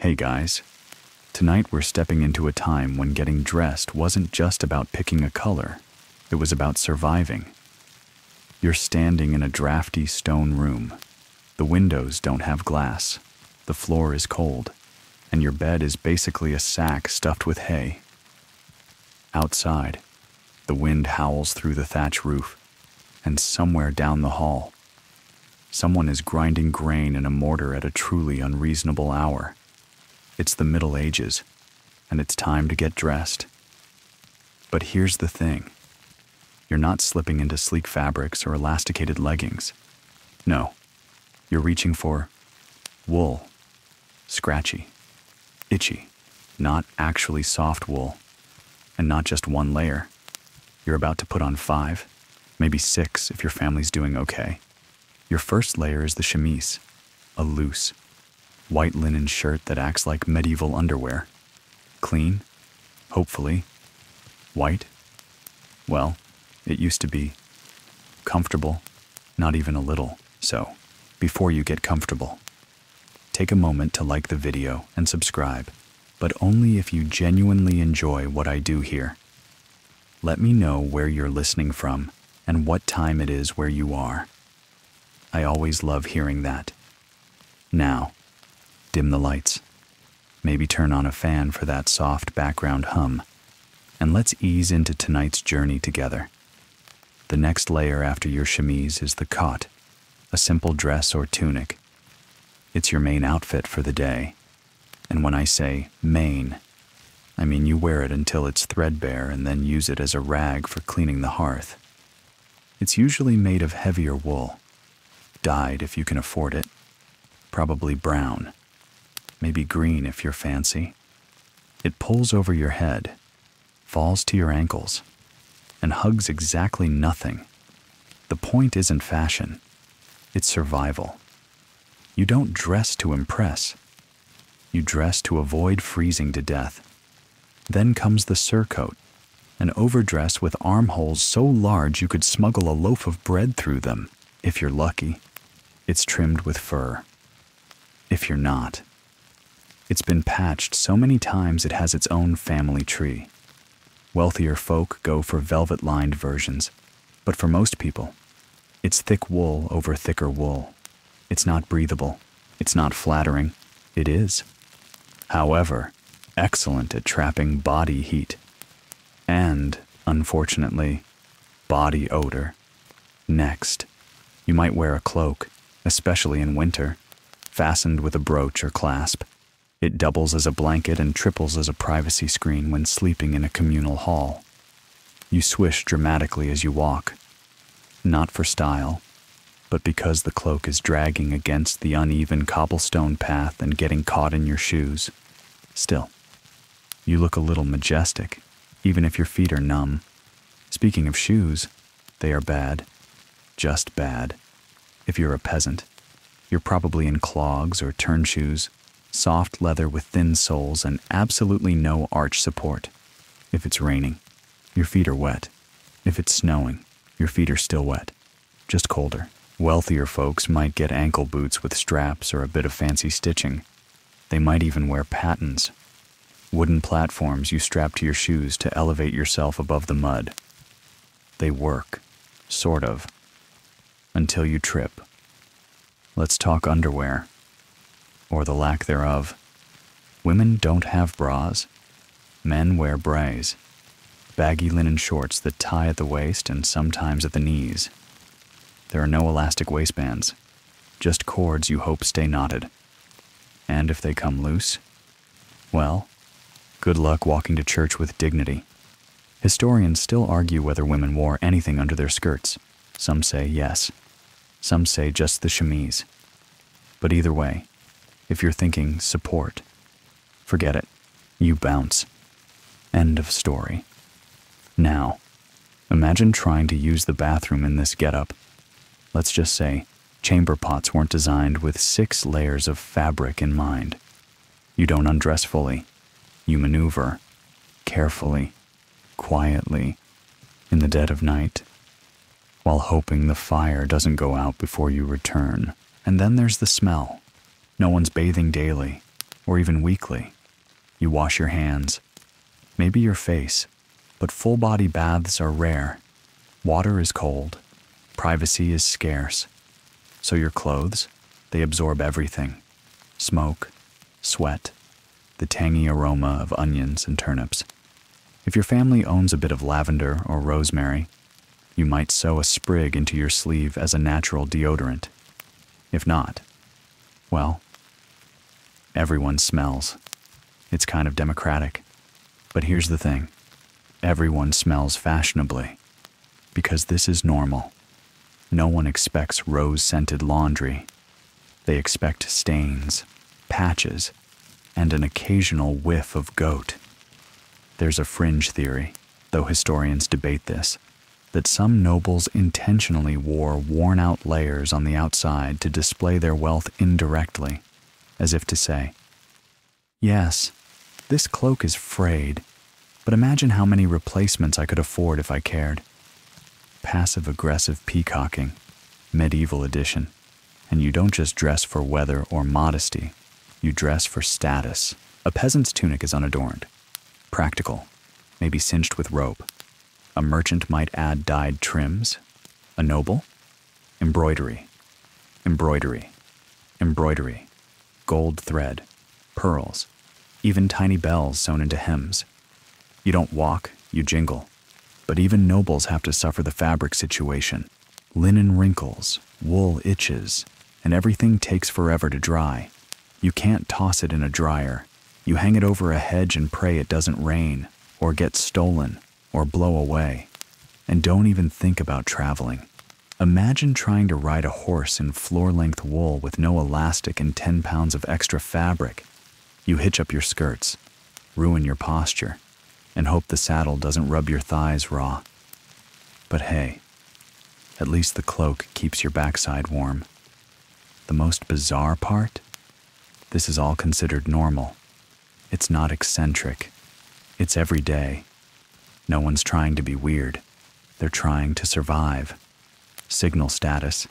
Hey guys, tonight we're stepping into a time when getting dressed wasn't just about picking a color, it was about surviving. You're standing in a drafty stone room. The windows don't have glass, the floor is cold, and your bed is basically a sack stuffed with hay. Outside, the wind howls through the thatch roof, and somewhere down the hall, someone is grinding grain in a mortar at a truly unreasonable hour. It's the Middle Ages, and it's time to get dressed. But here's the thing. You're not slipping into sleek fabrics or elasticated leggings. No, you're reaching for wool. Scratchy, itchy, not actually soft wool, and not just one layer. You're about to put on 5, maybe 6 if your family's doing okay. Your first layer is the chemise, a loose, white linen shirt that acts like medieval underwear. Clean, hopefully. White? Well, it used to be. Comfortable, not even a little. So, before you get comfortable, take a moment to like the video and subscribe, but only if you genuinely enjoy what I do here. Let me know where you're listening from and what time it is where you are. I always love hearing that. Now, dim the lights. Maybe turn on a fan for that soft background hum, and let's ease into tonight's journey together. The next layer after your chemise is the coat, a simple dress or tunic. It's your main outfit for the day. And when I say main, I mean you wear it until it's threadbare and then use it as a rag for cleaning the hearth. It's usually made of heavier wool, dyed if you can afford it, probably brown, maybe green if you're fancy. It pulls over your head, falls to your ankles, and hugs exactly nothing. The point isn't fashion, it's survival. You don't dress to impress. You dress to avoid freezing to death. Then comes the surcoat, an overdress with armholes so large you could smuggle a loaf of bread through them, if you're lucky. It's trimmed with fur. If you're not, it's been patched so many times it has its own family tree. Wealthier folk go for velvet-lined versions, but for most people, it's thick wool over thicker wool. It's not breathable. It's not flattering. It is, however, excellent at trapping body heat. And, unfortunately, body odor. Next, you might wear a cloak, especially in winter, fastened with a brooch or clasp. It doubles as a blanket and triples as a privacy screen when sleeping in a communal hall. You swish dramatically as you walk, not for style, but because the cloak is dragging against the uneven cobblestone path and getting caught in your shoes. Still, you look a little majestic, even if your feet are numb. Speaking of shoes, they are bad, just bad. If you're a peasant, you're probably in clogs or turn shoes, soft leather with thin soles and absolutely no arch support. If it's raining, your feet are wet. If it's snowing, your feet are still wet, just colder. Wealthier folks might get ankle boots with straps or a bit of fancy stitching. They might even wear pattens, wooden platforms you strap to your shoes to elevate yourself above the mud. They work, sort of, until you trip. Let's talk underwear, or the lack thereof. Women don't have bras. Men wear bras, baggy linen shorts that tie at the waist and sometimes at the knees. There are no elastic waistbands, just cords you hope stay knotted. And if they come loose, well, good luck walking to church with dignity. Historians still argue whether women wore anything under their skirts. Some say yes, some say just the chemise. But either way, if you're thinking support, forget it. You bounce. End of story. Now, imagine trying to use the bathroom in this getup. Let's just say chamber pots weren't designed with 6 layers of fabric in mind. You don't undress fully. You maneuver, carefully, quietly, in the dead of night, while hoping the fire doesn't go out before you return. And then there's the smell. No one's bathing daily, or even weekly. You wash your hands, maybe your face, but full-body baths are rare. Water is cold, privacy is scarce. So your clothes, they absorb everything. Smoke, sweat, the tangy aroma of onions and turnips. If your family owns a bit of lavender or rosemary, you might sew a sprig into your sleeve as a natural deodorant. If not, well, everyone smells. It's kind of democratic. But here's the thing. Everyone smells fashionably. Because this is normal. No one expects rose-scented laundry. They expect stains, patches, and an occasional whiff of goat. There's a fringe theory, though historians debate this, that some nobles intentionally wore worn-out layers on the outside to display their wealth indirectly, as if to say, yes, this cloak is frayed, but imagine how many replacements I could afford if I cared. Passive-aggressive peacocking, medieval edition. And you don't just dress for weather or modesty, you dress for status. A peasant's tunic is unadorned, practical, maybe cinched with rope. A merchant might add dyed trims. A noble? Embroidery, embroidery, embroidery, gold thread, pearls, even tiny bells sewn into hems. You don't walk, you jingle. But even nobles have to suffer the fabric situation. Linen wrinkles, wool itches, and everything takes forever to dry. You can't toss it in a dryer. You hang it over a hedge and pray it doesn't rain, or get stolen, or blow away. And don't even think about traveling. Imagine trying to ride a horse in floor-length wool with no elastic and 10 pounds of extra fabric. You hitch up your skirts, ruin your posture, and hope the saddle doesn't rub your thighs raw. But hey, at least the cloak keeps your backside warm. The most bizarre part? This is all considered normal. It's not eccentric. It's everyday. No one's trying to be weird. They're trying to survive, signal status,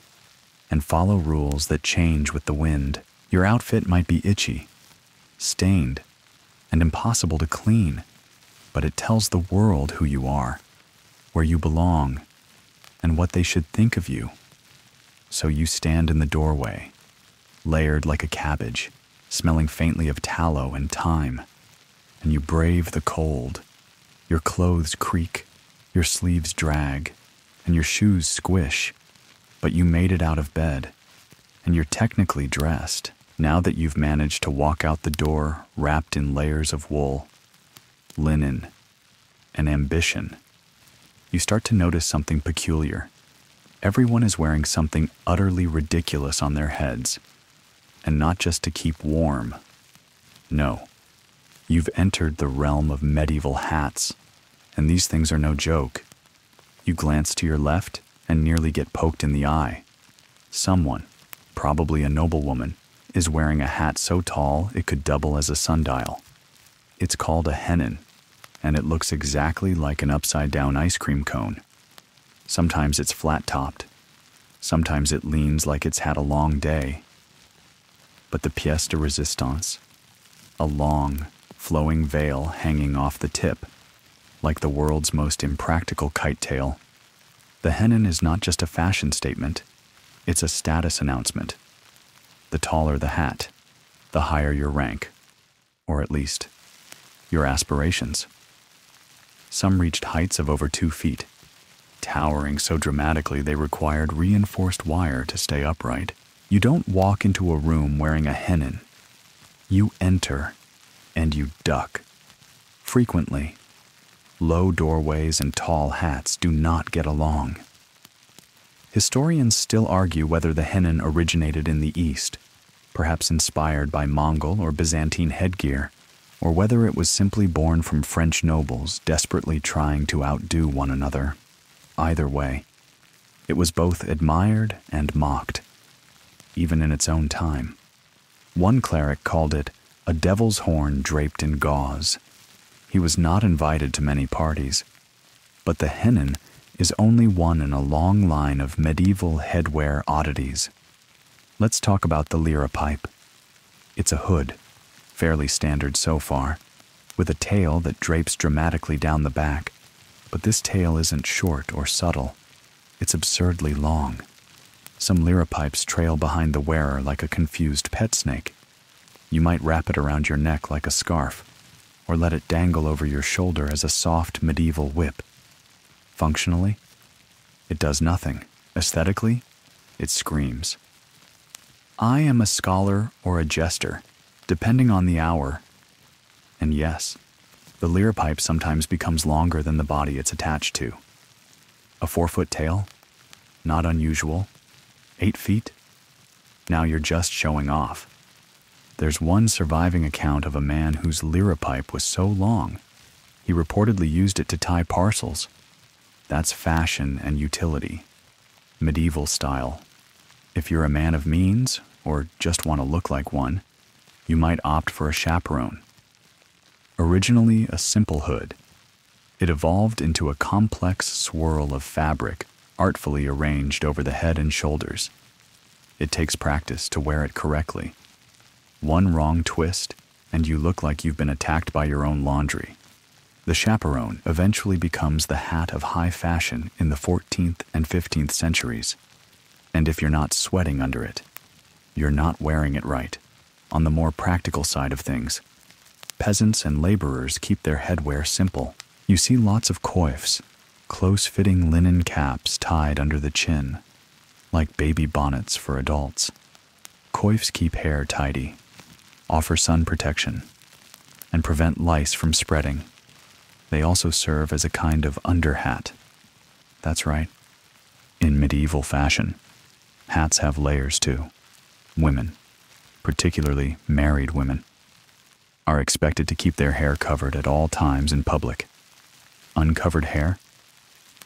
and follow rules that change with the wind. Your outfit might be itchy, stained, and impossible to clean, but it tells the world who you are, where you belong, and what they should think of you. So you stand in the doorway, layered like a cabbage, smelling faintly of tallow and thyme, and you brave the cold. Your clothes creak, your sleeves drag, and your shoes squish, but you made it out of bed, and you're technically dressed, now that you've managed to walk out the door wrapped in layers of wool, linen, and ambition. You start to notice something peculiar. Everyone is wearing something utterly ridiculous on their heads, and not just to keep warm. No, you've entered the realm of medieval hats, and these things are no joke. You glance to your left and nearly get poked in the eye. Someone, probably a noblewoman, is wearing a hat so tall it could double as a sundial. It's called a hennin, and it looks exactly like an upside-down ice cream cone. Sometimes it's flat-topped. Sometimes it leans like it's had a long day. But the pièce de résistance, a long, flowing veil hanging off the tip, like the world's most impractical kite tail. The hennin is not just a fashion statement, it's a status announcement. The taller the hat, the higher your rank, or at least, your aspirations. Some reached heights of over 2 feet, towering so dramatically they required reinforced wire to stay upright. You don't walk into a room wearing a hennin. You enter, and you duck. Frequently, low doorways and tall hats do not get along. Historians still argue whether the hennin originated in the East, perhaps inspired by Mongol or Byzantine headgear, or whether it was simply born from French nobles desperately trying to outdo one another. Either way, it was both admired and mocked, even in its own time. One cleric called it a devil's horn draped in gauze. He was not invited to many parties, but the hennin is only one in a long line of medieval headwear oddities. Let's talk about the lira pipe. It's a hood, fairly standard so far, with a tail that drapes dramatically down the back. But this tail isn't short or subtle. It's absurdly long. Some liripipes trail behind the wearer like a confused pet snake. You might wrap it around your neck like a scarf, or let it dangle over your shoulder as a soft medieval whip. Functionally, it does nothing. Aesthetically, it screams. I am a scholar or a jester, depending on the hour. And yes, the liripipe sometimes becomes longer than the body it's attached to. A 4-foot tail? Not unusual. 8 feet? Now you're just showing off. There's one surviving account of a man whose liripipe was so long, he reportedly used it to tie parcels. That's fashion and utility. Medieval style. If you're a man of means, or just want to look like one, you might opt for a chaperone. Originally a simple hood, it evolved into a complex swirl of fabric artfully arranged over the head and shoulders. It takes practice to wear it correctly. One wrong twist, and you look like you've been attacked by your own laundry. The chaperone eventually becomes the hat of high fashion in the 14th and 15th centuries. And if you're not sweating under it, you're not wearing it right. On the more practical side of things, peasants and laborers keep their headwear simple. You see lots of coifs, close-fitting linen caps tied under the chin, like baby bonnets for adults. Coifs keep hair tidy, offer sun protection, and prevent lice from spreading. They also serve as a kind of underhat. That's right. In medieval fashion, hats have layers too. Women, particularly married women, are expected to keep their hair covered at all times in public. Uncovered hair?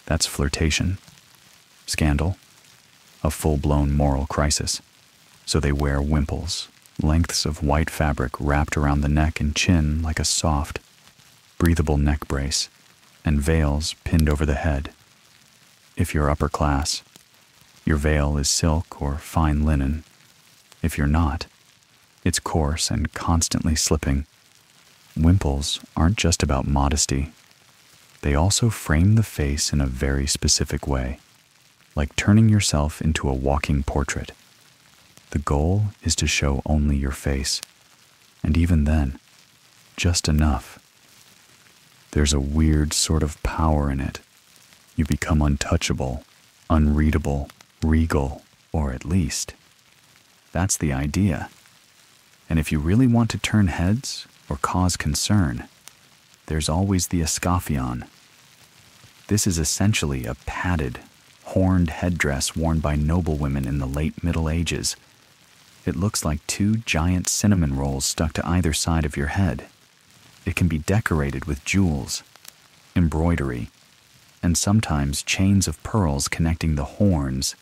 That's flirtation, scandal, a full-blown moral crisis. So they wear wimples, lengths of white fabric wrapped around the neck and chin like a soft, breathable neck brace, and veils pinned over the head. If you're upper class, your veil is silk or fine linen. If you're not, it's coarse and constantly slipping. Wimples aren't just about modesty. They also frame the face in a very specific way, like turning yourself into a walking portrait. The goal is to show only your face, and even then, just enough. There's a weird sort of power in it. You become untouchable, unreadable, regal, or at least, that's the idea. And if you really want to turn heads or cause concern, there's always the escaffion. This is essentially a padded, horned headdress worn by noblewomen in the late Middle Ages. It looks like 2 giant cinnamon rolls stuck to either side of your head. It can be decorated with jewels, embroidery, and sometimes chains of pearls connecting the horns.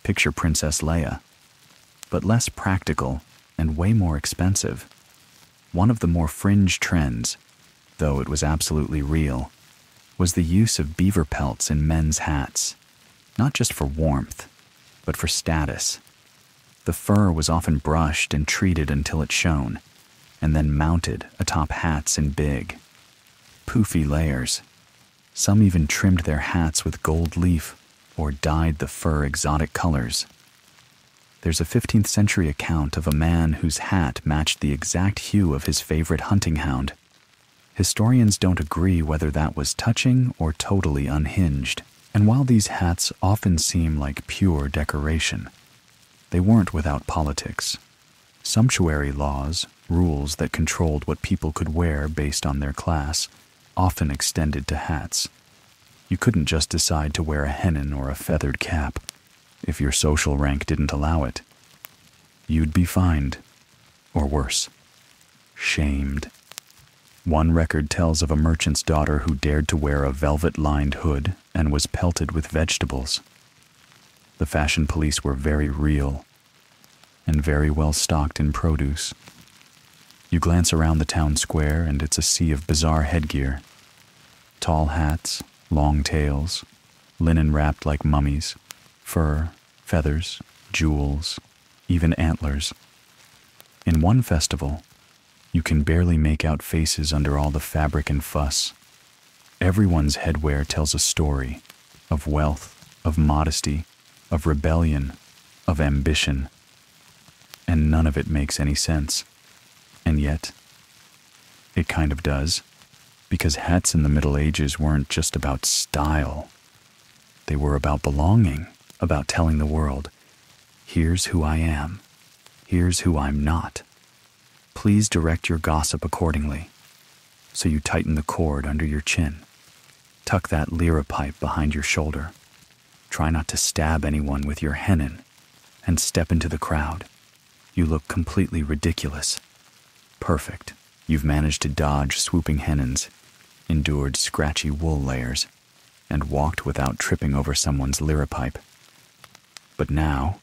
Picture Princess Leia. But less practical and way more expensive. One of the more fringe trends, though it was absolutely real, was the use of beaver pelts in men's hats, not just for warmth, but for status. The fur was often brushed and treated until it shone, and then mounted atop hats in big, poofy layers. Some even trimmed their hats with gold leaf or dyed the fur exotic colors. There's a 15th century account of a man whose hat matched the exact hue of his favorite hunting hound. Historians don't agree whether that was touching or totally unhinged. And while these hats often seem like pure decoration, they weren't without politics. Sumptuary laws, rules that controlled what people could wear based on their class, often extended to hats. You couldn't just decide to wear a hennin or a feathered cap. If your social rank didn't allow it, you'd be fined, or worse, shamed. One record tells of a merchant's daughter who dared to wear a velvet-lined hood and was pelted with vegetables. The fashion police were very real and very well stocked in produce. You glance around the town square and it's a sea of bizarre headgear. Tall hats, long tails, linen wrapped like mummies, fur, feathers, jewels, even antlers. In one festival, You can barely make out faces under all the fabric and fuss. Everyone's headwear tells a story of wealth, of modesty, of rebellion, of ambition, and none of it makes any sense. And yet, it kind of does, because hats in the Middle Ages weren't just about style. They were about belonging, about telling the world, here's who I am, here's who I'm not. Please direct your gossip accordingly. So you tighten the cord under your chin. Tuck that lira pipe behind your shoulder. Try not to stab anyone with your hennin, and step into the crowd. You look completely ridiculous. Perfect. You've managed to dodge swooping hennins, endured scratchy wool layers, and walked without tripping over someone's lira pipe. But now,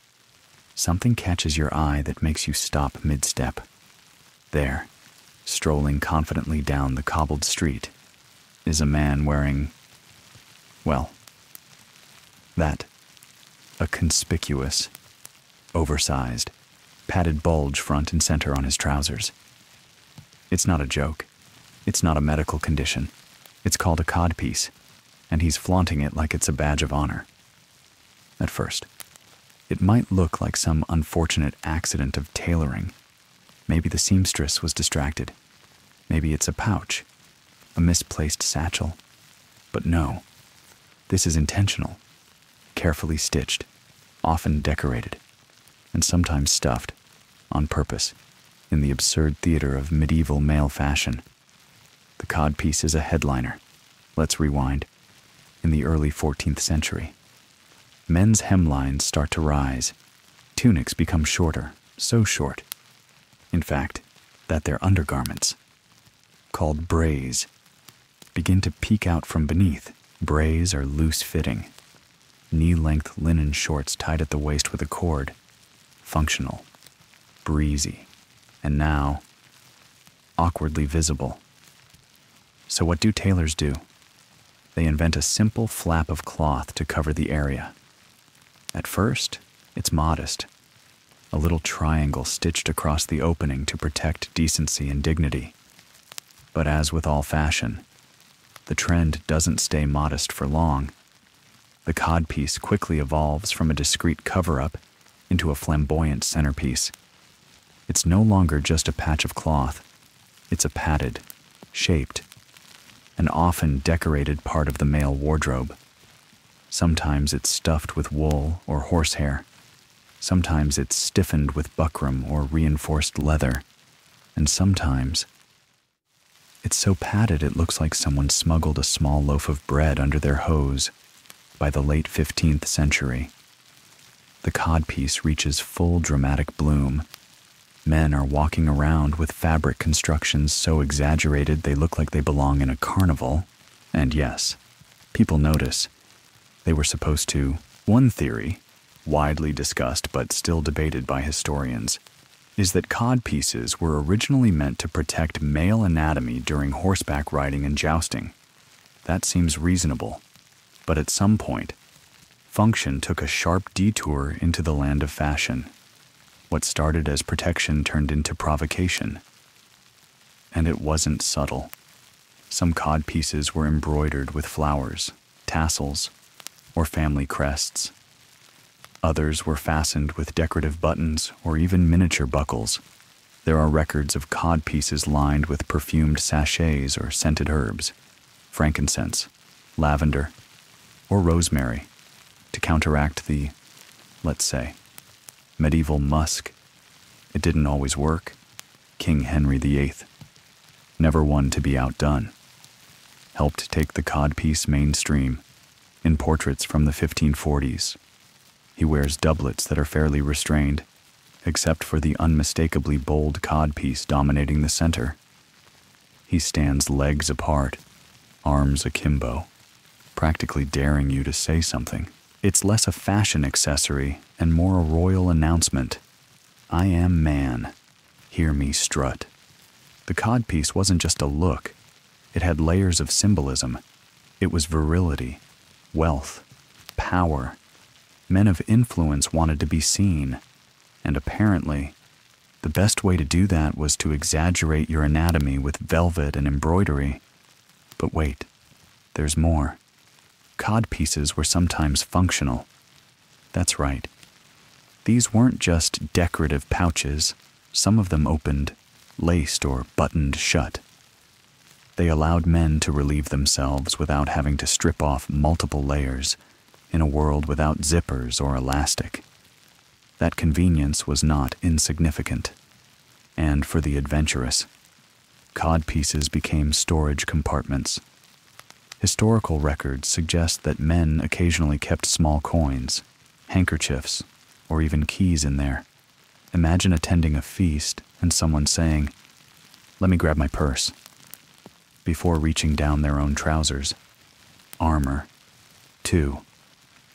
something catches your eye that makes you stop mid-step. There, strolling confidently down the cobbled street, is a man wearing, well, a conspicuous, oversized, padded bulge front and center on his trousers. It's not a joke. It's not a medical condition. It's called a codpiece, and he's flaunting it like it's a badge of honor. At first, it might look like some unfortunate accident of tailoring. Maybe the seamstress was distracted. Maybe it's a pouch, a misplaced satchel. But no, this is intentional, carefully stitched, often decorated, and sometimes stuffed, on purpose, in the absurd theater of medieval male fashion. The codpiece is a headliner. Let's rewind. In the early 14th century, men's hemlines start to rise. Tunics become shorter, so short, in fact, that their undergarments, called brays, begin to peek out from beneath. Brays are loose-fitting, knee-length linen shorts tied at the waist with a cord, functional, breezy, and now awkwardly visible. So what do tailors do? They invent a simple flap of cloth to cover the area. At first, it's modest, a little triangle stitched across the opening to protect decency and dignity. But as with all fashion, the trend doesn't stay modest for long. The codpiece quickly evolves from a discreet cover-up into a flamboyant centerpiece. It's no longer just a patch of cloth. It's a padded, shaped, and often decorated part of the male wardrobe. Sometimes it's stuffed with wool or horsehair. Sometimes it's stiffened with buckram or reinforced leather. And sometimes it's so padded it looks like someone smuggled a small loaf of bread under their hose. By the late 15th century, the codpiece reaches full dramatic bloom. Men are walking around with fabric constructions so exaggerated they look like they belong in a carnival. And yes, people notice. They were supposed to. One theory, widely discussed but still debated by historians, is that codpieces were originally meant to protect male anatomy during horseback riding and jousting. That seems reasonable, but at some point, function took a sharp detour into the land of fashion. What started as protection turned into provocation. And it wasn't subtle. Some codpieces were embroidered with flowers, tassels, or family crests. Others were fastened with decorative buttons or even miniature buckles. There are records of codpieces lined with perfumed sachets or scented herbs, frankincense, lavender, or rosemary, to counteract the, let's say, medieval musk. It didn't always work. King Henry VIII, never one to be outdone, helped take the codpiece mainstream in portraits from the 1540s. He wears doublets that are fairly restrained, except for the unmistakably bold codpiece dominating the center. He stands legs apart, arms akimbo, practically daring you to say something. It's less a fashion accessory and more a royal announcement. I am man. Hear me strut. The codpiece wasn't just a look. It had layers of symbolism. It was virility, wealth, power. Men of influence wanted to be seen, and apparently, The best way to do that was to exaggerate your anatomy with velvet and embroidery. But wait, there's more. Codpieces were sometimes functional. That's right. These weren't just decorative pouches. Some of them opened, laced, or buttoned shut. They allowed men to relieve themselves without having to strip off multiple layers in a world without zippers or elastic. That convenience was not insignificant. And for the adventurous, codpieces became storage compartments. Historical records suggest that men occasionally kept small coins, handkerchiefs, or even keys in there. Imagine attending a feast and someone saying, "Let me grab my purse," before reaching down their own trousers. Armor, too,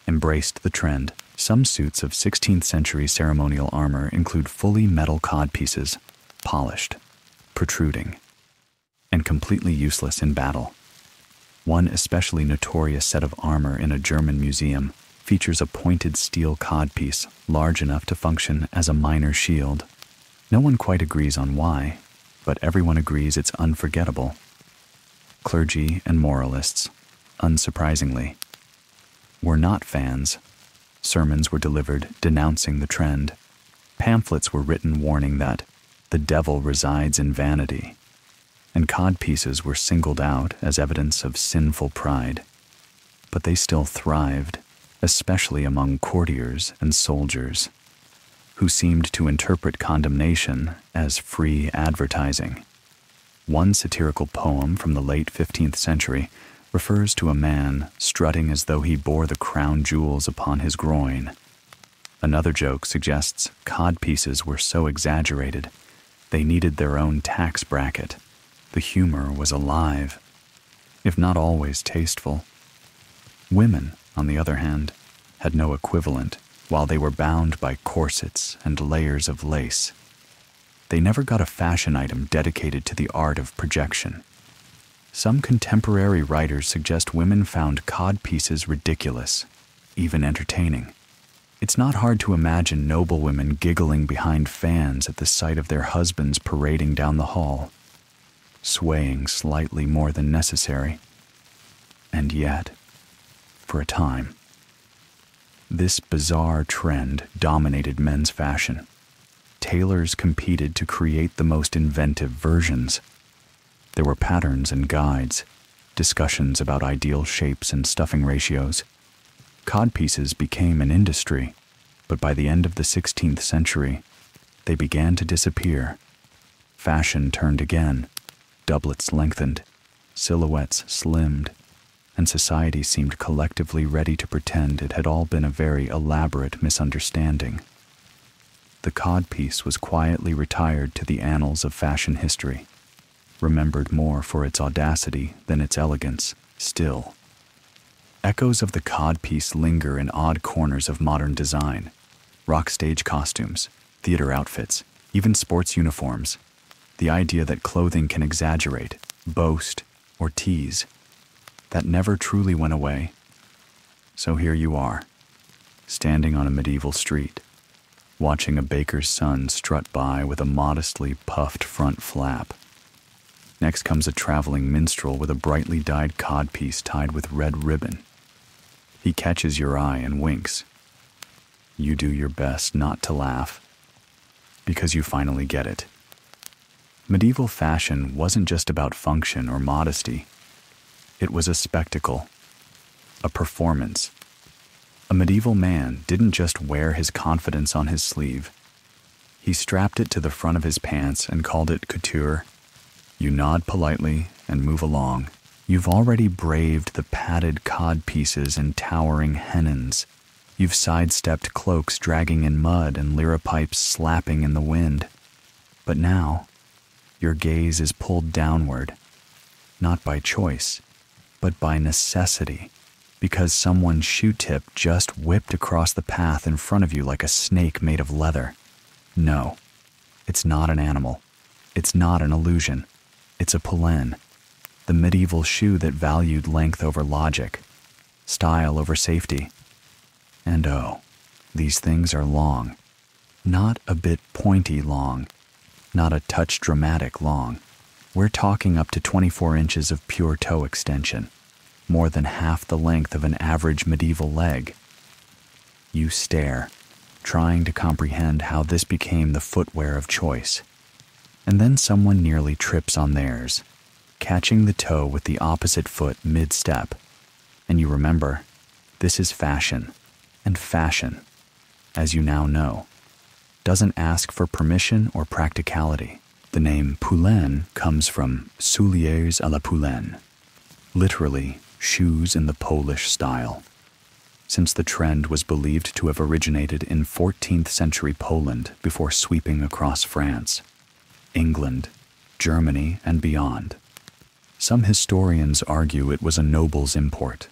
embraced the trend. Some suits of 16th century ceremonial armor include fully metal codpieces, polished, protruding, and completely useless in battle. One especially notorious set of armor in a German museum features a pointed steel codpiece large enough to function as a minor shield. No one quite agrees on why, but everyone agrees it's unforgettable. Clergy and moralists, unsurprisingly, were not fans. Sermons were delivered denouncing the trend. Pamphlets were written warning that the devil resides in vanity, and codpieces were singled out as evidence of sinful pride. But they still thrived, especially among courtiers and soldiers, who seemed to interpret condemnation as free advertising. One satirical poem from the late 15th century refers to a man strutting as though he bore the crown jewels upon his groin. Another joke suggests codpieces were so exaggerated they needed their own tax bracket. The humor was alive, if not always tasteful. Women, on the other hand, had no equivalent while they were bound by corsets and layers of lace. They never got a fashion item dedicated to the art of projection. Some contemporary writers suggest women found codpieces ridiculous, even entertaining. It's not hard to imagine noblewomen giggling behind fans at the sight of their husbands parading down the hall, swaying slightly more than necessary. And yet, for a time, this bizarre trend dominated men's fashion. Tailors competed to create the most inventive versions. There were patterns and guides, discussions about ideal shapes and stuffing ratios. Codpieces became an industry, but by the end of the 16th century, they began to disappear. Fashion turned again, doublets lengthened, silhouettes slimmed, and society seemed collectively ready to pretend it had all been a very elaborate misunderstanding. The codpiece was quietly retired to the annals of fashion history, remembered more for its audacity than its elegance. Still, echoes of the codpiece linger in odd corners of modern design: rock stage costumes, theater outfits, even sports uniforms. The idea that clothing can exaggerate, boast, or tease, that never truly went away. So here you are, standing on a medieval street, watching a baker's son strut by with a modestly puffed front flap. Next comes a traveling minstrel with a brightly dyed codpiece tied with red ribbon. He catches your eye and winks. You do your best not to laugh, because you finally get it. Medieval fashion wasn't just about function or modesty. It was a spectacle, a performance. A medieval man didn't just wear his confidence on his sleeve. He strapped it to the front of his pants and called it couture. You nod politely and move along. You've already braved the padded codpieces and towering hennons. You've sidestepped cloaks dragging in mud and liripipes slapping in the wind. But now, your gaze is pulled downward, not by choice, but by necessity, because someone's shoe tip just whipped across the path in front of you like a snake made of leather. No, it's not an animal. It's not an illusion. It's a polen, the medieval shoe that valued length over logic, style over safety. And oh, these things are long, not a bit pointy long, not a touch dramatic long. We're talking up to 24 inches of pure toe extension, more than half the length of an average medieval leg. You stare, trying to comprehend how this became the footwear of choice. And then someone nearly trips on theirs, catching the toe with the opposite foot mid-step. And you remember, this is fashion, and fashion, as you now know, doesn't ask for permission or practicality. The name poulain comes from souliers à la poulaine, literally shoes in the Polish style, since the trend was believed to have originated in 14th century Poland before sweeping across France, England, Germany, and beyond. Some historians argue it was a noble's import,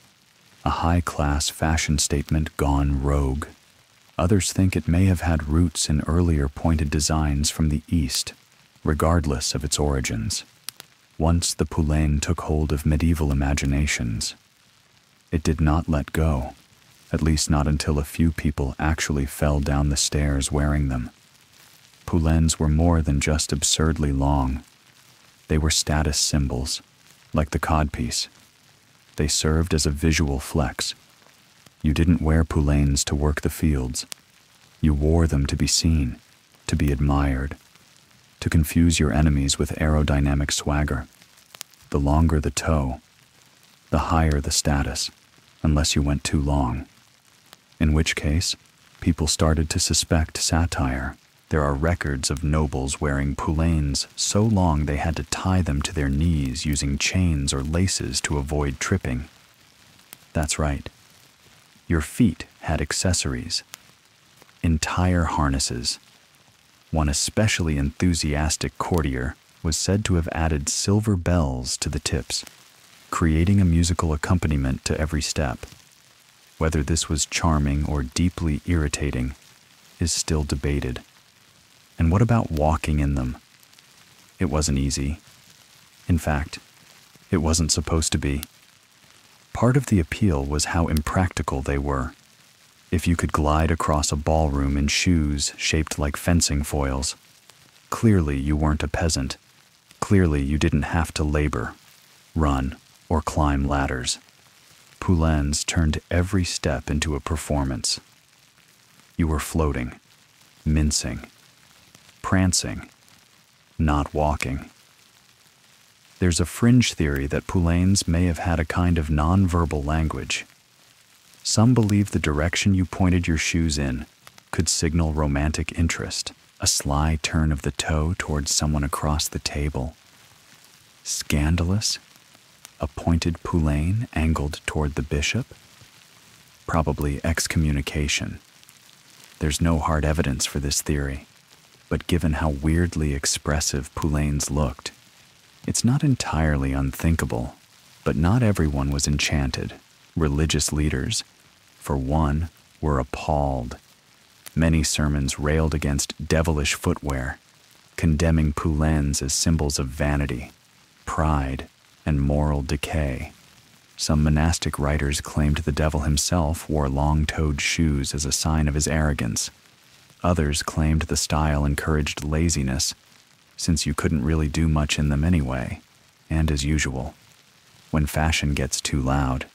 a high-class fashion statement gone rogue. Others think it may have had roots in earlier pointed designs from the East, regardless of its origins. Once the poulain took hold of medieval imaginations, it did not let go, at least not until a few people actually fell down the stairs wearing them. Poulains were more than just absurdly long. They were status symbols, like the codpiece. They served as a visual flex. You didn't wear poulains to work the fields. You wore them to be seen, to be admired, to confuse your enemies with aerodynamic swagger. The longer the toe, the higher the status, unless you went too long. In which case, people started to suspect satire. There are records of nobles wearing poulains so long they had to tie them to their knees using chains or laces to avoid tripping. That's right. Your feet had accessories, entire harnesses. One especially enthusiastic courtier was said to have added silver bells to the tips, creating a musical accompaniment to every step. Whether this was charming or deeply irritating is still debated. And what about walking in them? It wasn't easy. In fact, it wasn't supposed to be. Part of the appeal was how impractical they were. If you could glide across a ballroom in shoes shaped like fencing foils, clearly you weren't a peasant. Clearly you didn't have to labor, run, or climb ladders. Poulains turned every step into a performance. You were floating, mincing, prancing, not walking. There's a fringe theory that poulains may have had a kind of non-verbal language. Some believe the direction you pointed your shoes in could signal romantic interest, a sly turn of the toe towards someone across the table. Scandalous? A pointed poulain angled toward the bishop? Probably excommunication. There's no hard evidence for this theory, but given how weirdly expressive poulains looked, it's not entirely unthinkable. But not everyone was enchanted. Religious leaders, for one, were appalled. Many sermons railed against devilish footwear, condemning poulains as symbols of vanity, pride, and moral decay. Some monastic writers claimed the devil himself wore long-toed shoes as a sign of his arrogance. Others claimed the style encouraged laziness, since you couldn't really do much in them anyway. And as usual, when fashion gets too loud,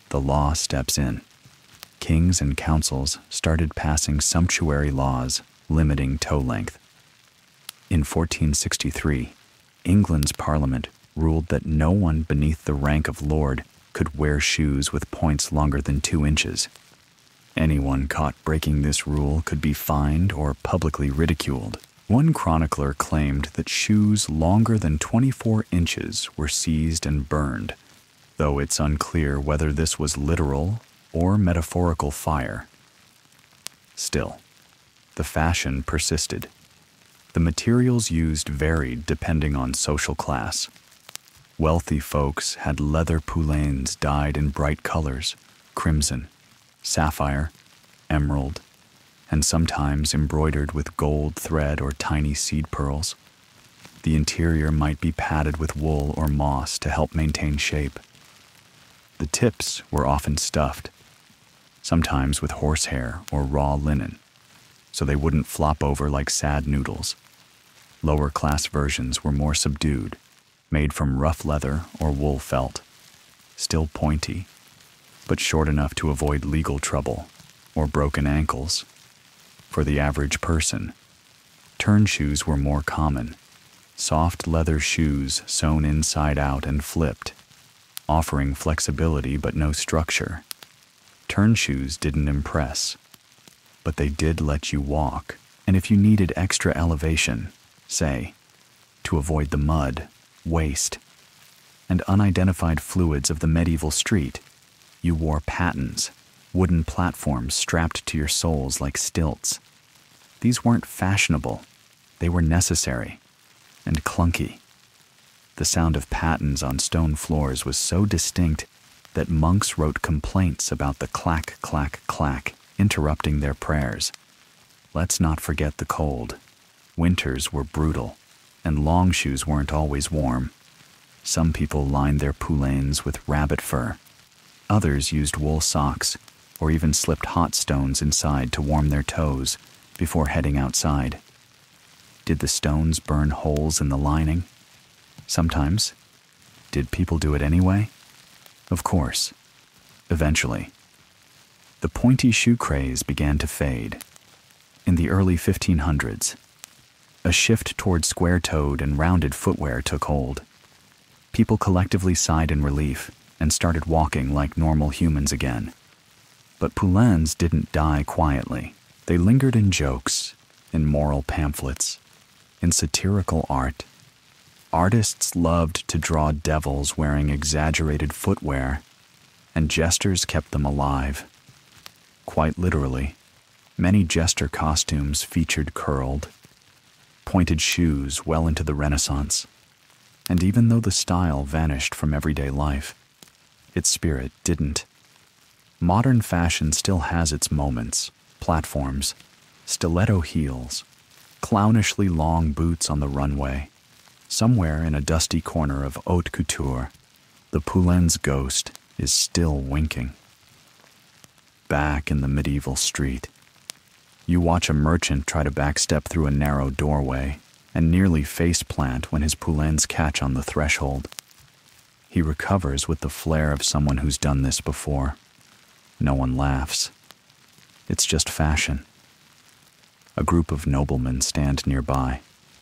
the law steps in. Kings and councils started passing sumptuary laws limiting toe length. In 1463, England's Parliament ruled that no one beneath the rank of lord could wear shoes with points longer than 2 inches. Anyone caught breaking this rule could be fined or publicly ridiculed. One chronicler claimed that shoes longer than 24 inches were seized and burned, though it's unclear whether this was literal or metaphorical fire. Still, the fashion persisted. The materials used varied depending on social class. Wealthy folks had leather poulains dyed in bright colors, crimson, sapphire, emerald, and sometimes embroidered with gold thread or tiny seed pearls. The interior might be padded with wool or moss to help maintain shape. The tips were often stuffed, sometimes with horsehair or raw linen, so they wouldn't flop over like sad noodles. Lower-class versions were more subdued, made from rough leather or wool felt, still pointy, but short enough to avoid legal trouble or broken ankles. For the average person, turn shoes were more common, soft leather shoes sewn inside out and flipped, offering flexibility but no structure. Turn shoes didn't impress, but they did let you walk, and if you needed extra elevation, say, to avoid the mud, waste, and unidentified fluids of the medieval street, you wore pattens, wooden platforms strapped to your soles like stilts. These weren't fashionable, they were necessary, and clunky. The sound of pattens on stone floors was so distinct that monks wrote complaints about the clack, clack, clack, interrupting their prayers. Let's not forget the cold. Winters were brutal, and long shoes weren't always warm. Some people lined their poulaines with rabbit fur. Others used wool socks, or even slipped hot stones inside to warm their toes before heading outside. Did the stones burn holes in the lining? Sometimes. Did people do it anyway? Of course. Eventually. The pointy shoe craze began to fade. In the early 1500s, a shift toward square-toed and rounded footwear took hold. People collectively sighed in relief and started walking like normal humans again. But poulaines didn't die quietly. They lingered in jokes, in moral pamphlets, in satirical art. Artists loved to draw devils wearing exaggerated footwear, and jesters kept them alive. Quite literally, many jester costumes featured curled, pointed shoes well into the Renaissance. And even though the style vanished from everyday life, its spirit didn't. Modern fashion still has its moments: platforms, stiletto heels, clownishly long boots on the runway. Somewhere in a dusty corner of haute couture, the poulaine's ghost is still winking. Back in the medieval street, you watch a merchant try to backstep through a narrow doorway and nearly face-plant when his poulaines catch on the threshold. He recovers with the flair of someone who's done this before. No one laughs. It's just fashion. A group of noblemen stand nearby,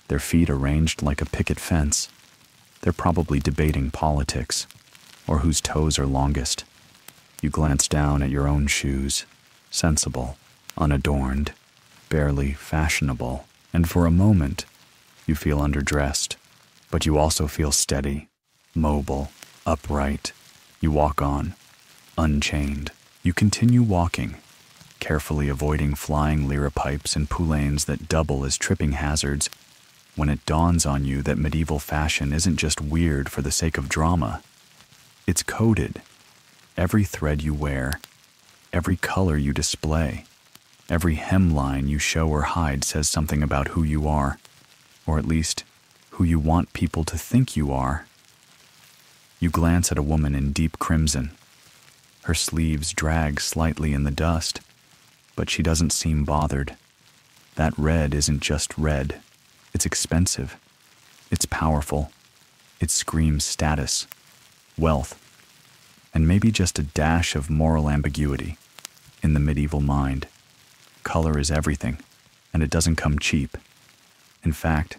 their feet arranged like a picket fence. They're probably debating politics, or whose toes are longest. You glance down at your own shoes, sensible, unadorned, barely fashionable, and for a moment, you feel underdressed, but you also feel steady, mobile, upright. You walk on, unchained. You continue walking, carefully avoiding flying liripipes and poulaines that double as tripping hazards, when it dawns on you that medieval fashion isn't just weird for the sake of drama. It's coded. Every thread you wear, every color you display, every hemline you show or hide says something about who you are, or at least who you want people to think you are. You glance at a woman in deep crimson. Her sleeves drag slightly in the dust, but she doesn't seem bothered. That red isn't just red. It's expensive. It's powerful. It screams status, wealth, and maybe just a dash of moral ambiguity. In the medieval mind, color is everything, and it doesn't come cheap. In fact,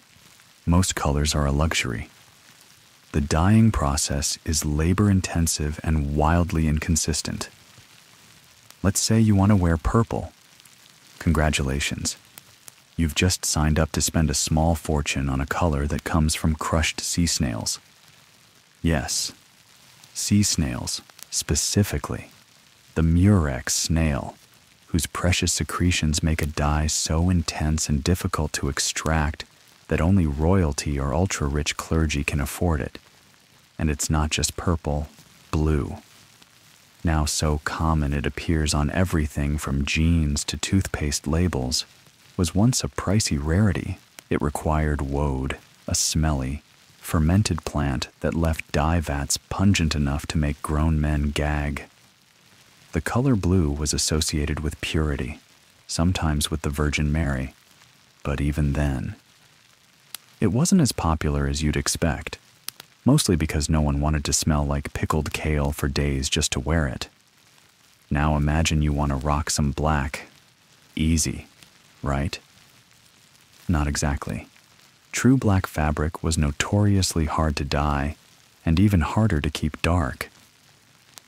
most colors are a luxury. The dyeing process is labor-intensive and wildly inconsistent. Let's say you want to wear purple. Congratulations. You've just signed up to spend a small fortune on a color that comes from crushed sea snails. Yes, sea snails, specifically. The murex snail, whose precious secretions make a dye so intense and difficult to extract that only royalty or ultra-rich clergy can afford it. And it's not just purple, blue. Now so common it appears on everything from jeans to toothpaste labels, was once a pricey rarity. It required woad, a smelly, fermented plant that left dye vats pungent enough to make grown men gag. The color blue was associated with purity, sometimes with the Virgin Mary, but even then. It wasn't as popular as you'd expect, mostly because no one wanted to smell like pickled kale for days just to wear it. Now imagine you want to rock some black. Easy, right? Not exactly. True black fabric was notoriously hard to dye and even harder to keep dark.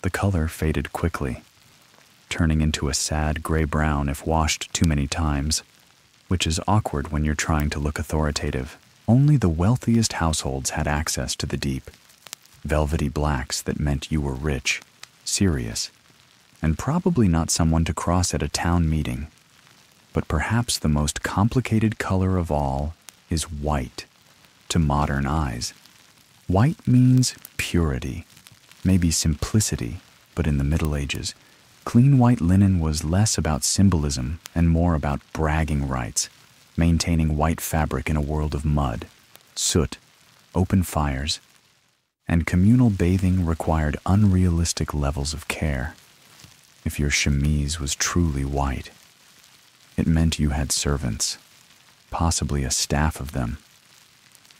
The color faded quickly, turning into a sad gray-brown if washed too many times, which is awkward when you're trying to look authoritative. Only the wealthiest households had access to the deep, velvety blacks that meant you were rich, serious, and probably not someone to cross at a town meeting. But perhaps the most complicated color of all is white, to modern eyes. White means purity, maybe simplicity, but in the Middle Ages, clean white linen was less about symbolism and more about bragging rights, maintaining white fabric in a world of mud, soot, open fires, and communal bathing required unrealistic levels of care. If your chemise was truly white, it meant you had servants, possibly a staff of them.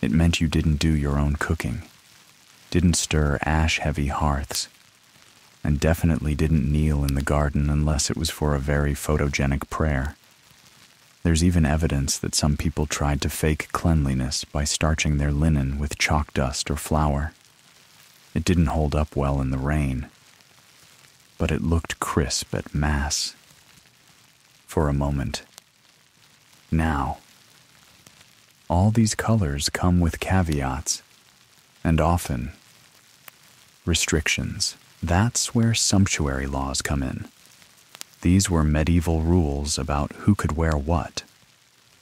It meant you didn't do your own cooking, didn't stir ash-heavy hearths, and definitely didn't kneel in the garden unless it was for a very photogenic prayer. There's even evidence that some people tried to fake cleanliness by starching their linen with chalk dust or flour. It didn't hold up well in the rain, but it looked crisp at Mass. For a moment. Now, all these colors come with caveats, and often restrictions. That's where sumptuary laws come in. These were medieval rules about who could wear what,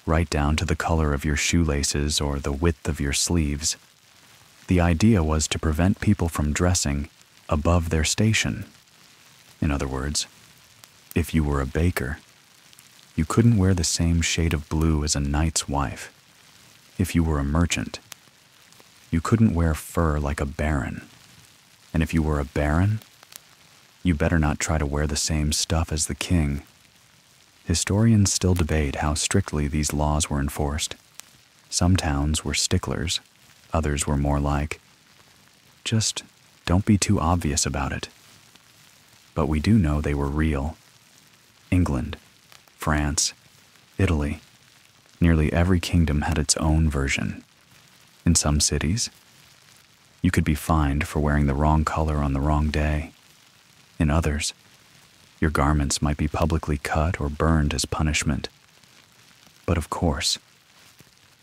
right down to the color of your shoelaces or the width of your sleeves. The idea was to prevent people from dressing above their station. In other words, if you were a baker, you couldn't wear the same shade of blue as a knight's wife. If you were a merchant, you couldn't wear fur like a baron. And if you were a baron, you better not try to wear the same stuff as the king. Historians still debate how strictly these laws were enforced. Some towns were sticklers, others were more like, just don't be too obvious about it. But we do know they were real. England, France, Italy, nearly every kingdom had its own version. In some cities, you could be fined for wearing the wrong color on the wrong day. In others, your garments might be publicly cut or burned as punishment. But of course,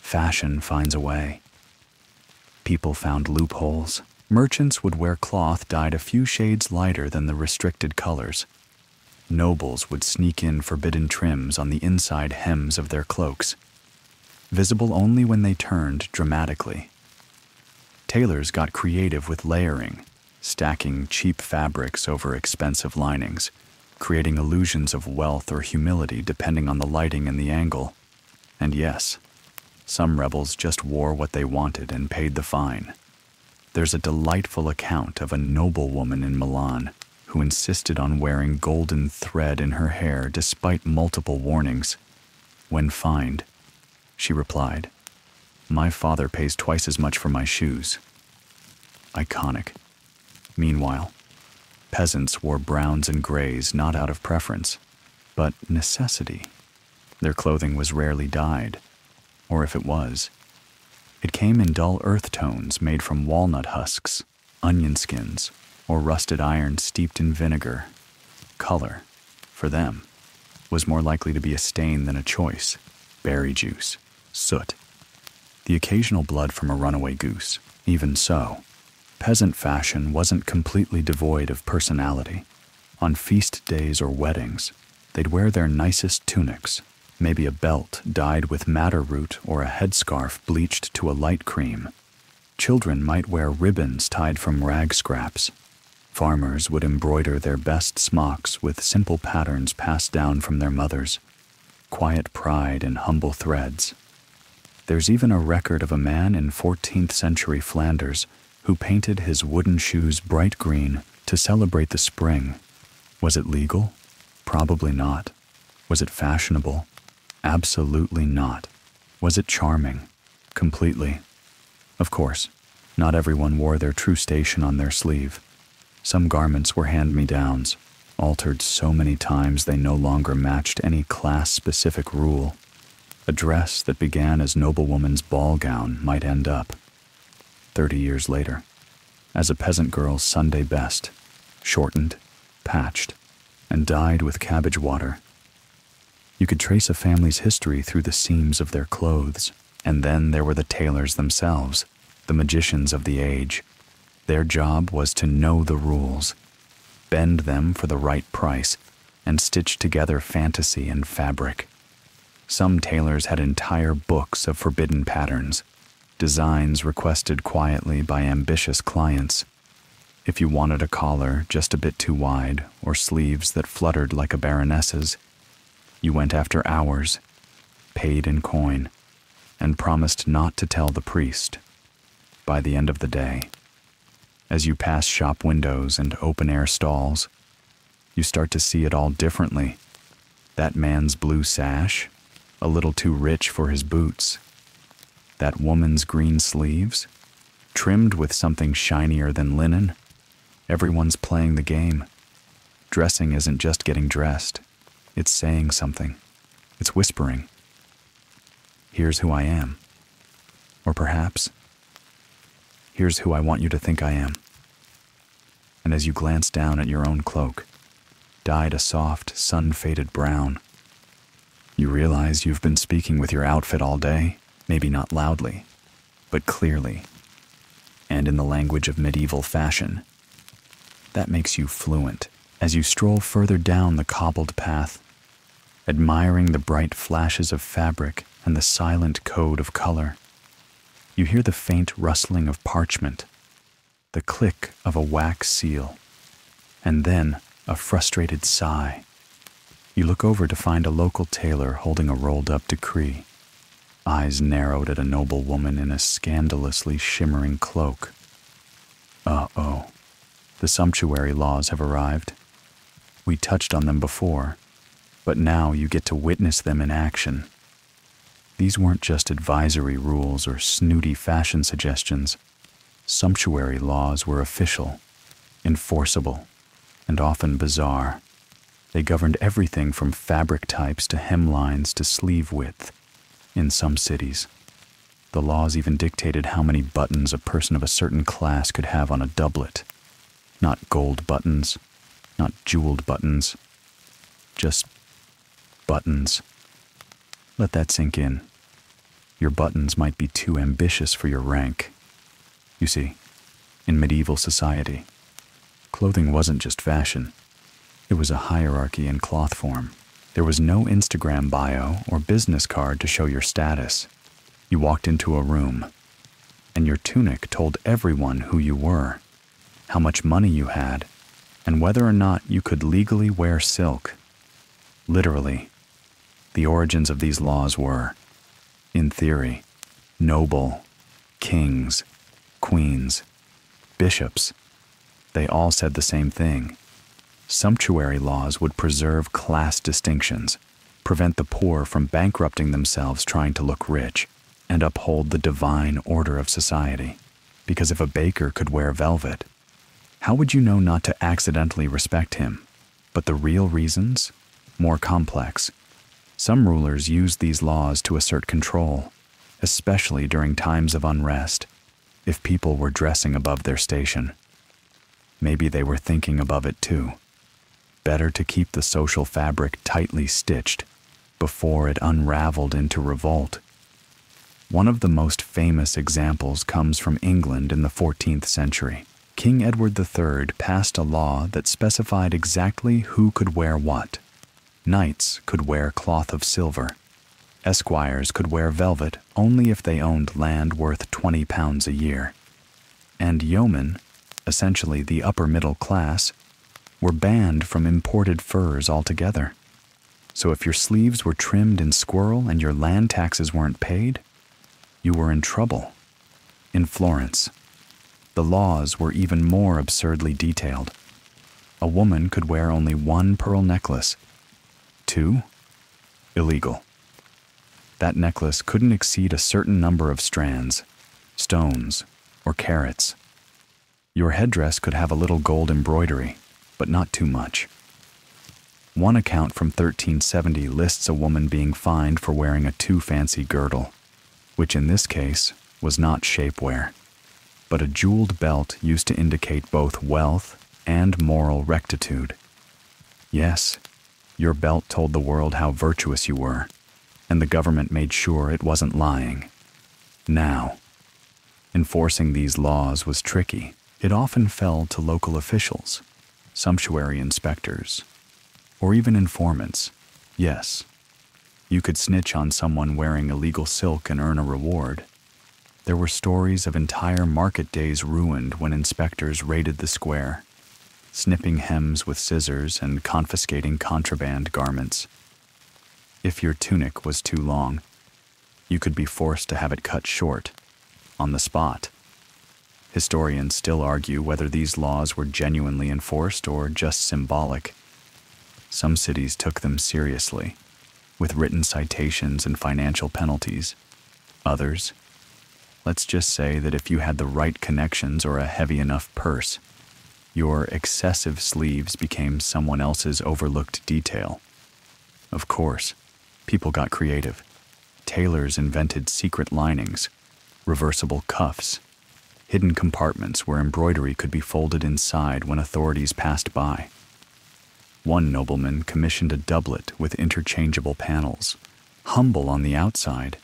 fashion finds a way. People found loopholes. Merchants would wear cloth dyed a few shades lighter than the restricted colors. Nobles would sneak in forbidden trims on the inside hems of their cloaks, visible only when they turned dramatically. Tailors got creative with layering, stacking cheap fabrics over expensive linings, creating illusions of wealth or humility depending on the lighting and the angle. And yes, some rebels just wore what they wanted and paid the fine. There's a delightful account of a noblewoman in Milan who insisted on wearing golden thread in her hair despite multiple warnings. When fined, she replied, "My father pays twice as much for my shoes." Iconic. Meanwhile, peasants wore browns and grays not out of preference, but necessity. Their clothing was rarely dyed, or if it was, it came in dull earth tones made from walnut husks, onion skins, or rusted iron steeped in vinegar. Color, for them, was more likely to be a stain than a choice. Berry juice, soot, the occasional blood from a runaway goose. Even so, peasant fashion wasn't completely devoid of personality. On feast days or weddings, they'd wear their nicest tunics, maybe a belt dyed with madder root or a headscarf bleached to a light cream. Children might wear ribbons tied from rag scraps. Farmers would embroider their best smocks with simple patterns passed down from their mothers. Quiet pride in humble threads. There's even a record of a man in 14th century Flanders who painted his wooden shoes bright green to celebrate the spring. Was it legal? Probably not. Was it fashionable? Absolutely not. Was it charming? Completely. Of course, not everyone wore their true station on their sleeve. Some garments were hand-me-downs, altered so many times they no longer matched any class-specific rule. A dress that began as noblewoman's ball gown might end up, 30 years later, as a peasant girl's Sunday best, shortened, patched, and dyed with cabbage water. You could trace a family's history through the seams of their clothes, and then there were the tailors themselves, the magicians of the age. Their job was to know the rules, bend them for the right price, and stitch together fantasy and fabric. Some tailors had entire books of forbidden patterns, designs requested quietly by ambitious clients. If you wanted a collar just a bit too wide or sleeves that fluttered like a baroness's, you went after hours, paid in coin, and promised not to tell the priest. By the end of the day, as you pass shop windows and open-air stalls, you start to see it all differently. That man's blue sash, a little too rich for his boots. That woman's green sleeves, trimmed with something shinier than linen. Everyone's playing the game. Dressing isn't just getting dressed. It's saying something. It's whispering. Here's who I am. Or perhaps, here's who I want you to think I am. And as you glance down at your own cloak, dyed a soft, sun-faded brown, you realize you've been speaking with your outfit all day, maybe not loudly, but clearly, and in the language of medieval fashion. That makes you fluent as you stroll further down the cobbled path, admiring the bright flashes of fabric and the silent code of color. You hear the faint rustling of parchment, the click of a wax seal, and then a frustrated sigh. You look over to find a local tailor holding a rolled-up decree, eyes narrowed at a noble woman in a scandalously shimmering cloak. Uh-oh, the sumptuary laws have arrived. We touched on them before, but now you get to witness them in action. These weren't just advisory rules or snooty fashion suggestions. Sumptuary laws were official, enforceable, and often bizarre. They governed everything from fabric types to hemlines to sleeve width. In some cities, the laws even dictated how many buttons a person of a certain class could have on a doublet. Not gold buttons, not jeweled buttons, just buttons. Let that sink in. Your buttons might be too ambitious for your rank. You see, in medieval society, clothing wasn't just fashion. It was a hierarchy in cloth form. There was no Instagram bio or business card to show your status. You walked into a room, and your tunic told everyone who you were, how much money you had, and whether or not you could legally wear silk. Literally, the origins of these laws were, in theory, noble, kings, queens, bishops. They all said the same thing. Sumptuary laws would preserve class distinctions, prevent the poor from bankrupting themselves trying to look rich, and uphold the divine order of society. Because if a baker could wear velvet, how would you know not to accidentally respect him? But the real reasons? More complex. Some rulers used these laws to assert control, especially during times of unrest, if people were dressing above their station. Maybe they were thinking above it too. Better to keep the social fabric tightly stitched before it unraveled into revolt. One of the most famous examples comes from England in the 14th century. King Edward III passed a law that specified exactly who could wear what. Knights could wear cloth of silver. Esquires could wear velvet only if they owned land worth 20 pounds a year. And yeomen, essentially the upper middle class, were banned from imported furs altogether. So if your sleeves were trimmed in squirrel and your land taxes weren't paid, you were in trouble. In Florence, the laws were even more absurdly detailed. A woman could wear only one pearl necklace. 2? Illegal. That necklace couldn't exceed a certain number of strands, stones, or carats. Your headdress could have a little gold embroidery, but not too much. One account from 1370 lists a woman being fined for wearing a too fancy girdle, which in this case was not shapewear, but a jeweled belt used to indicate both wealth and moral rectitude. Yes, your belt told the world how virtuous you were, and the government made sure it wasn't lying. Now, enforcing these laws was tricky. It often fell to local officials, sumptuary inspectors, or even informants. Yes, you could snitch on someone wearing illegal silk and earn a reward. There were stories of entire market days ruined when inspectors raided the square, snipping hems with scissors and confiscating contraband garments. If your tunic was too long, you could be forced to have it cut short, on the spot. Historians still argue whether these laws were genuinely enforced or just symbolic. Some cities took them seriously, with written citations and financial penalties. Others, let's just say that if you had the right connections or a heavy enough purse, your excessive sleeves became someone else's overlooked detail. Of course, people got creative. Tailors invented secret linings, reversible cuffs, hidden compartments where embroidery could be folded inside when authorities passed by. One nobleman commissioned a doublet with interchangeable panels, humble on the outside,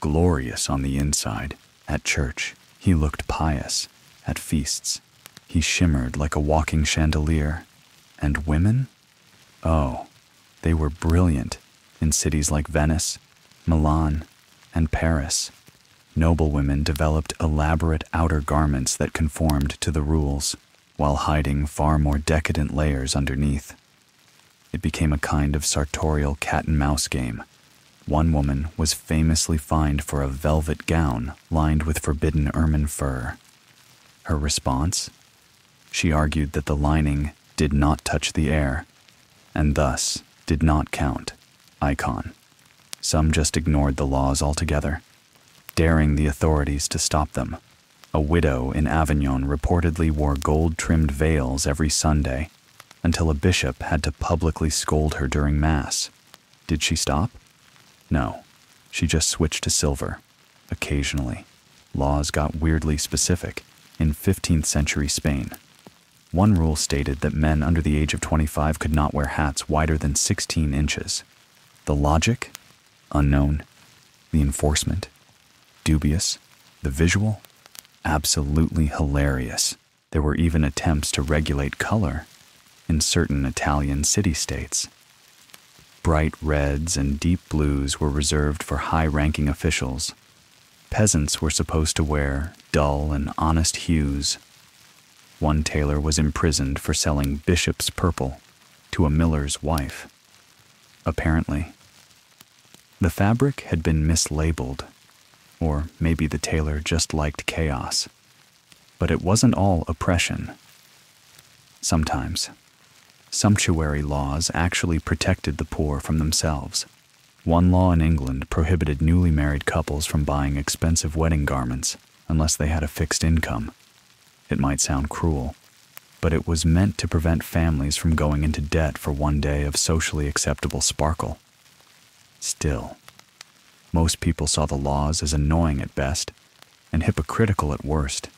glorious on the inside. At church, he looked pious. At feasts, he shimmered like a walking chandelier. And women? Oh, they were brilliant in cities like Venice, Milan, and Paris. Noblewomen developed elaborate outer garments that conformed to the rules, while hiding far more decadent layers underneath. It became a kind of sartorial cat-and-mouse game. One woman was famously fined for a velvet gown lined with forbidden ermine fur. Her response? She argued that the lining did not touch the air, and thus did not count. Icon. Some just ignored the laws altogether, daring the authorities to stop them. A widow in Avignon reportedly wore gold-trimmed veils every Sunday, until a bishop had to publicly scold her during Mass. Did she stop? No, she just switched to silver. Occasionally, laws got weirdly specific. In 15th century Spain, one rule stated that men under the age of 25 could not wear hats wider than 16 inches. The logic? Unknown. The enforcement? Dubious. The visual? Absolutely hilarious. There were even attempts to regulate color in certain Italian city-states. Bright reds and deep blues were reserved for high-ranking officials. Peasants were supposed to wear dull and honest hues. One tailor was imprisoned for selling bishop's purple to a miller's wife. Apparently, the fabric had been mislabeled, or maybe the tailor just liked chaos. But it wasn't all oppression. Sometimes, sumptuary laws actually protected the poor from themselves. One law in England prohibited newly married couples from buying expensive wedding garments unless they had a fixed income. It might sound cruel, but it was meant to prevent families from going into debt for one day of socially acceptable sparkle. Still, most people saw the laws as annoying at best and hypocritical at worst.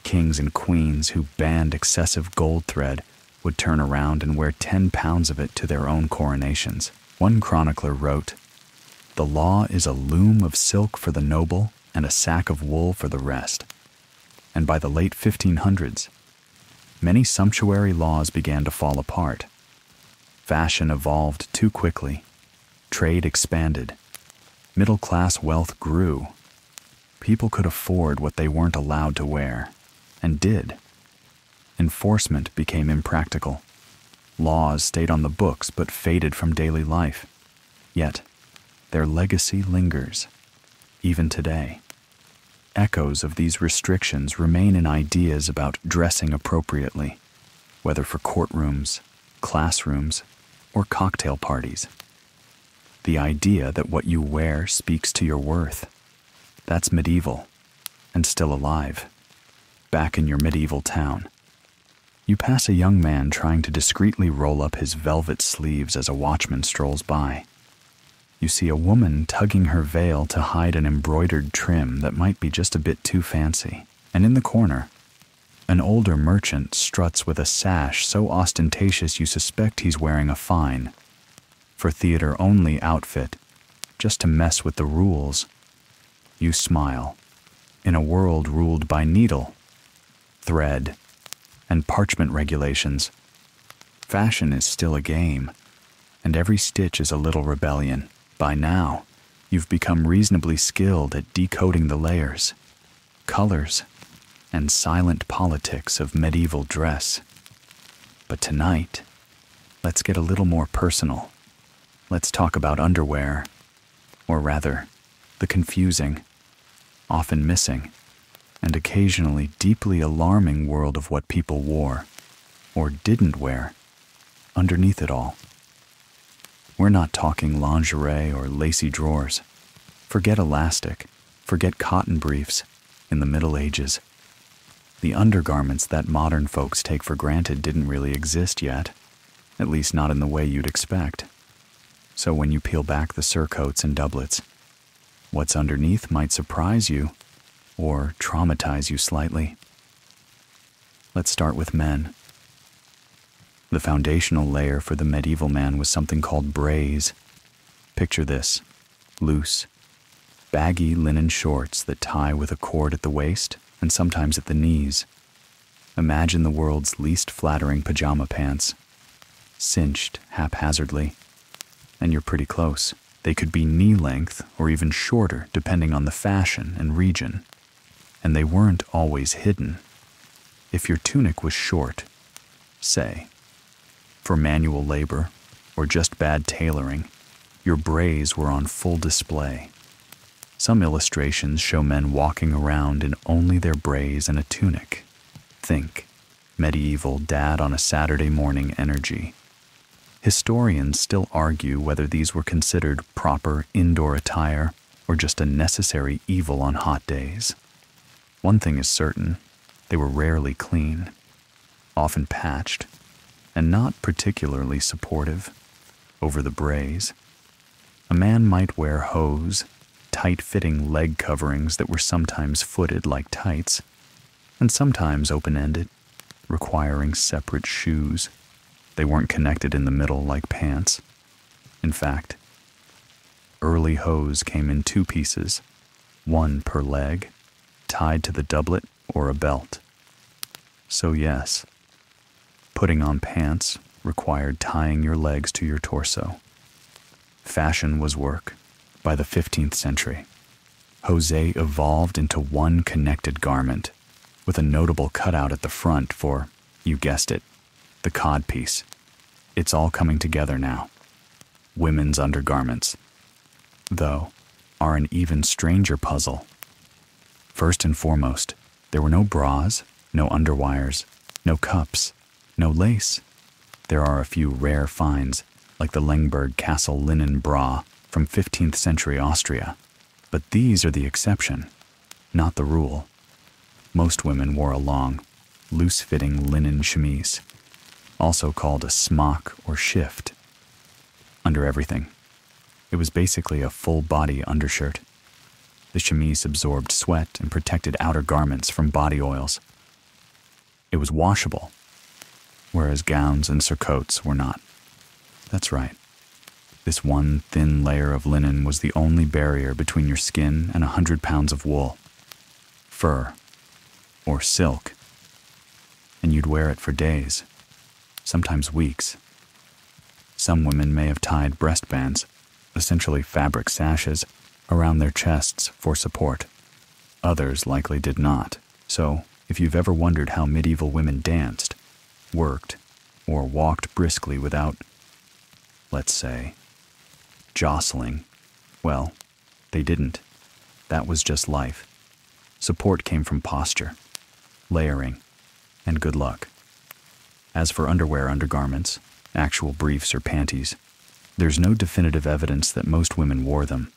Kings and queens who banned excessive gold thread would turn around and wear 10 pounds of it to their own coronations. One chronicler wrote, "The law is a loom of silk for the noble and a sack of wool for the rest." And by the late 1500s, many sumptuary laws began to fall apart. Fashion evolved too quickly. Trade expanded. Middle-class wealth grew. People could afford what they weren't allowed to wear, and did. Enforcement became impractical. Laws stayed on the books but faded from daily life. Yet, their legacy lingers, even today. Echoes of these restrictions remain in ideas about dressing appropriately, whether for courtrooms, classrooms, or cocktail parties. The idea that what you wear speaks to your worth. That's medieval, and still alive. Back in your medieval town, you pass a young man trying to discreetly roll up his velvet sleeves as a watchman strolls by. You see a woman tugging her veil to hide an embroidered trim that might be just a bit too fancy. And in the corner, an older merchant struts with a sash so ostentatious you suspect he's wearing a fine for theater-only outfit, just to mess with the rules. You smile. In a world ruled by needle, thread, and parchment regulations, fashion is still a game, and every stitch is a little rebellion. By now, you've become reasonably skilled at decoding the layers, colors, and silent politics of medieval dress. But tonight, let's get a little more personal. Let's talk about underwear, or rather, the confusing, often missing, and occasionally deeply alarming world of what people wore, or didn't wear, underneath it all. We're not talking lingerie or lacy drawers. Forget elastic, forget cotton briefs in the Middle Ages. The undergarments that modern folks take for granted didn't really exist yet, at least not in the way you'd expect. So when you peel back the surcoats and doublets, what's underneath might surprise you or traumatize you slightly. Let's start with men. The foundational layer for the medieval man was something called braise. Picture this: loose, baggy linen shorts that tie with a cord at the waist and sometimes at the knees. Imagine the world's least flattering pajama pants, cinched haphazardly, and you're pretty close. They could be knee length or even shorter depending on the fashion and region, and they weren't always hidden. If your tunic was short, say, for manual labor or just bad tailoring, your braise were on full display. Some illustrations show men walking around in only their braise and a tunic. Think medieval dad on a Saturday morning energy. Historians still argue whether these were considered proper indoor attire or just a necessary evil on hot days. One thing is certain: they were rarely clean, often patched, and not particularly supportive. Over the braise, a man might wear hose, tight-fitting leg coverings that were sometimes footed like tights, and sometimes open-ended, requiring separate shoes. They weren't connected in the middle like pants. In fact, early hose came in two pieces, one per leg, tied to the doublet or a belt. So yes, putting on pants required tying your legs to your torso. Fashion was work. By the 15th century, hose evolved into one connected garment, with a notable cutout at the front for, you guessed it, the codpiece. It's all coming together now. Women's undergarments, though, are an even stranger puzzle. First and foremost, there were no bras, no underwires, no cups, no lace. There are a few rare finds, like the Lengberg Castle linen bra from 15th century Austria. But these are the exception, not the rule. Most women wore a long, loose-fitting linen chemise, also called a smock or shift, under everything. It was basically a full-body undershirt. The chemise absorbed sweat and protected outer garments from body oils. It was washable, whereas gowns and surcoats were not. That's right. This one thin layer of linen was the only barrier between your skin and 100 pounds of wool, fur, or silk, and you'd wear it for days, sometimes weeks. Some women may have tied breastbands, essentially fabric sashes, around their chests for support. Others likely did not. So, if you've ever wondered how medieval women danced, worked, or walked briskly without, let's say, jostling, well, they didn't. That was just life. Support came from posture, layering, and good luck. As for underwear undergarments, actual briefs or panties, There's no definitive evidence that most women wore them.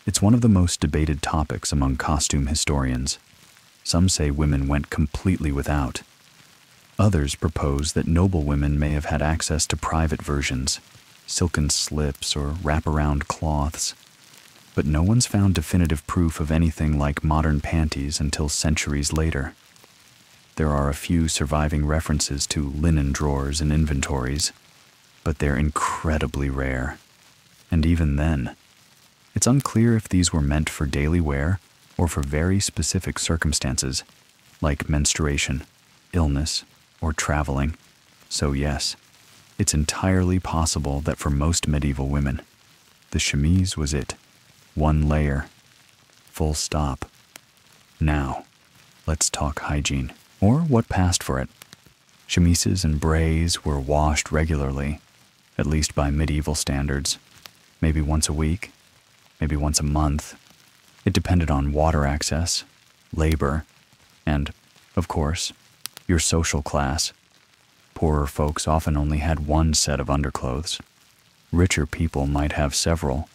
It's one of the most debated topics among costume historians. Some say women went completely without. Others propose that noble women may have had access to private versions, silken slips or wraparound cloths. But no one's found definitive proof of anything like modern panties until centuries later. There are a few surviving references to linen drawers in inventories, but they're incredibly rare. And even then, it's unclear if these were meant for daily wear or for very specific circumstances, like menstruation, illness, or traveling. So yes, it's entirely possible that for most medieval women, the chemise was it. One layer. Full stop. Now, let's talk hygiene, or what passed for it. Chemises and braids were washed regularly, at least by medieval standards, maybe once a week, maybe once a month. It depended on water access, labor, and, of course, your social class. Poorer folks often only had one set of underclothes. Richer people might have several,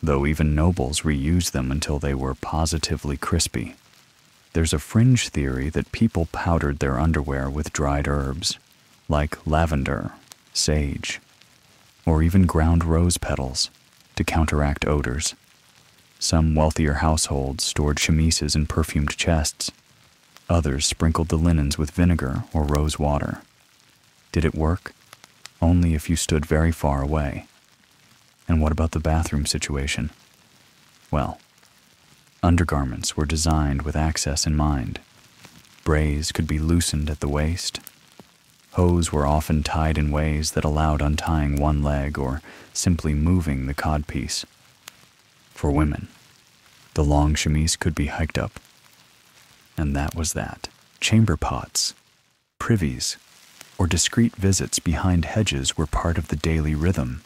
though even nobles reused them until they were positively crispy. There's a fringe theory that people powdered their underwear with dried herbs, like lavender, sage, or even ground rose petals, to counteract odors. Some wealthier households stored chemises in perfumed chests. Others sprinkled the linens with vinegar or rose water. Did it work? Only if you stood very far away. And what about the bathroom situation? Well, undergarments were designed with access in mind. Braids could be loosened at the waist. Hose were often tied in ways that allowed untying one leg or simply moving the codpiece. For women, the long chemise could be hiked up. And that was that. Chamber pots, privies, or discreet visits behind hedges were part of the daily rhythm.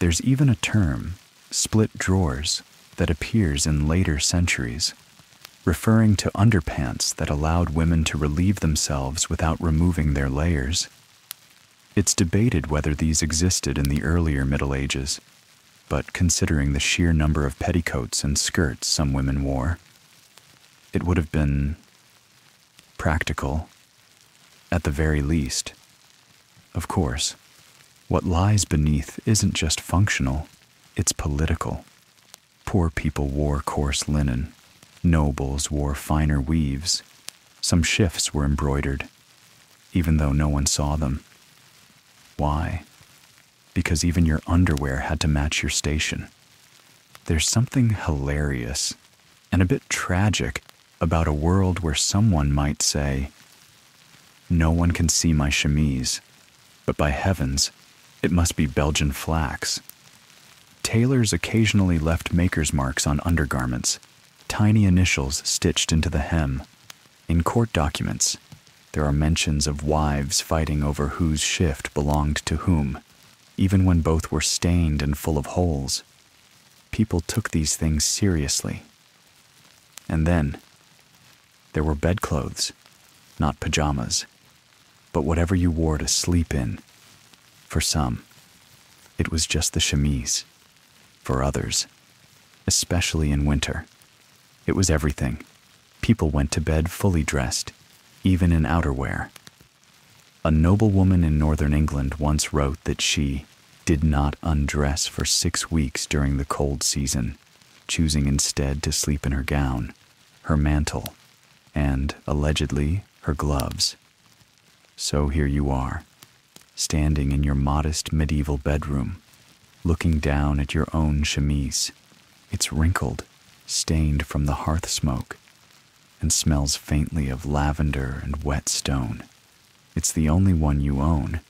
There's even a term, split drawers, that appears in later centuries, referring to underpants that allowed women to relieve themselves without removing their layers. It's debated whether these existed in the earlier Middle Ages, but considering the sheer number of petticoats and skirts some women wore, it would have been practical, at the very least. Of course, what lies beneath isn't just functional, it's political. Poor people wore coarse linen. Nobles wore finer weaves. Some shifts were embroidered, even though no one saw them. Why? Because even your underwear had to match your station. There's something hilarious and a bit tragic about a world where someone might say, "No one can see my chemise, but by heavens, it must be Belgian flax." Tailors occasionally left maker's marks on undergarments, tiny initials stitched into the hem. In court documents, there are mentions of wives fighting over whose shift belonged to whom, even when both were stained and full of holes. People took these things seriously. And then, there were bedclothes, not pajamas, but whatever you wore to sleep in. For some, it was just the chemise. For others, especially in winter, it was everything. People went to bed fully dressed, even in outerwear. A noblewoman in northern England once wrote that she did not undress for 6 weeks during the cold season, choosing instead to sleep in her gown, her mantle, and, allegedly, her gloves. So here you are, standing in your modest medieval bedroom, looking down at your own chemise. It's wrinkled, stained from the hearth smoke, and smells faintly of lavender and wet stone. It's the only one you own,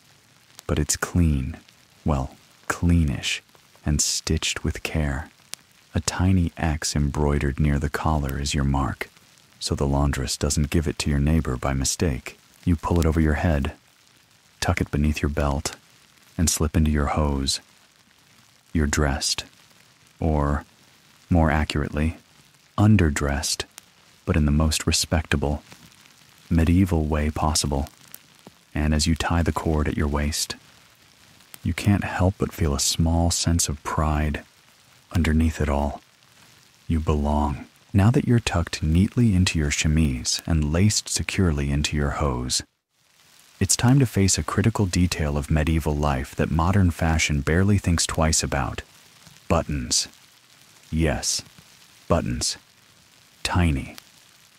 but it's clean, well, cleanish, and stitched with care. A tiny X embroidered near the collar is your mark, so the laundress doesn't give it to your neighbor by mistake. You pull it over your head, tuck it beneath your belt, and slip into your hose. You're dressed, or, more accurately, underdressed, but in the most respectable, medieval way possible. And as you tie the cord at your waist, you can't help but feel a small sense of pride underneath it all. You belong. Now that you're tucked neatly into your chemise and laced securely into your hose, it's time to face a critical detail of medieval life that modern fashion barely thinks twice about. Buttons. Yes, buttons. Tiny,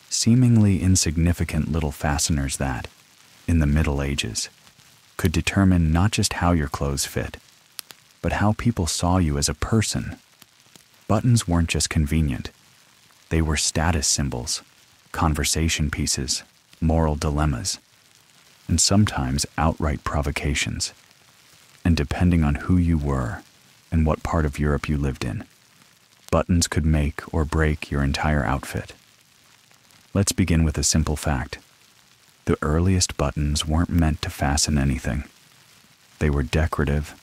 seemingly insignificant little fasteners that, in the Middle Ages, could determine not just how your clothes fit, but how people saw you as a person. Buttons weren't just convenient. They were status symbols, conversation pieces, moral dilemmas, and sometimes outright provocations. And depending on who you were and what part of Europe you lived in, buttons could make or break your entire outfit. Let's begin with a simple fact. The earliest buttons weren't meant to fasten anything. They were decorative,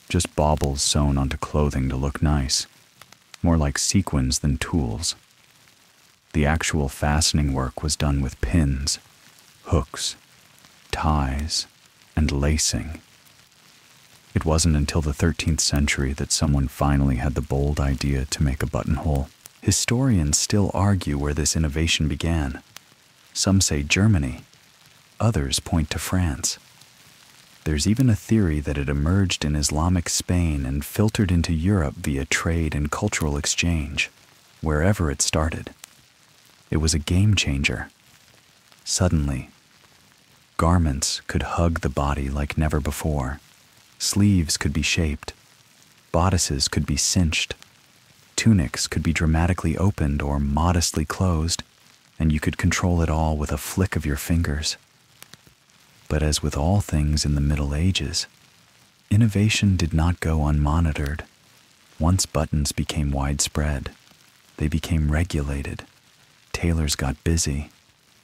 just baubles sewn onto clothing to look nice, more like sequins than tools. The actual fastening work was done with pins, hooks, ties, and lacing. It wasn't until the 13th century that someone finally had the bold idea to make a buttonhole. Historians still argue where this innovation began. Some say Germany, others point to France. There's even a theory that it emerged in Islamic Spain and filtered into Europe via trade and cultural exchange. Wherever it started, it was a game changer. Suddenly, garments could hug the body like never before. Sleeves could be shaped, bodices could be cinched, tunics could be dramatically opened or modestly closed, and you could control it all with a flick of your fingers. But as with all things in the Middle Ages, innovation did not go unmonitored. Once buttons became widespread, they became regulated. Tailors got busy,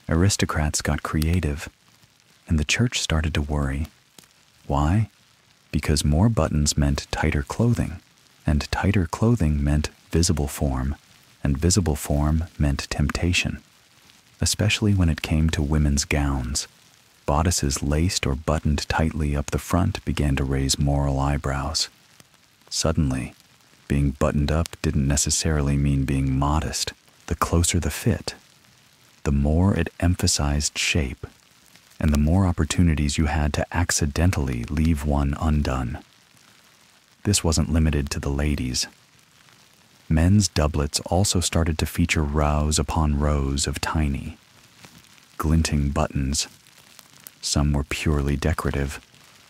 aristocrats got creative, and the church started to worry. Why? Because more buttons meant tighter clothing, and tighter clothing meant visible form, and visible form meant temptation, especially when it came to women's gowns. Bodices laced or buttoned tightly up the front began to raise moral eyebrows. Suddenly, being buttoned up didn't necessarily mean being modest. The closer the fit, the more it emphasized shape, and the more opportunities you had to accidentally leave one undone. This wasn't limited to the ladies. Men's doublets also started to feature rows upon rows of tiny, glinting buttons. Some were purely decorative,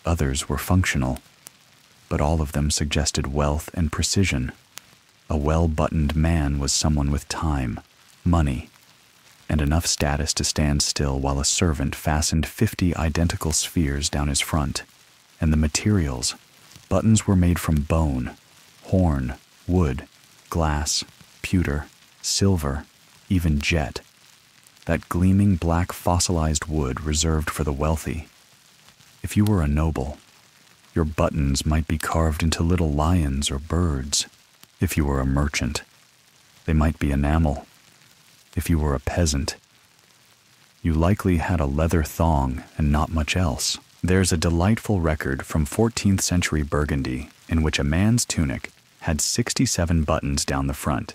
others were functional, but all of them suggested wealth and precision. A well-buttoned man was someone with time, money, and enough status to stand still while a servant fastened 50 identical spheres down his front. And the materials. Buttons were made from bone, horn, wood, glass, pewter, silver, even jet. That gleaming black fossilized wood reserved for the wealthy. If you were a noble, your buttons might be carved into little lions or birds. If you were a merchant, they might be enamel. If you were a peasant, you likely had a leather thong and not much else. There's a delightful record from 14th century Burgundy in which a man's tunic had 67 buttons down the front,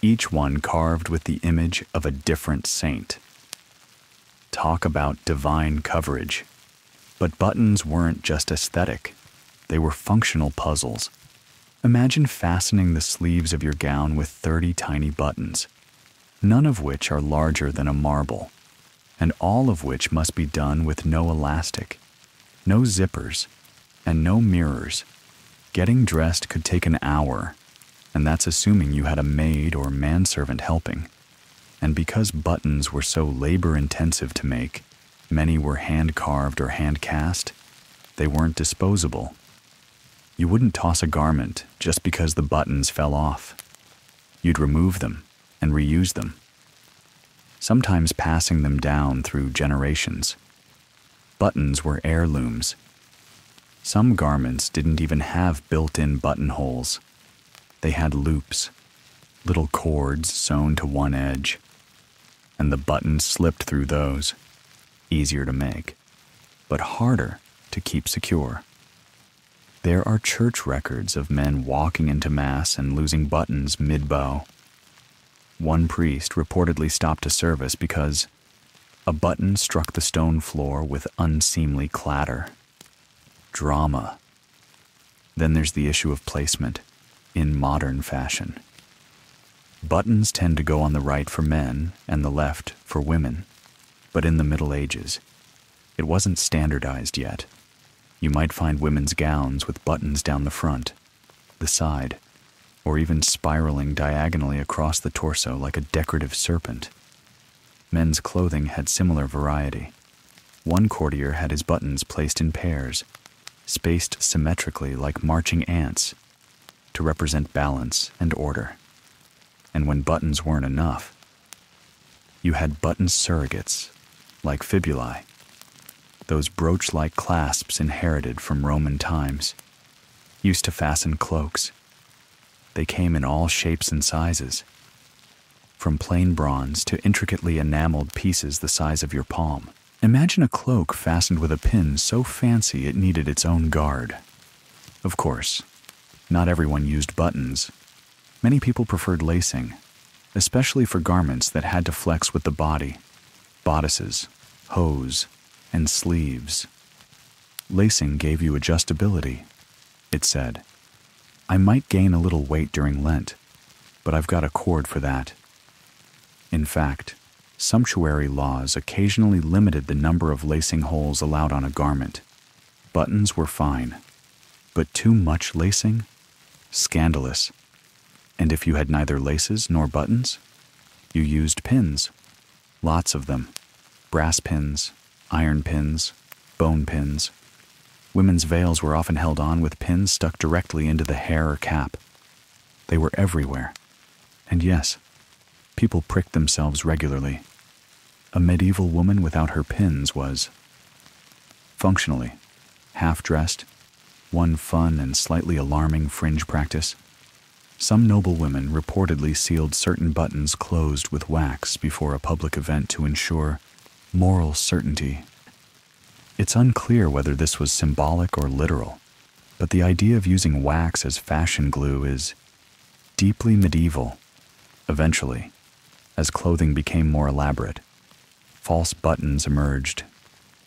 each one carved with the image of a different saint. Talk about divine coverage. But buttons weren't just aesthetic. They were functional puzzles. Imagine fastening the sleeves of your gown with 30 tiny buttons, none of which are larger than a marble, and all of which must be done with no elastic, no zippers, and no mirrors. Getting dressed could take an hour, and that's assuming you had a maid or manservant helping. And because buttons were so labor-intensive to make, many were hand-carved or hand-cast, they weren't disposable. You wouldn't toss a garment just because the buttons fell off. You'd remove them and reuse them, sometimes passing them down through generations. Buttons were heirlooms. Some garments didn't even have built-in buttonholes. They had loops, little cords sewn to one edge, and the buttons slipped through those. Easier to make, but harder to keep secure. There are church records of men walking into Mass and losing buttons mid-bow. One priest reportedly stopped a service because a button struck the stone floor with unseemly clatter. Drama. Then there's the issue of placement in modern fashion. Buttons tend to go on the right for men and the left for women, but in the Middle Ages, it wasn't standardized yet. You might find women's gowns with buttons down the front, the side, or even spiraling diagonally across the torso like a decorative serpent. Men's clothing had similar variety. One courtier had his buttons placed in pairs, spaced symmetrically like marching ants, to represent balance and order. And when buttons weren't enough, you had button surrogates, like fibulae, those brooch-like clasps inherited from Roman times, used to fasten cloaks. They came in all shapes and sizes, from plain bronze to intricately enameled pieces the size of your palm. Imagine a cloak fastened with a pin so fancy it needed its own guard. Of course, not everyone used buttons. Many people preferred lacing, especially for garments that had to flex with the body, bodices, hose, and sleeves. Lacing gave you adjustability, it said. I might gain a little weight during Lent, but I've got a cord for that. In fact, sumptuary laws occasionally limited the number of lacing holes allowed on a garment. Buttons were fine, but too much lacing? Scandalous. And if you had neither laces nor buttons, you used pins. Lots of them. Brass pins, iron pins, bone pins. Women's veils were often held on with pins stuck directly into the hair or cap. They were everywhere. And yes, people pricked themselves regularly. A medieval woman without her pins was, functionally, half-dressed, one fun and slightly alarming fringe practice. Some noble women reportedly sealed certain buttons closed with wax before a public event to ensure moral certainty. It's unclear whether this was symbolic or literal, but the idea of using wax as fashion glue is deeply medieval. Eventually, as clothing became more elaborate, false buttons emerged.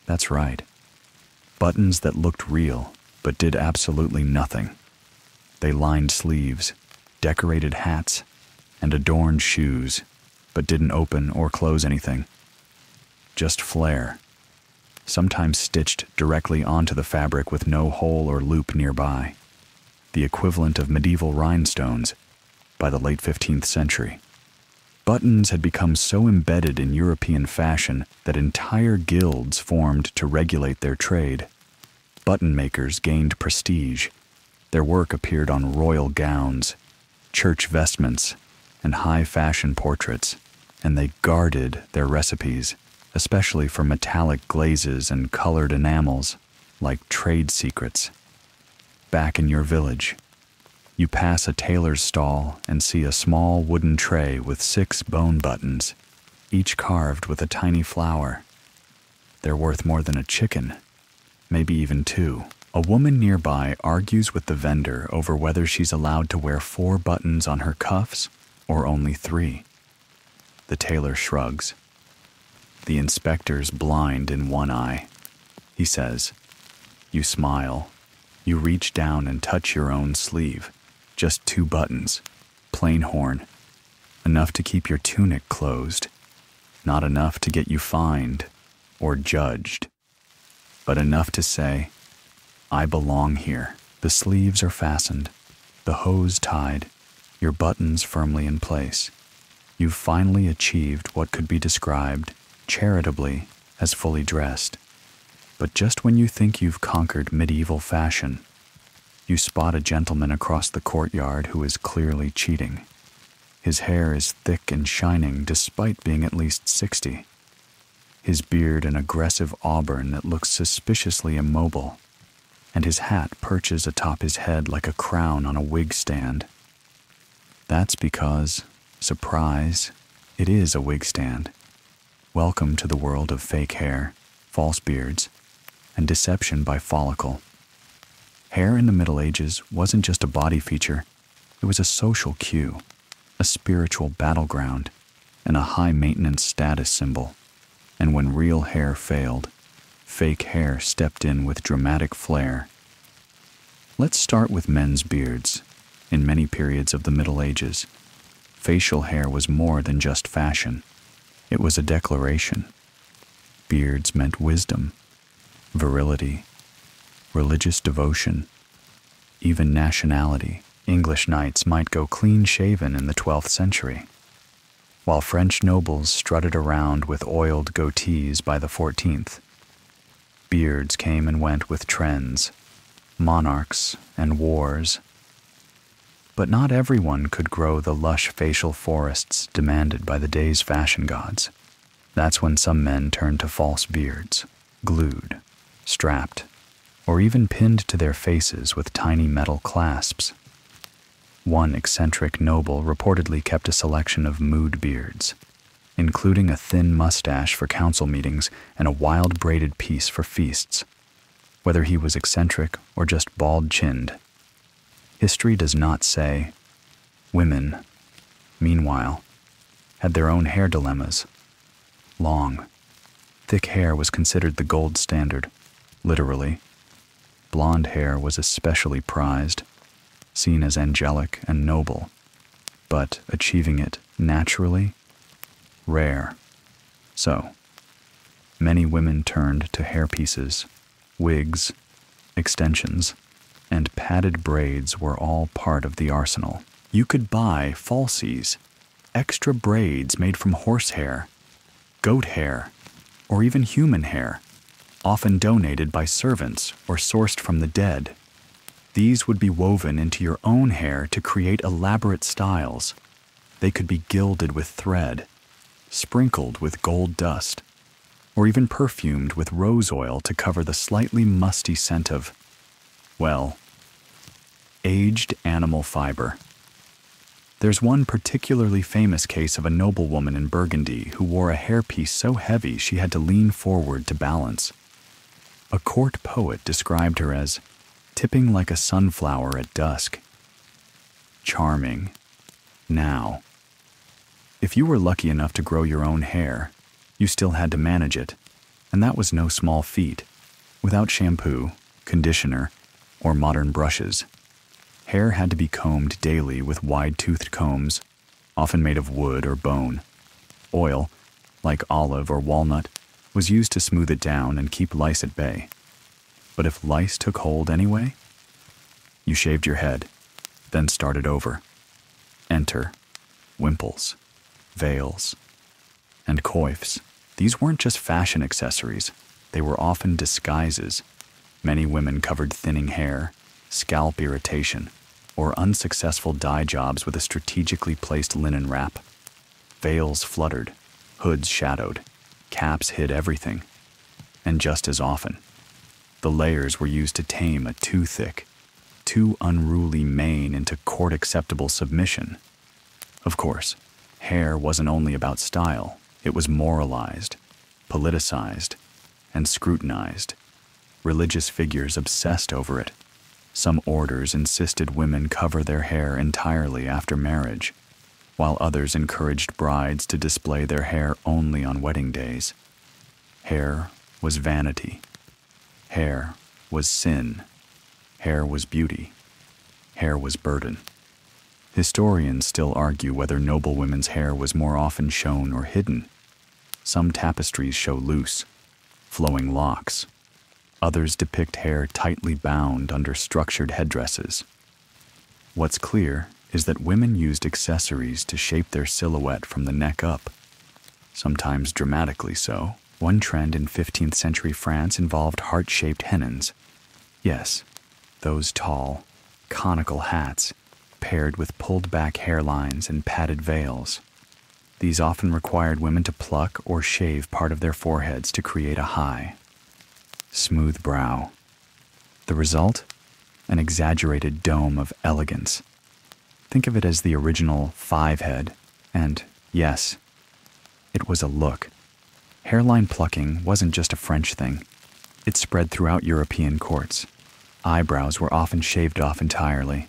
That's right. Buttons that looked real, but did absolutely nothing. They lined sleeves, decorated hats, and adorned shoes, but didn't open or close anything. Just flair, sometimes stitched directly onto the fabric with no hole or loop nearby, the equivalent of medieval rhinestones by the late 15th century. Buttons had become so embedded in European fashion that entire guilds formed to regulate their trade. Button makers gained prestige. Their work appeared on royal gowns, church vestments, and high-fashion portraits, and they guarded their recipes, especially for metallic glazes and colored enamels, like trade secrets. Back in your village, you pass a tailor's stall and see a small wooden tray with 6 bone buttons, each carved with a tiny flower. They're worth more than a chicken, maybe even 2. A woman nearby argues with the vendor over whether she's allowed to wear 4 buttons on her cuffs or only 3. The tailor shrugs. The inspector's blind in one eye. He says, you smile. You reach down and touch your own sleeve. Just 2 buttons, plain horn. Enough to keep your tunic closed. Not enough to get you fined or judged. But enough to say, I belong here. The sleeves are fastened, the hose tied, your buttons firmly in place. You've finally achieved what could be described, charitably, as fully dressed. But just when you think you've conquered medieval fashion, you spot a gentleman across the courtyard who is clearly cheating. His hair is thick and shining despite being at least 60. His beard an aggressive auburn that looks suspiciously immobile, and his hat perches atop his head like a crown on a wig stand. That's because, surprise, it is a wig stand. Welcome to the world of fake hair, false beards, and deception by follicle. Hair in the Middle Ages wasn't just a body feature, it was a social cue, a spiritual battleground, and a high-maintenance status symbol. And when real hair failed, fake hair stepped in with dramatic flair. Let's start with men's beards. In many periods of the Middle Ages, facial hair was more than just fashion. It was a declaration. Beards meant wisdom, virility, religious devotion, even nationality. English knights might go clean-shaven in the 12th century, while French nobles strutted around with oiled goatees by the 14th. Beards came and went with trends, monarchs, and wars. But not everyone could grow the lush facial forests demanded by the day's fashion gods. That's when some men turned to false beards, glued, strapped, or even pinned to their faces with tiny metal clasps. One eccentric noble reportedly kept a selection of mood beards, including a thin mustache for council meetings and a wild braided piece for feasts. Whether he was eccentric or just bald-chinned, history does not say. Women, meanwhile, had their own hair dilemmas. Long, thick hair was considered the gold standard, literally. Blonde hair was especially prized, seen as angelic and noble, but achieving it naturally, rare. So, many women turned to hairpieces, wigs, extensions, and padded braids were all part of the arsenal. You could buy falsies, extra braids made from horsehair, goat hair, or even human hair, often donated by servants or sourced from the dead. These would be woven into your own hair to create elaborate styles. They could be gilded with thread, sprinkled with gold dust, or even perfumed with rose oil to cover the slightly musty scent of, well, aged animal fiber. There's one particularly famous case of a noblewoman in Burgundy who wore a hairpiece so heavy she had to lean forward to balance. A court poet described her as tipping like a sunflower at dusk. Charming. Now, if you were lucky enough to grow your own hair, you still had to manage it, and that was no small feat. Without shampoo, conditioner, or modern brushes, hair had to be combed daily with wide-toothed combs, often made of wood or bone. Oil, like olive or walnut, was used to smooth it down and keep lice at bay. But if lice took hold anyway, you shaved your head, then started over. Enter wimples, veils, and coifs. These weren't just fashion accessories, they were often disguises. Many women covered thinning hair, scalp irritation, or unsuccessful dye jobs with a strategically placed linen wrap. Veils fluttered, hoods shadowed, caps hid everything. And just as often, the layers were used to tame a too thick, too unruly mane into court-acceptable submission. Of course, hair wasn't only about style, it was moralized, politicized, and scrutinized. Religious figures obsessed over it. Some orders insisted women cover their hair entirely after marriage, while others encouraged brides to display their hair only on wedding days. Hair was vanity. Hair was sin. Hair was beauty. Hair was burden. Historians still argue whether noble women's hair was more often shown or hidden. Some tapestries show loose, flowing locks. Others depict hair tightly bound under structured headdresses. What's clear is that women used accessories to shape their silhouette from the neck up, sometimes dramatically so. One trend in 15th century France involved heart-shaped hennons. Yes, those tall, conical hats, paired with pulled-back hairlines and padded veils. These often required women to pluck or shave part of their foreheads to create a high, smooth brow. The result? An exaggerated dome of elegance. Think of it as the original five-head, and yes, it was a look. Hairline plucking wasn't just a French thing. It spread throughout European courts. Eyebrows were often shaved off entirely.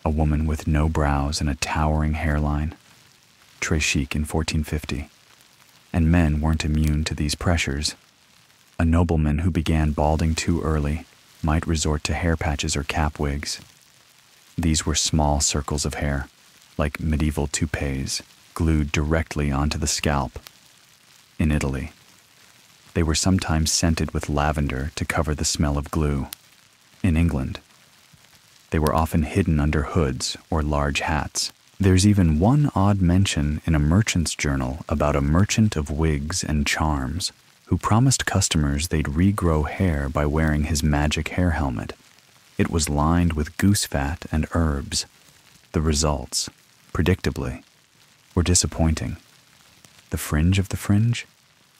A woman with no brows and a towering hairline. Très chic in 1450. And men weren't immune to these pressures. A nobleman who began balding too early might resort to hair patches or cap wigs. These were small circles of hair, like medieval toupees, glued directly onto the scalp. In Italy, they were sometimes scented with lavender to cover the smell of glue. In England, they were often hidden under hoods or large hats. There's even one odd mention in a merchant's journal about a merchant of wigs and charms who promised customers they'd regrow hair by wearing his magic hair helmet. It was lined with goose fat and herbs. The results, predictably, were disappointing. The fringe of the fringe?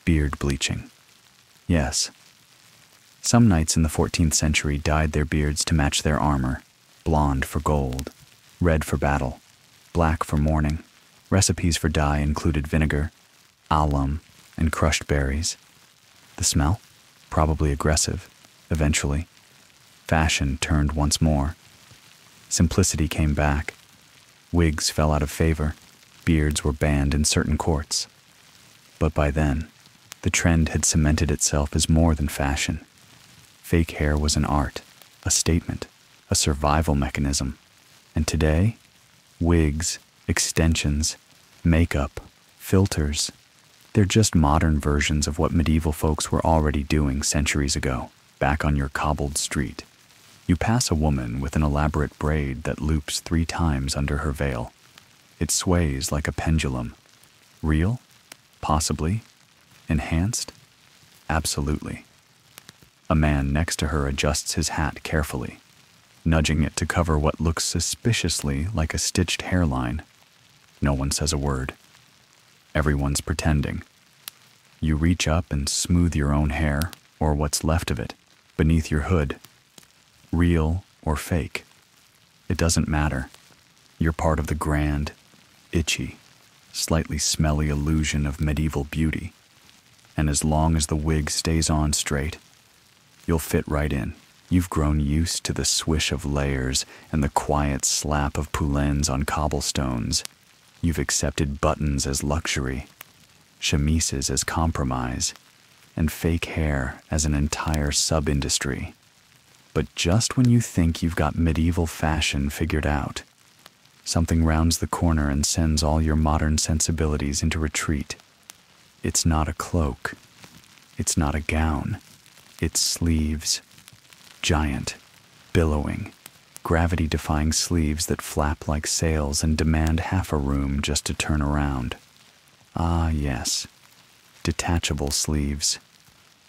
Beard bleaching. Yes. Some knights in the 14th century dyed their beards to match their armor, blonde for gold, red for battle, black for mourning. Recipes for dye included vinegar, alum, and crushed berries. The smell? Probably aggressive, eventually. Fashion turned once more. Simplicity came back. Wigs fell out of favor. Beards were banned in certain courts. But by then, the trend had cemented itself as more than fashion. Fake hair was an art, a statement, a survival mechanism. And today, wigs, extensions, makeup, filters, they're just modern versions of what medieval folks were already doing centuries ago, back on your cobbled street. You pass a woman with an elaborate braid that loops 3 times under her veil. It sways like a pendulum. Real? Possibly. Enhanced? Absolutely. A man next to her adjusts his hat carefully, nudging it to cover what looks suspiciously like a stitched hairline. No one says a word. Everyone's pretending. You reach up and smooth your own hair, or what's left of it, beneath your hood. Real or fake. It doesn't matter. You're part of the grand, itchy, slightly smelly illusion of medieval beauty. And as long as the wig stays on straight, you'll fit right in. You've grown used to the swish of layers and the quiet slap of poulains on cobblestones. You've accepted buttons as luxury, chemises as compromise, and fake hair as an entire sub-industry. But just when you think you've got medieval fashion figured out, something rounds the corner and sends all your modern sensibilities into retreat. It's not a cloak. It's not a gown. It's sleeves. Giant, billowing, gravity-defying sleeves that flap like sails and demand half a room just to turn around. Ah, yes. Detachable sleeves.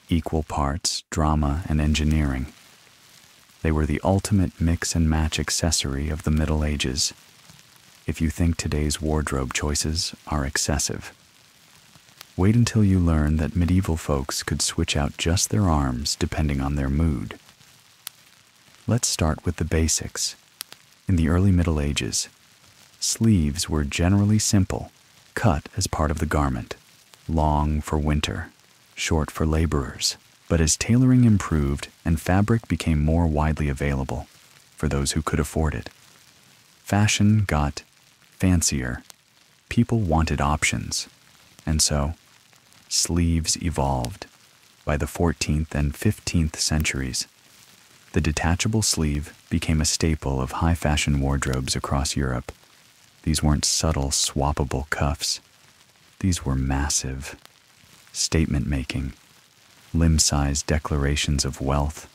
Equal parts drama and engineering. They were the ultimate mix-and-match accessory of the Middle Ages. If you think today's wardrobe choices are excessive, wait until you learn that medieval folks could switch out just their arms depending on their mood. Let's start with the basics. In the early Middle Ages, sleeves were generally simple, cut as part of the garment, long for winter, short for laborers. But as tailoring improved and fabric became more widely available for those who could afford it, fashion got fancier. People wanted options, and so sleeves evolved. By the 14th and 15th centuries, the detachable sleeve became a staple of high-fashion wardrobes across Europe. These weren't subtle, swappable cuffs. These were massive, statement-making, limb-sized declarations of wealth.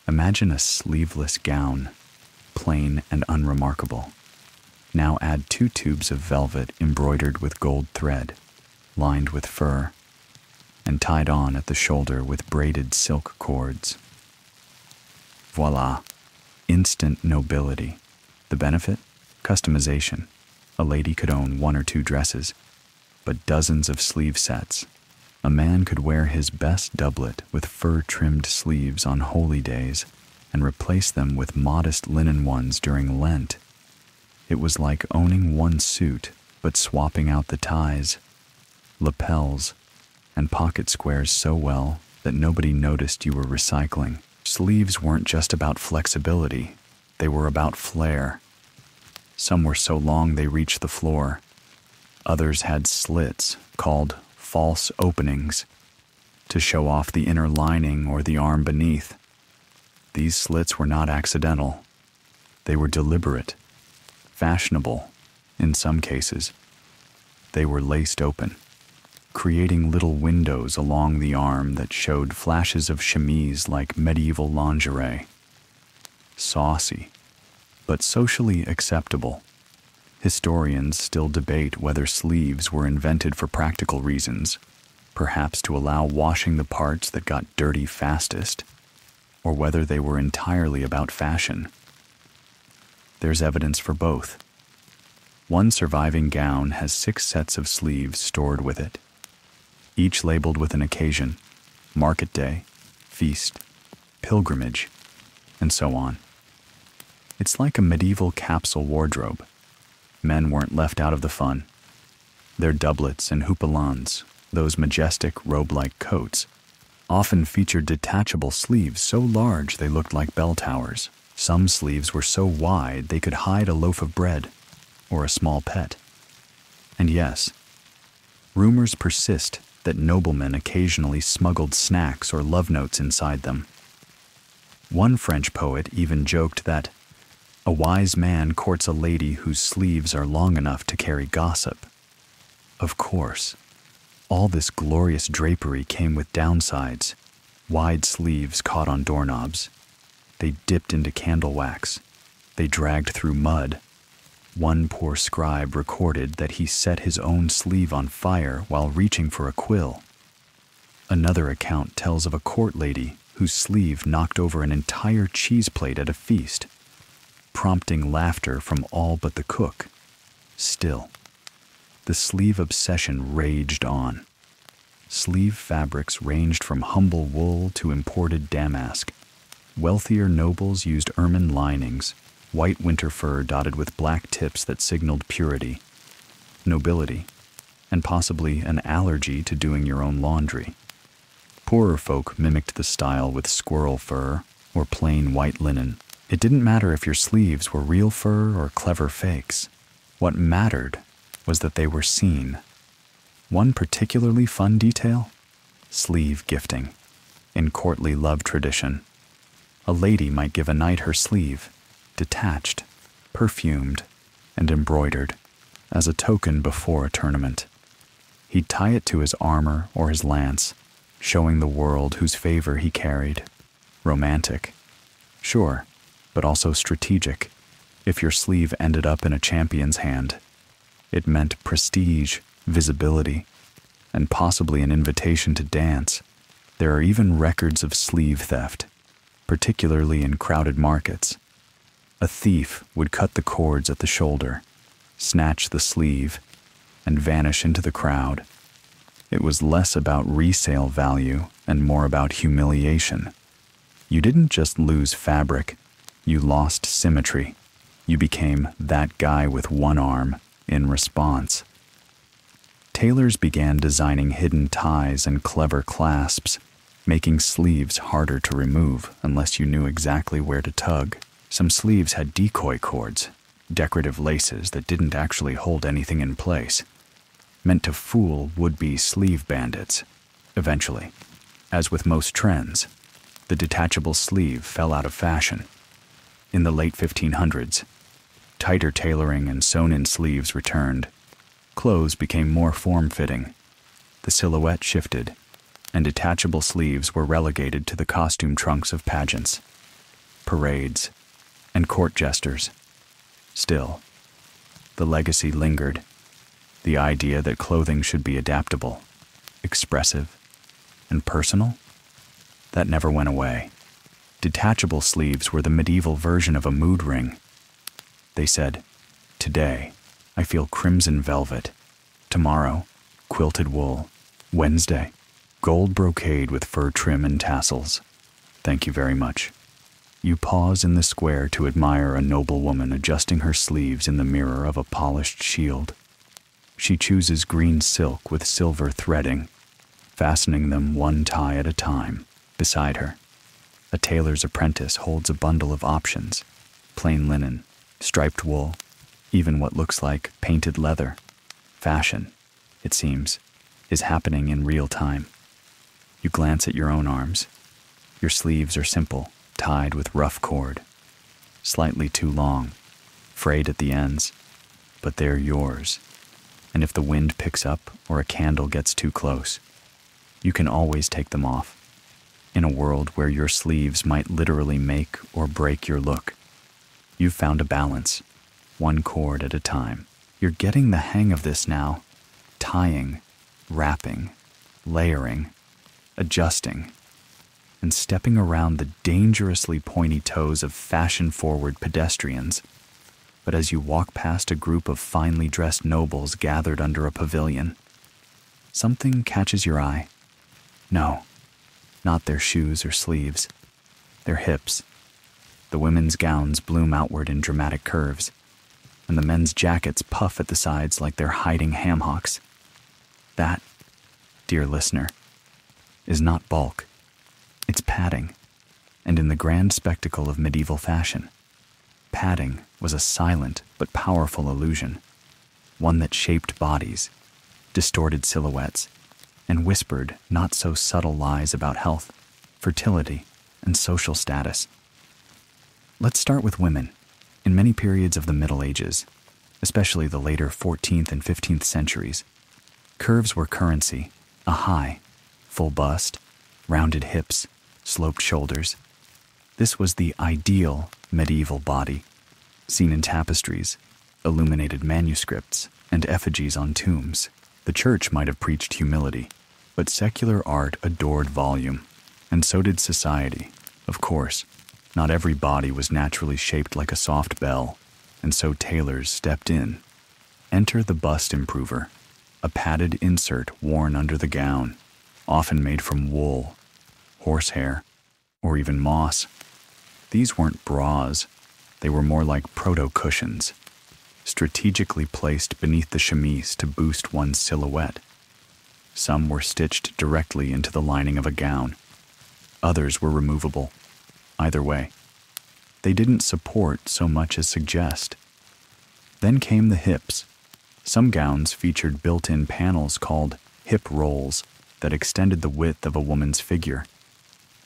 Imagine a sleeveless gown, plain and unremarkable. Now add 2 tubes of velvet embroidered with gold thread, lined with fur, and tied on at the shoulder with braided silk cords. Voila! Instant nobility. The benefit? Customization. A lady could own 1 or 2 dresses, but dozens of sleeve sets. A man could wear his best doublet with fur-trimmed sleeves on holy days and replace them with modest linen ones during Lent. It was like owning 1 suit, but swapping out the ties, lapels, and pocket squares so well that nobody noticed you were recycling. Sleeves weren't just about flexibility, they were about flair. Some were so long they reached the floor. Others had slits, called false openings, to show off the inner lining or the arm beneath. These slits were not accidental. They were deliberate, fashionable, in some cases. They were laced open, creating little windows along the arm that showed flashes of chemise like medieval lingerie. Saucy, but socially acceptable. Historians still debate whether sleeves were invented for practical reasons, perhaps to allow washing the parts that got dirty fastest, or whether they were entirely about fashion. There's evidence for both. One surviving gown has 6 sets of sleeves stored with it, each labeled with an occasion: market day, feast, pilgrimage, and so on. It's like a medieval capsule wardrobe. Men weren't left out of the fun. Their doublets and houppelans, those majestic robe-like coats, often featured detachable sleeves so large they looked like bell towers. Some sleeves were so wide they could hide a loaf of bread or a small pet. And yes, rumors persist that noblemen occasionally smuggled snacks or love notes inside them. One French poet even joked that a wise man courts a lady whose sleeves are long enough to carry gossip. Of course, all this glorious drapery came with downsides. Wide sleeves caught on doorknobs. They dipped into candle wax. They dragged through mud. One poor scribe recorded that he set his own sleeve on fire while reaching for a quill. Another account tells of a court lady whose sleeve knocked over an entire cheese plate at a feast, prompting laughter from all but the cook. Still, the sleeve obsession raged on. Sleeve fabrics ranged from humble wool to imported damask. Wealthier nobles used ermine linings, white winter fur dotted with black tips that signaled purity, nobility, and possibly an allergy to doing your own laundry. Poorer folk mimicked the style with squirrel fur or plain white linen. It didn't matter if your sleeves were real fur or clever fakes. What mattered was that they were seen. One particularly fun detail: sleeve gifting. In courtly love tradition, a lady might give a knight her sleeve, detached, perfumed, and embroidered, as a token before a tournament. He'd tie it to his armor or his lance, showing the world whose favor he carried. Romantic, sure, but also strategic. If your sleeve ended up in a champion's hand, it meant prestige, visibility, and possibly an invitation to dance. There are even records of sleeve theft, particularly in crowded markets. A thief would cut the cords at the shoulder, snatch the sleeve, and vanish into the crowd. It was less about resale value and more about humiliation. You didn't just lose fabric, you lost symmetry. You became that guy with one arm in response. Tailors began designing hidden ties and clever clasps, making sleeves harder to remove unless you knew exactly where to tug. Some sleeves had decoy cords, decorative laces that didn't actually hold anything in place, meant to fool would-be sleeve bandits. Eventually, as with most trends, the detachable sleeve fell out of fashion. In the late 1500s, tighter tailoring and sewn-in sleeves returned. Clothes became more form-fitting. The silhouette shifted, and detachable sleeves were relegated to the costume trunks of pageants, parades, and court jesters. Still, the legacy lingered. The idea that clothing should be adaptable, expressive, and personal, that never went away. Detachable sleeves were the medieval version of a mood ring. They said, "Today, I feel crimson velvet. Tomorrow, quilted wool. Wednesday, gold brocade with fur trim and tassels. Thank you very much." You pause in the square to admire a noble woman adjusting her sleeves in the mirror of a polished shield. She chooses green silk with silver threading, fastening them one tie at a time. Beside her, A tailor's apprentice holds a bundle of options: plain linen, striped wool, even what looks like painted leather. Fashion, it seems, is happening in real time. You glance at your own arms. Your sleeves are simple, tied with rough cord. Slightly too long, frayed at the ends, but they're yours. And if the wind picks up or a candle gets too close, you can always take them off. In a world where your sleeves might literally make or break your look, you've found a balance, one cord at a time. You're getting the hang of this now, tying, wrapping, layering, adjusting, and stepping around the dangerously pointy toes of fashion-forward pedestrians. But as you walk past a group of finely dressed nobles gathered under a pavilion, something catches your eye. No, not their shoes or sleeves, their hips. The women's gowns bloom outward in dramatic curves, and the men's jackets puff at the sides like they're hiding ham hocks. That, dear listener, is not bulk. It's padding, and in the grand spectacle of medieval fashion, padding was a silent but powerful illusion, one that shaped bodies, distorted silhouettes, and whispered not-so-subtle lies about health, fertility, and social status. Let's start with women. In many periods of the Middle Ages, especially the later 14th and 15th centuries, curves were currency: a high, full bust, rounded hips, sloped shoulders. This was the ideal medieval body, seen in tapestries, illuminated manuscripts, and effigies on tombs. The church might have preached humility, but secular art adored volume, and so did society. Of course, not every body was naturally shaped like a soft bell, and so tailors stepped in. Enter the bust improver, a padded insert worn under the gown, often made from wool, horsehair, or even moss. These weren't bras, they were more like proto-cushions, strategically placed beneath the chemise to boost one's silhouette. Some were stitched directly into the lining of a gown. Others were removable. Either way, they didn't support so much as suggest. Then came the hips. Some gowns featured built-in panels called hip rolls that extended the width of a woman's figure,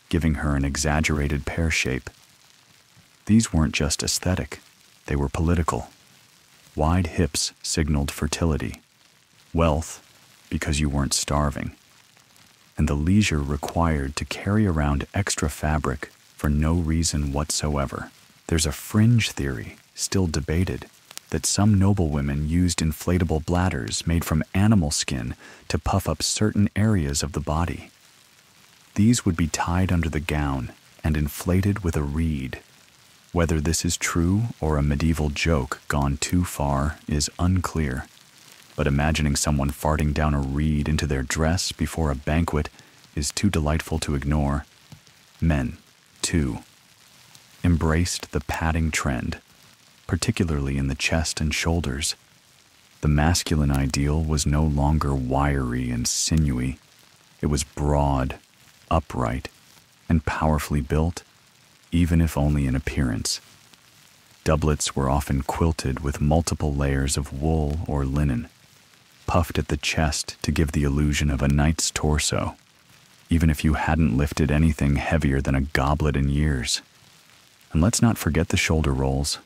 giving her an exaggerated pear shape. These weren't just aesthetic, they were political. Wide hips signaled fertility, wealth because you weren't starving, and the leisure required to carry around extra fabric for no reason whatsoever. There's a fringe theory, still debated, that some noblewomen used inflatable bladders made from animal skin to puff up certain areas of the body. These would be tied under the gown and inflated with a reed. Whether this is true or a medieval joke gone too far is unclear, but imagining someone farting down a reed into their dress before a banquet is too delightful to ignore. Men, too, embraced the padding trend, particularly in the chest and shoulders. The masculine ideal was no longer wiry and sinewy. It was broad, upright, and powerfully built, even if only in appearance. Doublets were often quilted with multiple layers of wool or linen, puffed at the chest to give the illusion of a knight's torso, even if you hadn't lifted anything heavier than a goblet in years. And let's not forget the shoulder rolls,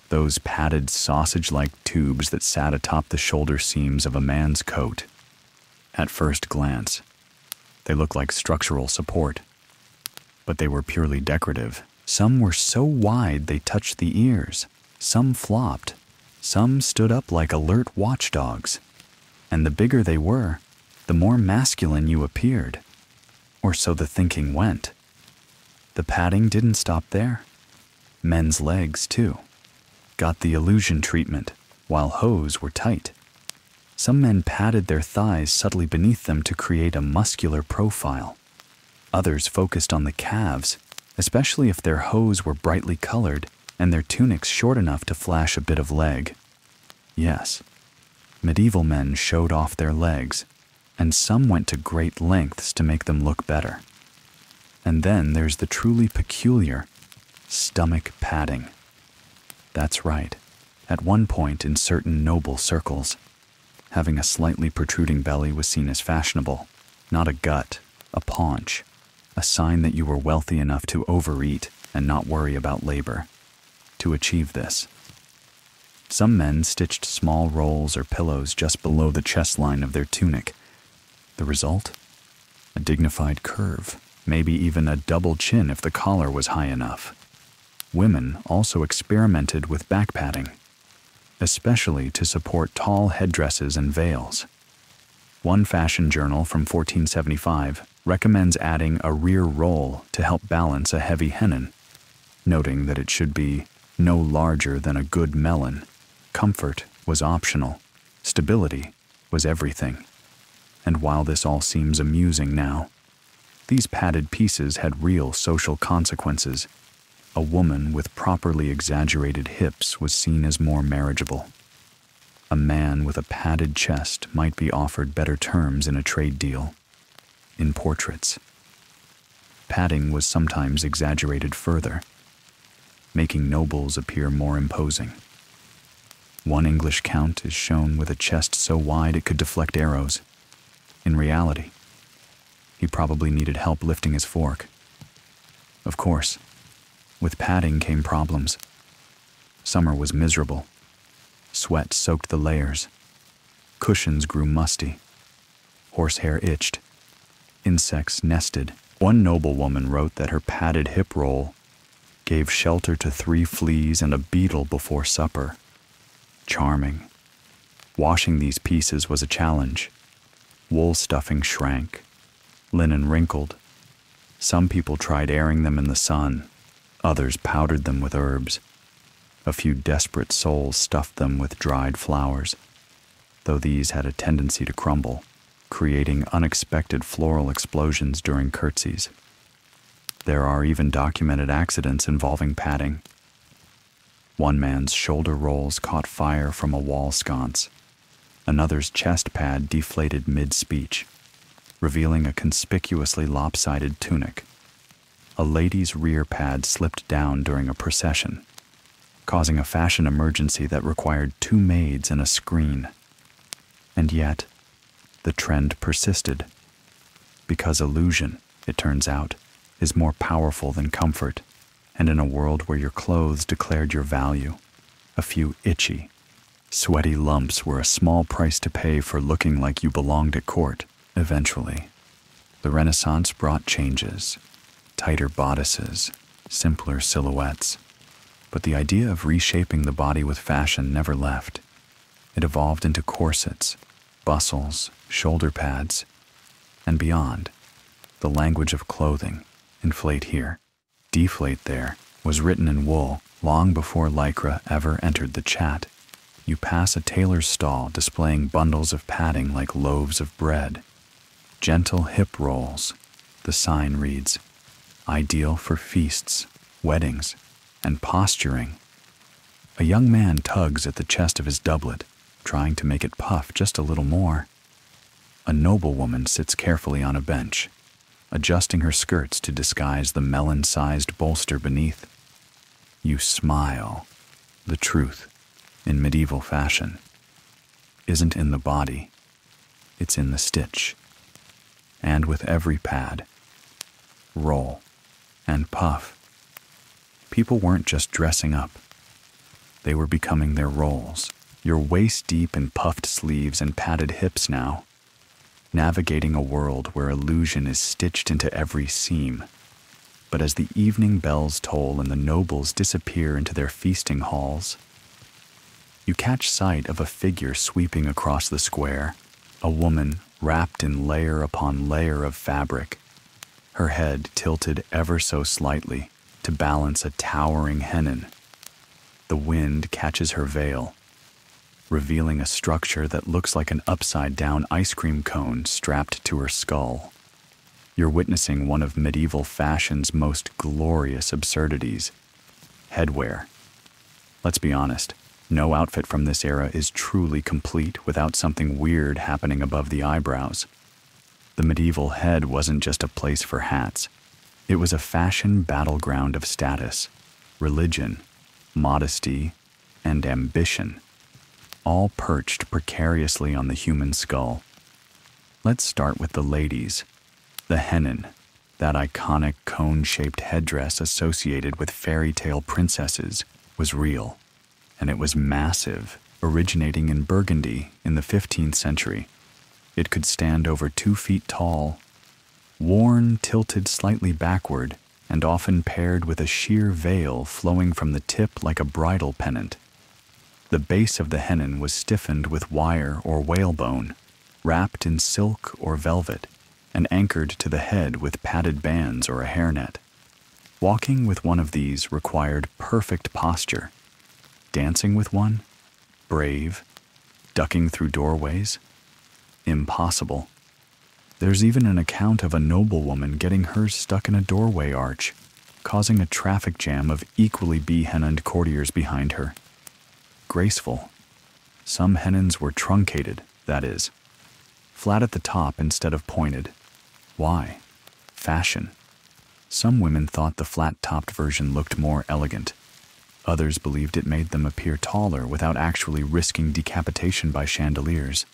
those padded sausage-like tubes that sat atop the shoulder seams of a man's coat. At first glance, they looked like structural support, but they were purely decorative. Some were so wide they touched the ears, some flopped, some stood up like alert watchdogs. And the bigger they were, the more masculine you appeared. Or so the thinking went. The padding didn't stop there. Men's legs, too, got the illusion treatment, while hose were tight. Some men padded their thighs subtly beneath them to create a muscular profile. Others focused on the calves, especially if their hose were brightly colored and their tunics short enough to flash a bit of leg. Yes, medieval men showed off their legs, and some went to great lengths to make them look better. And then there's the truly peculiar stomach padding. That's right. At one point in certain noble circles, having a slightly protruding belly was seen as fashionable, not a gut, a paunch, a sign that you were wealthy enough to overeat and not worry about labor. To achieve this, some men stitched small rolls or pillows just below the chest line of their tunic. The result? A dignified curve, maybe even a double chin if the collar was high enough. Women also experimented with back padding, especially to support tall headdresses and veils. One fashion journal from 1475 recommends adding a rear roll to help balance a heavy hennin, noting that it should be no larger than a good melon. Comfort was optional. Stability was everything. And while this all seems amusing now, these padded pieces had real social consequences. A woman with properly exaggerated hips was seen as more marriageable. A man with a padded chest might be offered better terms in a trade deal. In portraits, padding was sometimes exaggerated further, making nobles appear more imposing. One English count is shown with a chest so wide it could deflect arrows. In reality, he probably needed help lifting his fork. Of course, with padding came problems. Summer was miserable. Sweat soaked the layers. Cushions grew musty. Horsehair itched. Insects nested. One noblewoman wrote that her padded hip roll gave shelter to 3 fleas and a beetle before supper. Charming. Washing these pieces was a challenge. Wool stuffing shrank. Linen wrinkled. Some people tried airing them in the sun. Others powdered them with herbs. A few desperate souls stuffed them with dried flowers, though these had a tendency to crumble, creating unexpected floral explosions during curtsies. There are even documented accidents involving padding. One man's shoulder rolls caught fire from a wall sconce. Another's chest pad deflated mid-speech, revealing a conspicuously lopsided tunic. A lady's rear pad slipped down during a procession, causing a fashion emergency that required 2 maids and a screen. And yet, the trend persisted, because illusion, it turns out, is more powerful than comfort, and in a world where your clothes declared your value, a few itchy, sweaty lumps were a small price to pay for looking like you belonged at court. Eventually, the Renaissance brought changes. Tighter bodices, simpler silhouettes. But the idea of reshaping the body with fashion never left. It evolved into corsets, bustles, shoulder pads, and beyond. The language of clothing, inflate here, deflate there, was written in wool long before lycra ever entered the chat. You pass a tailor's stall displaying bundles of padding like loaves of bread. Gentle hip rolls, the sign reads, ideal for feasts, weddings, and posturing. A young man tugs at the chest of his doublet, trying to make it puff just a little more. A noblewoman sits carefully on a bench, adjusting her skirts to disguise the melon-sized bolster beneath. You smile. The truth, in medieval fashion, isn't in the body, it's in the stitch. And with every pad, roll, and puff, people weren't just dressing up. They were becoming their roles. You're waist-deep in puffed sleeves and padded hips now, navigating a world where illusion is stitched into every seam. But as the evening bells toll and the nobles disappear into their feasting halls, you catch sight of a figure sweeping across the square, a woman wrapped in layer upon layer of fabric, her head tilted ever so slightly to balance a towering hennin. The wind catches her veil, revealing a structure that looks like an upside-down ice cream cone strapped to her skull. You're witnessing one of medieval fashion's most glorious absurdities: headwear. Let's be honest, no outfit from this era is truly complete without something weird happening above the eyebrows. The medieval head wasn't just a place for hats. It was a fashion battleground of status, religion, modesty, and ambition, all perched precariously on the human skull. Let's start with the ladies. The hennin, that iconic cone-shaped headdress associated with fairy tale princesses, was real, and it was massive, originating in Burgundy in the 15th century. It could stand over 2 feet tall, worn tilted slightly backward, and often paired with a sheer veil flowing from the tip like a bridal pennant. The base of the hennin was stiffened with wire or whalebone, wrapped in silk or velvet, and anchored to the head with padded bands or a hairnet. Walking with one of these required perfect posture. Dancing with one? Brave? Ducking through doorways? Impossible. There's even an account of a noblewoman getting hers stuck in a doorway arch, causing a traffic jam of equally behennoned courtiers behind her. Graceful. Some hennins were truncated, that is, flat at the top instead of pointed. Why? Fashion. Some women thought the flat-topped version looked more elegant. Others believed it made them appear taller without actually risking decapitation by chandeliers.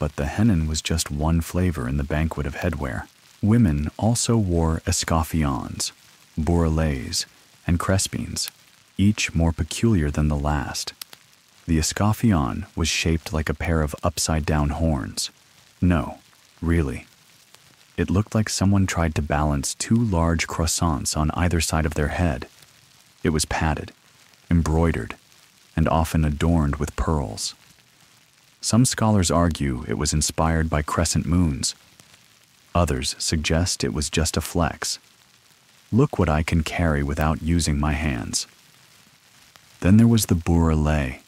But the hennin was just one flavor in the banquet of headwear. Women also wore escaffions, bourrelets, and crespines, each more peculiar than the last. The escaffion was shaped like a pair of upside-down horns. No, really. It looked like someone tried to balance 2 large croissants on either side of their head. It was padded, embroidered, and often adorned with pearls. Some scholars argue it was inspired by crescent moons. Others suggest it was just a flex. Look what I can carry without using my hands. Then there was the bourrelet,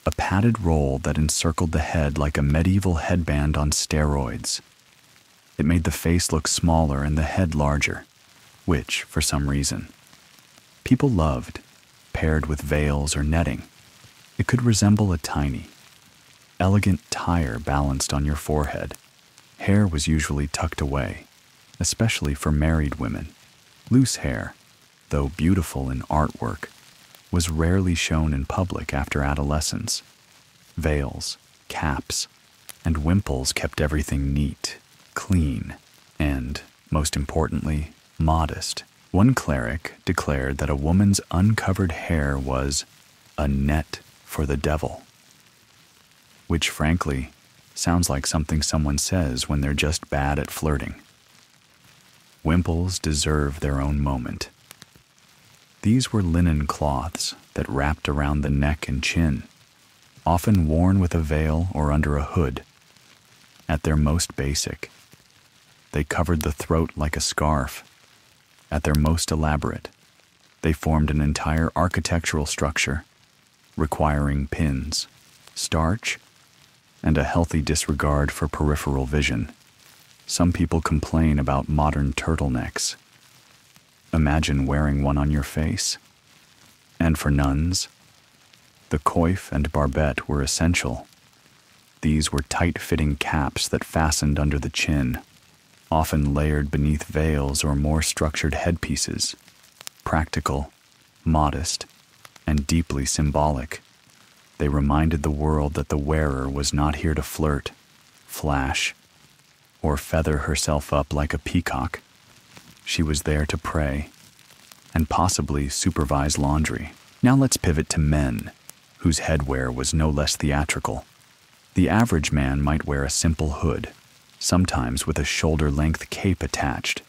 a padded roll that encircled the head like a medieval headband on steroids. It made the face look smaller and the head larger, which, for some reason, people loved, paired with veils or netting. It could resemble a tiny, elegant tire balanced on your forehead. Hair was usually tucked away, especially for married women. Loose hair, though beautiful in artwork, was rarely shown in public after adolescence. Veils, caps, and wimples kept everything neat, clean, and, most importantly, modest. One cleric declared that a woman's uncovered hair was a net for the devil, which frankly sounds like something someone says when they're just bad at flirting. Wimples deserve their own moment. These were linen cloths that wrapped around the neck and chin, often worn with a veil or under a hood. At their most basic, they covered the throat like a scarf. At their most elaborate, they formed an entire architectural structure, requiring pins, starch, and a healthy disregard for peripheral vision. Some people complain about modern turtlenecks. Imagine wearing one on your face. And for nuns, the coif and barbette were essential. These were tight-fitting caps that fastened under the chin, often layered beneath veils or more structured headpieces. Practical, modest, and deeply symbolic. They reminded the world that the wearer was not here to flirt, flash, or feather herself up like a peacock. She was there to pray, and possibly supervise laundry. Now let's pivot to men, whose headwear was no less theatrical. The average man might wear a simple hood, sometimes with a shoulder-length cape attached.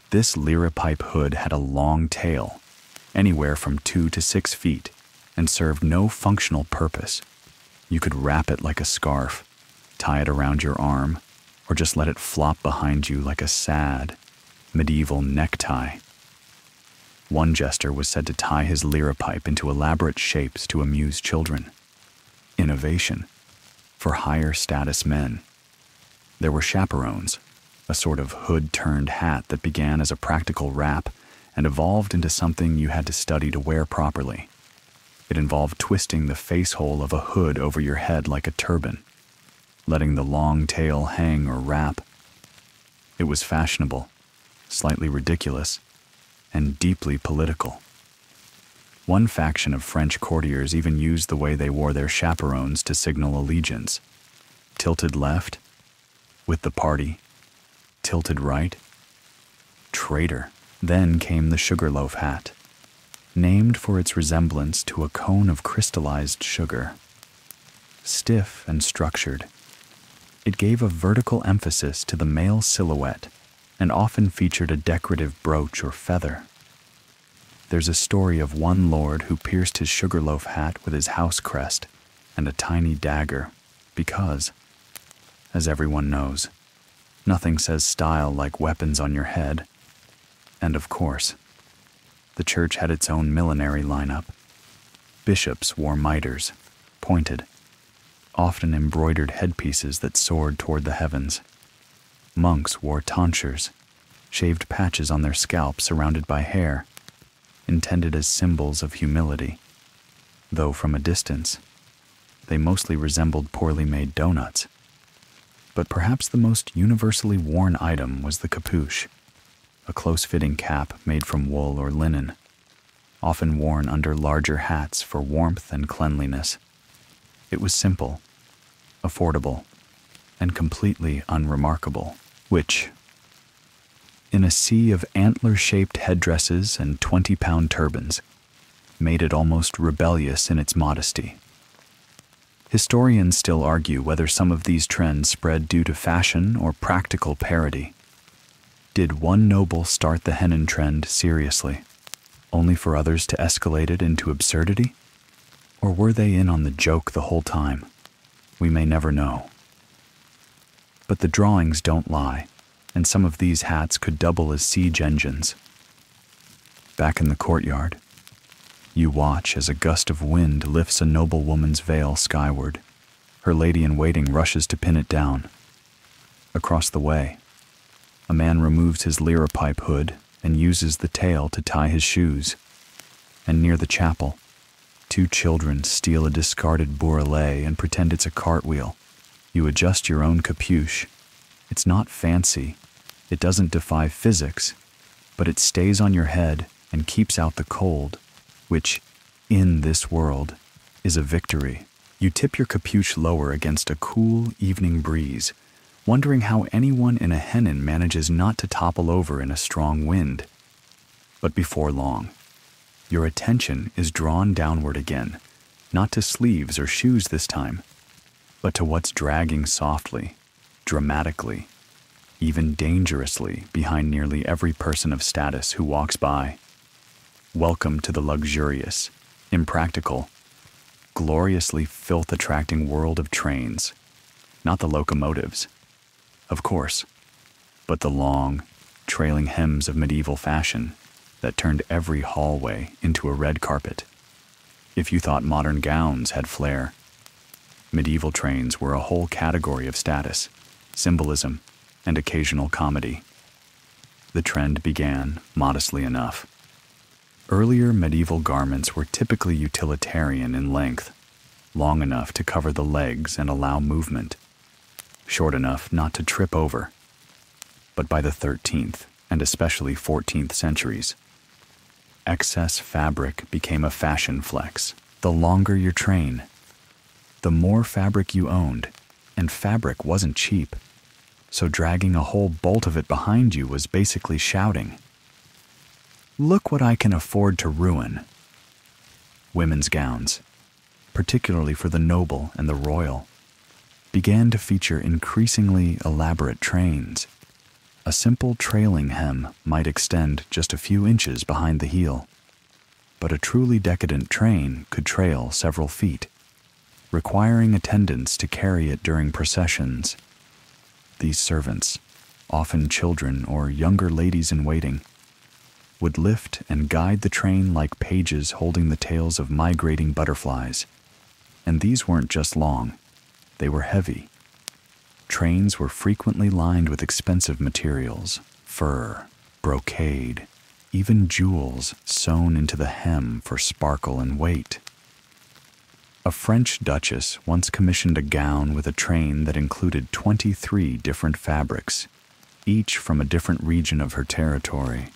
This liripipe hood had a long tail, anywhere from 2 to 6 feet, and served no functional purpose. You could wrap it like a scarf, tie it around your arm, or just let it flop behind you like a sad, medieval necktie. One jester was said to tie his liripipe into elaborate shapes to amuse children. Innovation for higher status men. There were chaperones, a sort of hood-turned hat that began as a practical wrap and evolved into something you had to study to wear properly. It involved twisting the face hole of a hood over your head like a turban, letting the long tail hang or wrap. It was fashionable, slightly ridiculous, and deeply political. One faction of French courtiers even used the way they wore their chaperones to signal allegiance. Tilted left, with the party. Tilted right, traitor. Then came the sugarloaf hat, named for its resemblance to a cone of crystallized sugar. Stiff and structured, it gave a vertical emphasis to the male silhouette and often featured a decorative brooch or feather. There's a story of one lord who pierced his sugarloaf hat with his house crest and a tiny dagger because, as everyone knows, nothing says style like weapons on your head. And of course, the church had its own millinery lineup. Bishops wore mitres, pointed, often embroidered headpieces that soared toward the heavens. Monks wore tonsures, shaved patches on their scalps surrounded by hair, intended as symbols of humility, though from a distance, they mostly resembled poorly made donuts. But perhaps the most universally worn item was the capuche, a close-fitting cap made from wool or linen, often worn under larger hats for warmth and cleanliness. It was simple, affordable, and completely unremarkable, which, in a sea of antler-shaped headdresses and 20-pound turbans, made it almost rebellious in its modesty. Historians still argue whether some of these trends spread due to fashion or practical parody. Did one noble start the hennin trend seriously, only for others to escalate it into absurdity? Or were they in on the joke the whole time? We may never know. But the drawings don't lie, and some of these hats could double as siege engines. Back in the courtyard, you watch as a gust of wind lifts a noble woman's veil skyward. Her lady-in-waiting rushes to pin it down. Across the way, a man removes his liripipe hood and uses the tail to tie his shoes. And near the chapel, 2 children steal a discarded bourrelet and pretend it's a cartwheel. You adjust your own capuche. It's not fancy. It doesn't defy physics, but it stays on your head and keeps out the cold, which, in this world, is a victory. You tip your capuche lower against a cool evening breeze, wondering how anyone in a hennin manages not to topple over in a strong wind. But before long, your attention is drawn downward again, not to sleeves or shoes this time, but to what's dragging softly, dramatically, even dangerously behind nearly every person of status who walks by. Welcome to the luxurious, impractical, gloriously filth-attracting world of trains, not the locomotives, of course, but the long, trailing hems of medieval fashion that turned every hallway into a red carpet. If you thought modern gowns had flair, medieval trains were a whole category of status, symbolism, and occasional comedy. The trend began modestly enough. Earlier medieval garments were typically utilitarian in length, long enough to cover the legs and allow movement, short enough not to trip over. But by the 13th and especially 14th centuries, excess fabric became a fashion flex. The longer your train, the more fabric you owned, and fabric wasn't cheap, so dragging a whole bolt of it behind you was basically shouting, "Look what I can afford to ruin." Women's gowns, particularly for the noble and the royal, began to feature increasingly elaborate trains. A simple trailing hem might extend just a few inches behind the heel, but a truly decadent train could trail several feet, requiring attendants to carry it during processions. These servants, often children or younger ladies in waiting, would lift and guide the train like pages holding the tails of migrating butterflies. And these weren't just long, they were heavy. Trains were frequently lined with expensive materials, fur, brocade, even jewels sewn into the hem for sparkle and weight. A French duchess once commissioned a gown with a train that included 23 different fabrics, each from a different region of her territory.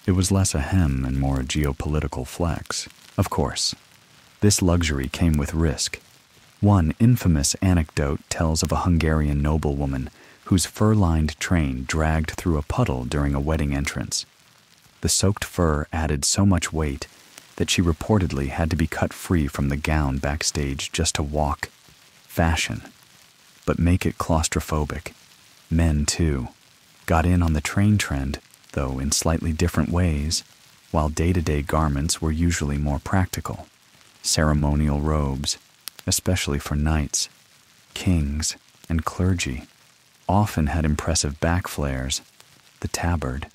It was less a hem and more a geopolitical flex. Of course, this luxury came with risk. One infamous anecdote tells of a Hungarian noblewoman whose fur-lined train dragged through a puddle during a wedding entrance. The soaked fur added so much weight that she reportedly had to be cut free from the gown backstage just to walk. Fashion, but make it claustrophobic. Men, too, got in on the train trend, though in slightly different ways, while day-to-day garments were usually more practical. Ceremonial robes, especially for knights, kings, and clergy, often had impressive back flares. The tabard,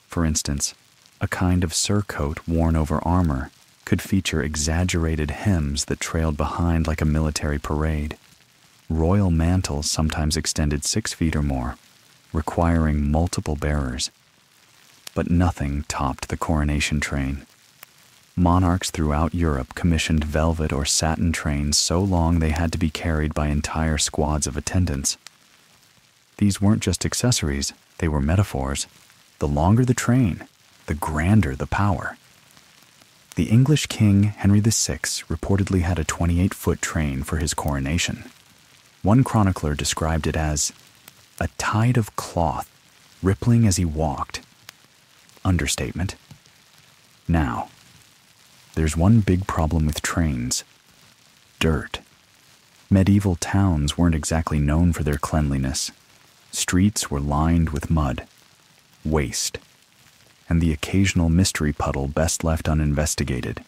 for instance, a kind of surcoat worn over armor, could feature exaggerated hems that trailed behind like a military parade. Royal mantles sometimes extended 6 feet or more, requiring multiple bearers. But nothing topped the coronation train. Monarchs throughout Europe commissioned velvet or satin trains so long they had to be carried by entire squads of attendants. These weren't just accessories, they were metaphors. The longer the train, the grander the power. The English king Henry VI reportedly had a 28-foot train for his coronation. One chronicler described it as a tide of cloth rippling as he walked. Understatement. Now, there's one big problem with trains: dirt. Medieval towns weren't exactly known for their cleanliness. Streets were lined with mud, waste, and the occasional mystery puddle best left uninvestigated.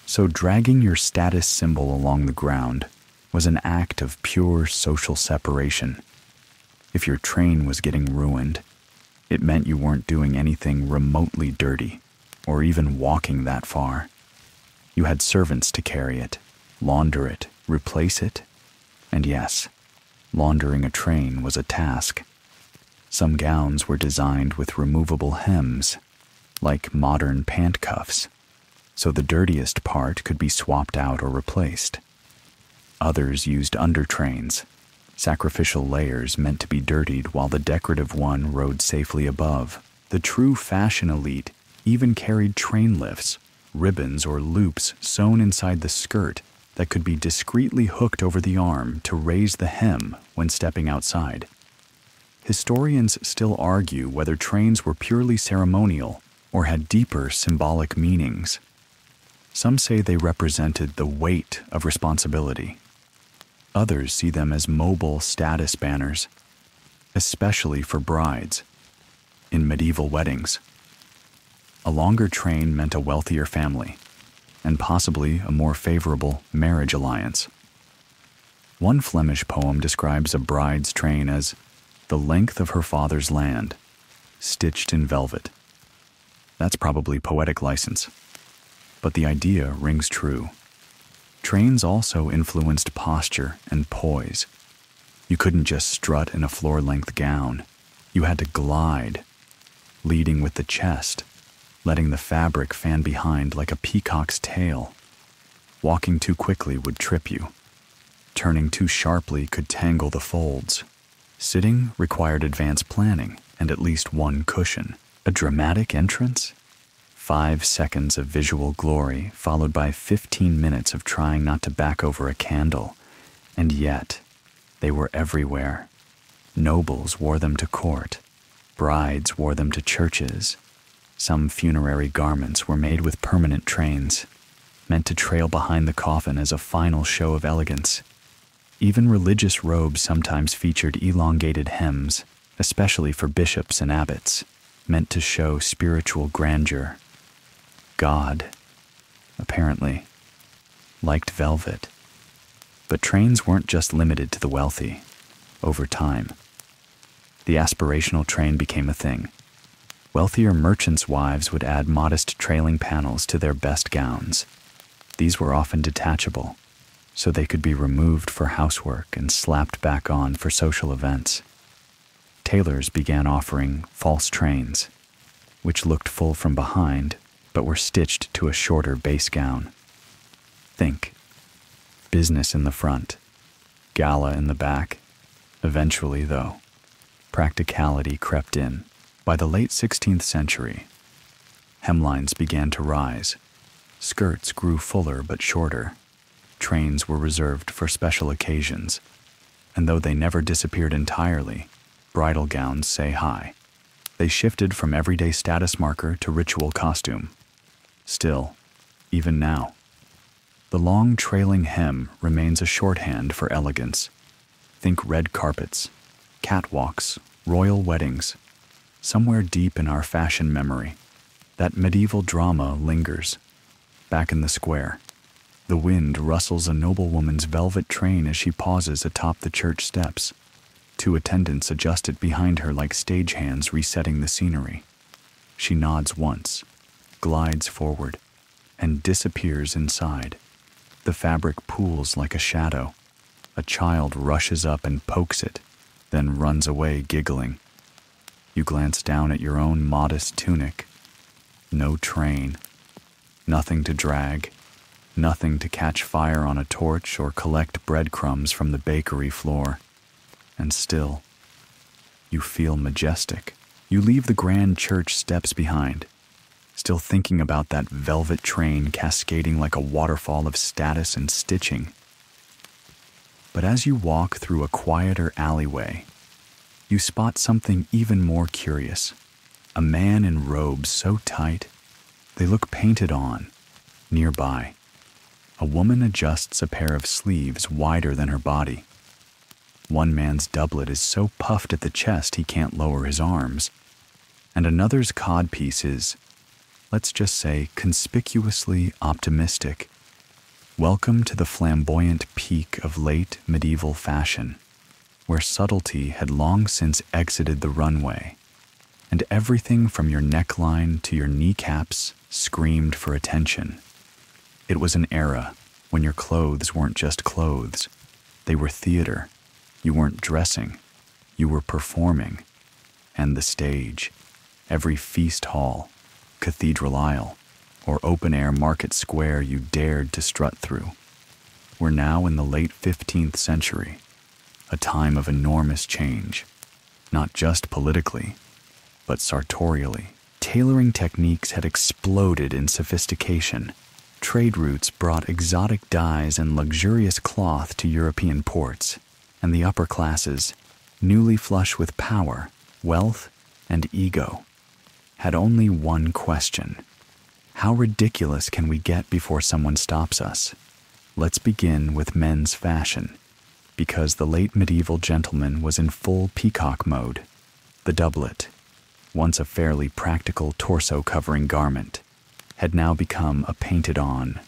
So dragging your status symbol along the ground was an act of pure social separation. If your train was getting ruined, it meant you weren't doing anything remotely dirty, or even walking that far. You had servants to carry it, launder it, replace it, and yes, laundering a train was a task. Some gowns were designed with removable hems, like modern pant cuffs, so the dirtiest part could be swapped out or replaced. Others used undertrains, sacrificial layers meant to be dirtied while the decorative one rode safely above. The true fashion elite even carried train lifts, ribbons or loops sewn inside the skirt that could be discreetly hooked over the arm to raise the hem when stepping outside. Historians still argue whether trains were purely ceremonial or had deeper symbolic meanings. Some say they represented the weight of responsibility. Others see them as mobile status banners, especially for brides. In medieval weddings, a longer train meant a wealthier family, and possibly a more favorable marriage alliance. One Flemish poem describes a bride's train as the length of her father's land, stitched in velvet. That's probably poetic license, but the idea rings true. Trains also influenced posture and poise. You couldn't just strut in a floor-length gown. You had to glide, leading with the chest, letting the fabric fan behind like a peacock's tail. Walking too quickly would trip you. Turning too sharply could tangle the folds. Sitting required advanced planning and at least one cushion. A dramatic entrance? 5 seconds of visual glory followed by 15 minutes of trying not to back over a candle. And yet, they were everywhere. Nobles wore them to court. Brides wore them to churches. Some funerary garments were made with permanent trains, meant to trail behind the coffin as a final show of elegance. Even religious robes sometimes featured elongated hems, especially for bishops and abbots, meant to show spiritual grandeur. God, apparently, liked velvet. But trains weren't just limited to the wealthy. Over time, the aspirational train became a thing. Wealthier merchants' wives would add modest trailing panels to their best gowns. These were often detachable, so they could be removed for housework and slapped back on for social events. Tailors began offering false trains, which looked full from behind but were stitched to a shorter base gown. Think business in the front, gala in the back. Eventually, though, Practicality crept in. By the late 16th century, hemlines began to rise. Skirts grew fuller but shorter. Trains were reserved for special occasions. And though they never disappeared entirely, bridal gowns say hi. They shifted from everyday status marker to ritual costume. Still, even now, the long trailing hem remains a shorthand for elegance. Think red carpets, catwalks, royal weddings. Somewhere deep in our fashion memory, that medieval drama lingers. Back in the square, the wind rustles a noblewoman's velvet train as she pauses atop the church steps. Two attendants adjust it behind her like stagehands resetting the scenery. She nods once, glides forward, and disappears inside. The fabric pools like a shadow. A child rushes up and pokes it, then runs away giggling. You glance down at your own modest tunic. No train. Nothing to drag. Nothing to catch fire on a torch or collect breadcrumbs from the bakery floor. And still, you feel majestic. You leave the grand church steps behind, still thinking about that velvet train cascading like a waterfall of status and stitching. But as you walk through a quieter alleyway, you spot something even more curious. A man in robes so tight, they look painted on. Nearby, a woman adjusts a pair of sleeves wider than her body. One man's doublet is so puffed at the chest he can't lower his arms, and another's codpiece is, let's just say, conspicuously optimistic. Welcome to the flamboyant peak of late medieval fashion, where subtlety had long since exited the runway, and everything from your neckline to your kneecaps screamed for attention. It was an era when your clothes weren't just clothes, they were theater. You weren't dressing, you were performing. And the stage, every feast hall, cathedral aisle, or open-air market square you dared to strut through. We're now in the late 15th century, a time of enormous change, not just politically, but sartorially. Tailoring techniques had exploded in sophistication. Trade routes brought exotic dyes and luxurious cloth to European ports, and the upper classes, newly flush with power, wealth, and ego, had only one question. How ridiculous can we get before someone stops us? Let's begin with men's fashion, because the late medieval gentleman was in full peacock mode. The doublet, once a fairly practical torso-covering garment, had now become a painted-on,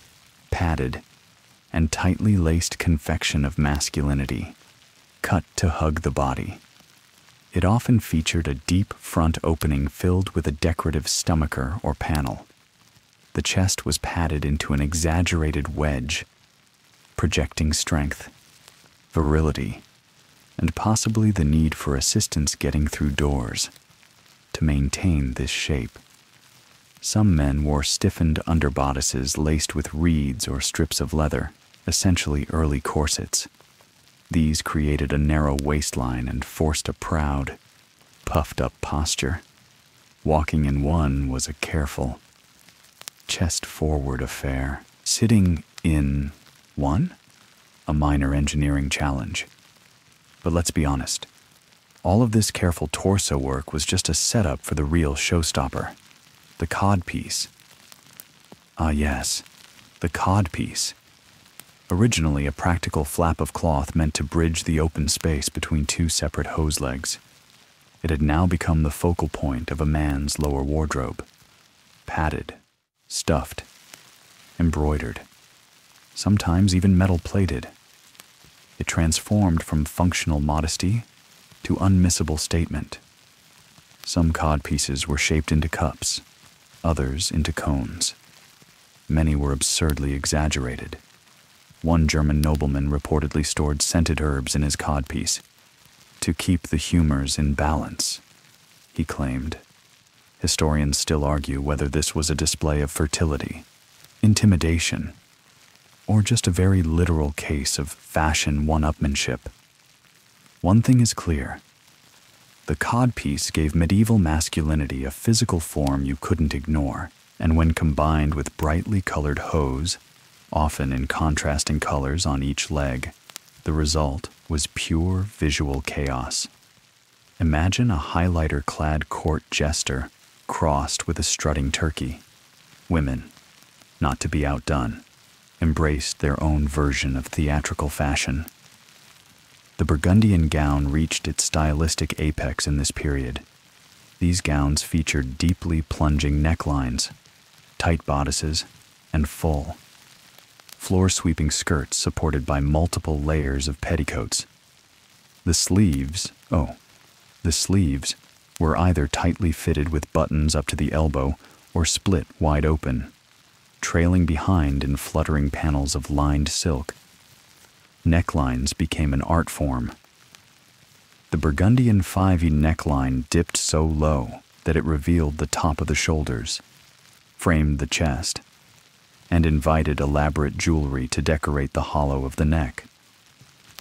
padded, and tightly laced confection of masculinity, cut to hug the body. It often featured a deep front opening filled with a decorative stomacher or panel. The chest was padded into an exaggerated wedge, projecting strength, virility, and possibly the need for assistance getting through doors. To maintain this shape, some men wore stiffened underbodices laced with reeds or strips of leather, essentially early corsets. These created a narrow waistline and forced a proud, puffed-up posture. Walking in one was a careful, chest-forward affair. Sitting in one? A minor engineering challenge. But let's be honest. All of this careful torso work was just a setup for the real showstopper. The codpiece. Ah yes, the codpiece. Originally a practical flap of cloth meant to bridge the open space between two separate hose legs. It had now become the focal point of a man's lower wardrobe. Padded, stuffed, embroidered, sometimes even metal-plated. It transformed from functional modesty to unmissable statement. Some codpieces were shaped into cups, others into cones. Many were absurdly exaggerated. One German nobleman reportedly stored scented herbs in his codpiece to keep the humors in balance, he claimed. Historians still argue whether this was a display of fertility, intimidation, or just a very literal case of fashion one-upmanship. One thing is clear. The codpiece gave medieval masculinity a physical form you couldn't ignore, and when combined with brightly colored hose, often in contrasting colors on each leg, the result was pure visual chaos. Imagine a highlighter-clad court jester crossed with a strutting turkey. Women, not to be outdone, embraced their own version of theatrical fashion. The Burgundian gown reached its stylistic apex in this period. These gowns featured deeply plunging necklines, tight bodices, and full, floor-sweeping skirts supported by multiple layers of petticoats. The sleeves were either tightly fitted with buttons up to the elbow or split wide open, trailing behind in fluttering panels of lined silk. Necklines became an art form. The Burgundian 5e neckline dipped so low that it revealed the top of the shoulders, framed the chest, and invited elaborate jewelry to decorate the hollow of the neck.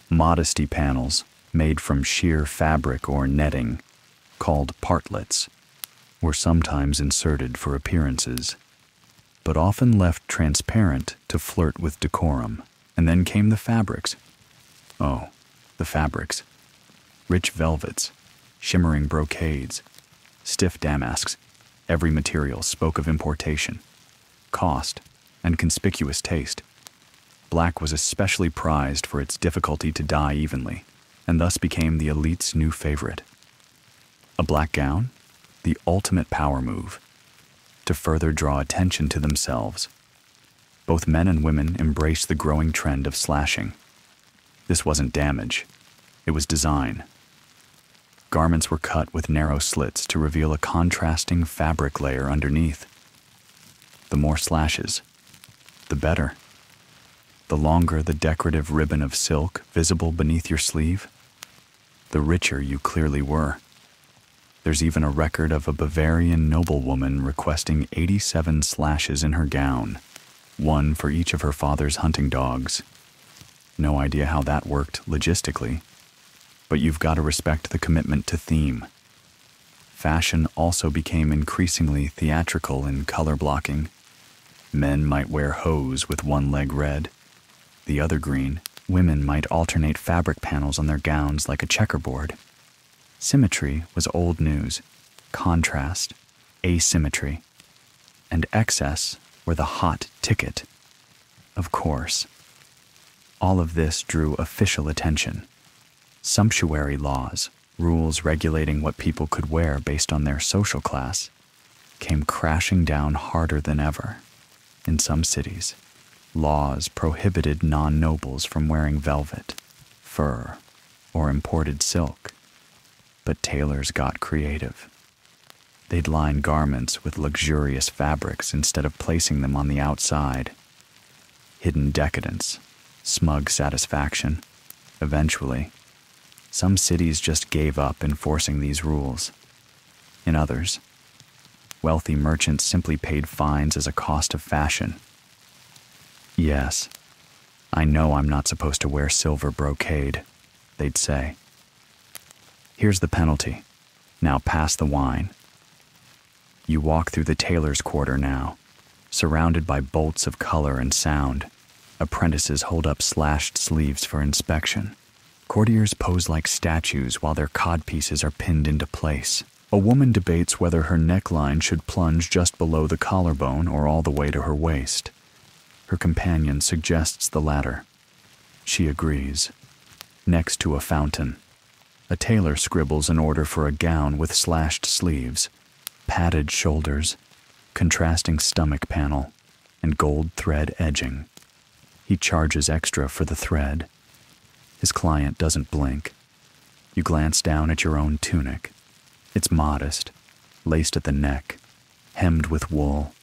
Modesty panels, made from sheer fabric or netting, called partlets, were sometimes inserted for appearances, but often left transparent to flirt with decorum. And then came the fabrics. Oh, the fabrics. Rich velvets, shimmering brocades, stiff damasks. Every material spoke of importation, cost, and conspicuous taste. Black was especially prized for its difficulty to dye evenly, and thus became the elite's new favorite. A black gown? The ultimate power move, to further draw attention to themselves. Both men and women embraced the growing trend of slashing. This wasn't damage, it was design. Garments were cut with narrow slits to reveal a contrasting fabric layer underneath. The more slashes, the better. The longer the decorative ribbon of silk visible beneath your sleeve, the richer you clearly were. There's even a record of a Bavarian noblewoman requesting 87 slashes in her gown, one for each of her father's hunting dogs. No idea how that worked logistically, but you've got to respect the commitment to theme. Fashion also became increasingly theatrical in color blocking. Men might wear hose with one leg red, the other green. Women might alternate fabric panels on their gowns like a checkerboard. Symmetry was old news, contrast, asymmetry, and excess were the hot ticket. Of course. All of this drew official attention. Sumptuary laws, rules regulating what people could wear based on their social class, came crashing down harder than ever. In some cities, laws prohibited non-nobles from wearing velvet, fur, or imported silk. But tailors got creative. They'd line garments with luxurious fabrics instead of placing them on the outside. Hidden decadence, smug satisfaction. Eventually, some cities just gave up enforcing these rules. In others, wealthy merchants simply paid fines as a cost of fashion. Yes, I know I'm not supposed to wear silver brocade, they'd say. Here's the penalty. Now pass the wine. You walk through the tailor's quarter now, surrounded by bolts of color and sound. Apprentices hold up slashed sleeves for inspection. Courtiers pose like statues while their codpieces are pinned into place. A woman debates whether her neckline should plunge just below the collarbone or all the way to her waist. Her companion suggests the latter. She agrees. Next to a fountain, a tailor scribbles an order for a gown with slashed sleeves, padded shoulders, contrasting stomach panel, and gold thread edging. He charges extra for the thread. His client doesn't blink. You glance down at your own tunic. It's modest, laced at the neck, hemmed with wool.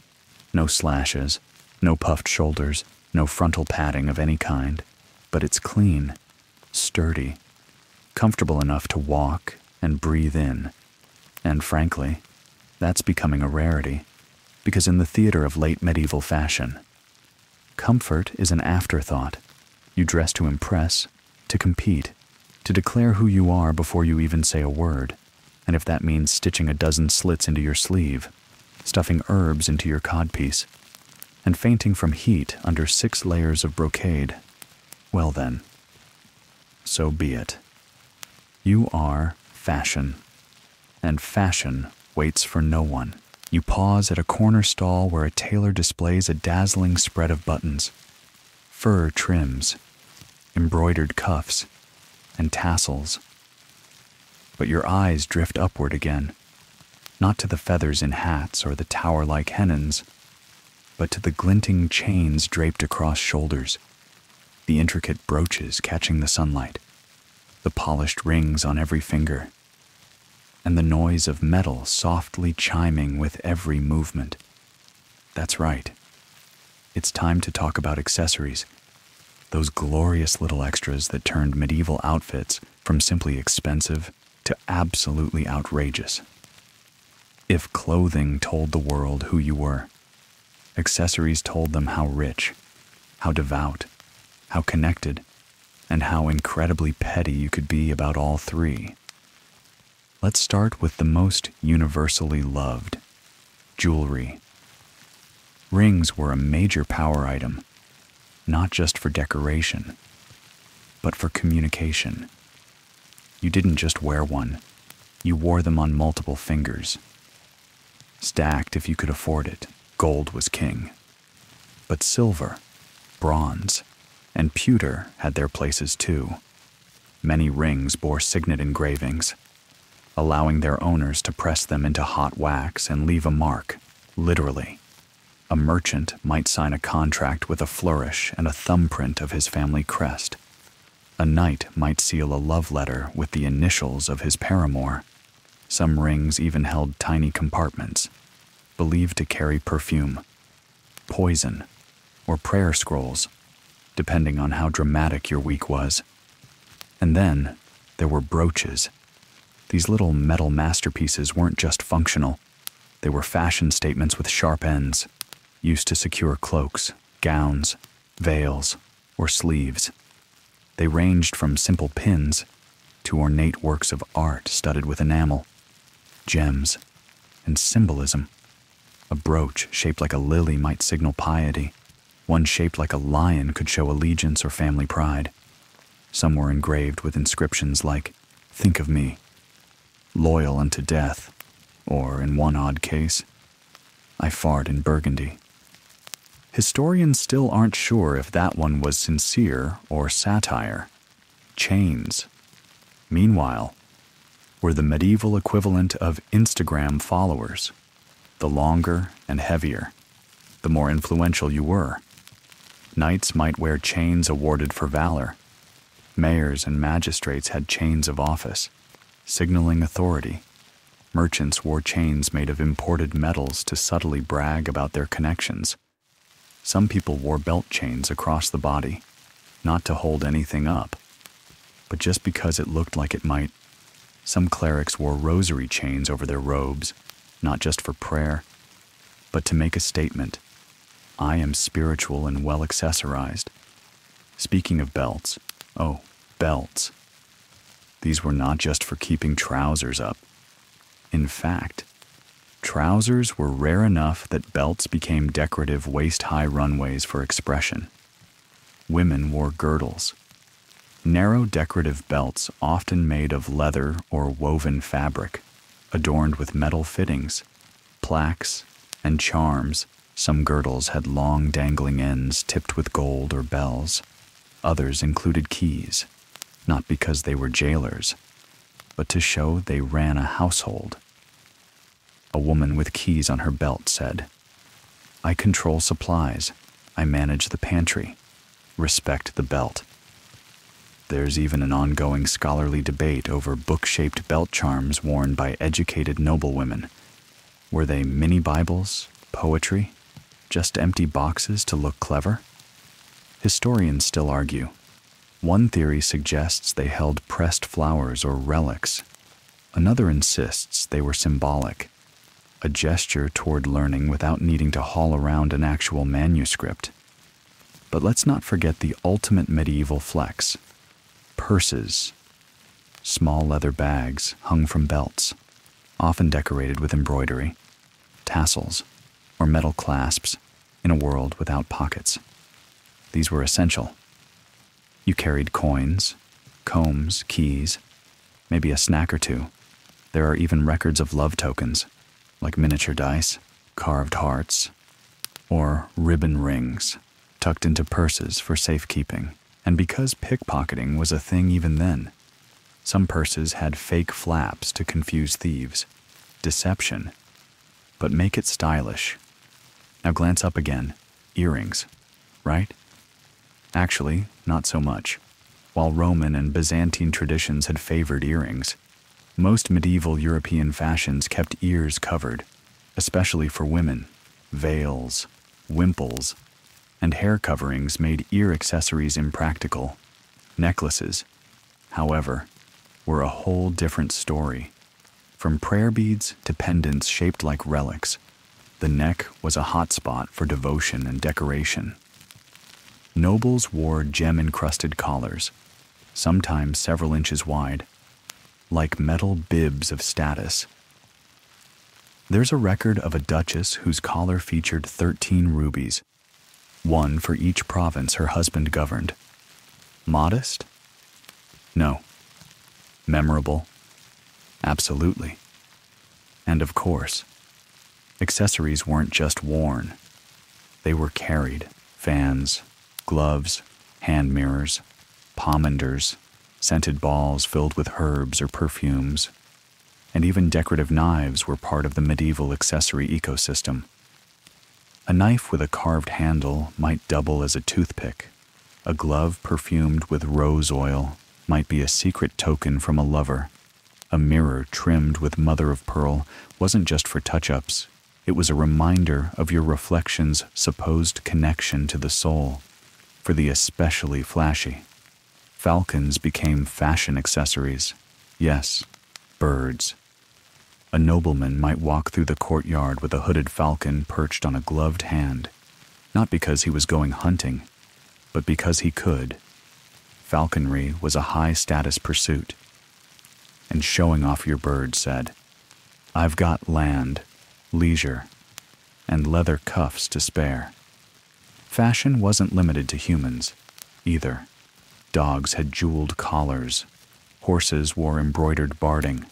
No slashes, no puffed shoulders, no frontal padding of any kind. But it's clean, sturdy, comfortable enough to walk and breathe in. And frankly, that's becoming a rarity, because in the theater of late medieval fashion, comfort is an afterthought. You dress to impress, to compete, to declare who you are before you even say a word. And if that means stitching a dozen slits into your sleeve, stuffing herbs into your codpiece, and fainting from heat under 6 layers of brocade, well then, so be it. You are fashion, and fashion waits for no one. You pause at a corner stall where a tailor displays a dazzling spread of buttons, fur trims, embroidered cuffs, and tassels. But your eyes drift upward again, not to the feathers in hats or the tower-like hennons, but to the glinting chains draped across shoulders, the intricate brooches catching the sunlight, the polished rings on every finger, and the noise of metal softly chiming with every movement. That's right. It's time to talk about accessories, those glorious little extras that turned medieval outfits from simply expensive to absolutely outrageous. If clothing told the world who you were, accessories told them how rich, how devout, how connected, and how incredibly petty you could be about all three. Let's start with the most universally loved, jewelry. Rings were a major power item, not just for decoration, but for communication. You didn't just wear one, you wore them on multiple fingers. Stacked if you could afford it, gold was king. But silver, bronze, and pewter had their places too. Many rings bore signet engravings, allowing their owners to press them into hot wax and leave a mark, literally. A merchant might sign a contract with a flourish and a thumbprint of his family crest. A knight might seal a love letter with the initials of his paramour. Some rings even held tiny compartments, believed to carry perfume, poison, or prayer scrolls, depending on how dramatic your week was. And then there were brooches. These little metal masterpieces weren't just functional. They were fashion statements with sharp ends, used to secure cloaks, gowns, veils, or sleeves. They ranged from simple pins to ornate works of art studded with enamel, gems, and symbolism. A brooch shaped like a lily might signal piety. One shaped like a lion could show allegiance or family pride. Some were engraved with inscriptions like, "Think of me," "Loyal unto death," or, in one odd case, "I fart in Burgundy." Historians still aren't sure if that one was sincere or satire. Chains, meanwhile, were the medieval equivalent of Instagram followers. The longer and heavier, the more influential you were. Knights might wear chains awarded for valor. Mayors and magistrates had chains of office, signaling authority. Merchants wore chains made of imported metals to subtly brag about their connections. Some people wore belt chains across the body, not to hold anything up, but just because it looked like it might. Some clerics wore rosary chains over their robes, not just for prayer, but to make a statement. I am spiritual and well accessorized. Speaking of belts, belts. These were not just for keeping trousers up. In fact, trousers were rare enough that belts became decorative waist-high runways for expression. Women wore girdles, narrow decorative belts often made of leather or woven fabric, adorned with metal fittings, plaques, and charms. Some girdles had long dangling ends tipped with gold or bells. Others included keys, not because they were jailers, but to show they ran a household. A woman with keys on her belt said, "I control supplies. I manage the pantry. Respect the belt." There's even an ongoing scholarly debate over book-shaped belt charms worn by educated noblewomen. Were they mini Bibles, poetry, just empty boxes to look clever? Historians still argue. One theory suggests they held pressed flowers or relics. Another insists they were symbolic, a gesture toward learning without needing to haul around an actual manuscript. But let's not forget the ultimate medieval flex: purses. Small leather bags hung from belts, often decorated with embroidery, tassels, or metal clasps in a world without pockets. These were essential. You carried coins, combs, keys, maybe a snack or two. There are even records of love tokens, like miniature dice, carved hearts, or ribbon rings tucked into purses for safekeeping. And because pickpocketing was a thing even then, some purses had fake flaps to confuse thieves. Deception, but make it stylish. Now glance up again. Earrings, right? Actually, not so much. While Roman and Byzantine traditions had favored earrings, most medieval European fashions kept ears covered, especially for women. Veils, wimples, and hair coverings made ear accessories impractical. Necklaces, however, were a whole different story. From prayer beads to pendants shaped like relics, the neck was a hotspot for devotion and decoration. Nobles wore gem-encrusted collars, sometimes several inches wide, like metal bibs of status. There's a record of a duchess whose collar featured 13 rubies, one for each province her husband governed. Modest? No. Memorable? Absolutely. And of course, accessories weren't just worn. They were carried. Fans, gloves, hand mirrors, pomanders, scented balls filled with herbs or perfumes, and even decorative knives were part of the medieval accessory ecosystem. A knife with a carved handle might double as a toothpick. A glove perfumed with rose oil might be a secret token from a lover. A mirror trimmed with mother-of-pearl wasn't just for touch-ups. It was a reminder of your reflection's supposed connection to the soul. For the especially flashy, falcons became fashion accessories. Yes, birds. A nobleman might walk through the courtyard with a hooded falcon perched on a gloved hand, not because he was going hunting, but because he could. Falconry was a high-status pursuit, and showing off your bird said, "I've got land, leisure, and leather cuffs to spare." Fashion wasn't limited to humans, either. Dogs had jeweled collars, horses wore embroidered barding.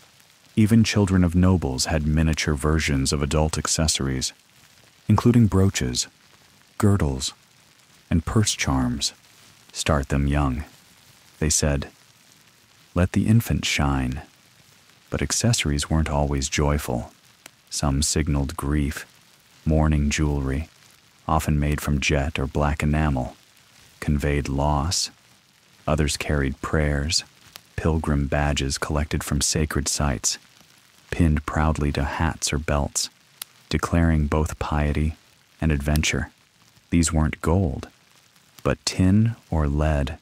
Even children of nobles had miniature versions of adult accessories, including brooches, girdles, and purse charms. Start them young. They said, "Let the infant shine." But accessories weren't always joyful. Some signaled grief. Mourning jewelry, often made from jet or black enamel, conveyed loss. Others carried prayers, pilgrim badges collected from sacred sites, pinned proudly to hats or belts, declaring both piety and adventure. These weren't gold, but tin or lead.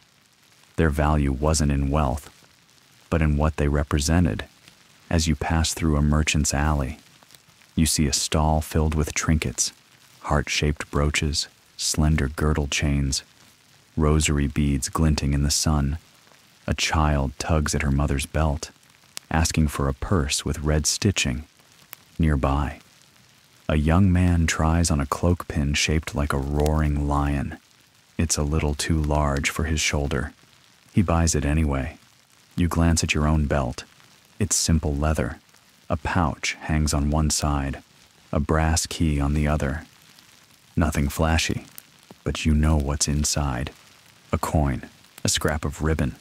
Their value wasn't in wealth, but in what they represented. As you pass through a merchant's alley, you see a stall filled with trinkets, heart-shaped brooches, slender girdle chains, rosary beads glinting in the sun. A child tugs at her mother's belt, asking for a purse with red stitching. Nearby, a young man tries on a cloak pin shaped like a roaring lion. It's a little too large for his shoulder. He buys it anyway. You glance at your own belt. It's simple leather. A pouch hangs on one side, a brass key on the other. Nothing flashy, but you know what's inside. A coin, a scrap of ribbon,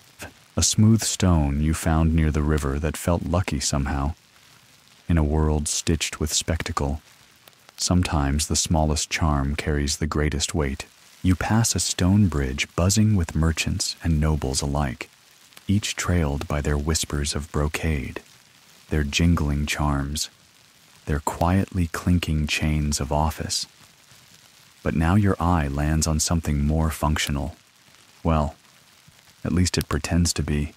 a smooth stone you found near the river that felt lucky somehow. In a world stitched with spectacle, sometimes the smallest charm carries the greatest weight. You pass a stone bridge buzzing with merchants and nobles alike, each trailed by their whispers of brocade, their jingling charms, their quietly clinking chains of office. But now your eye lands on something more functional. Well, at least it pretends to be.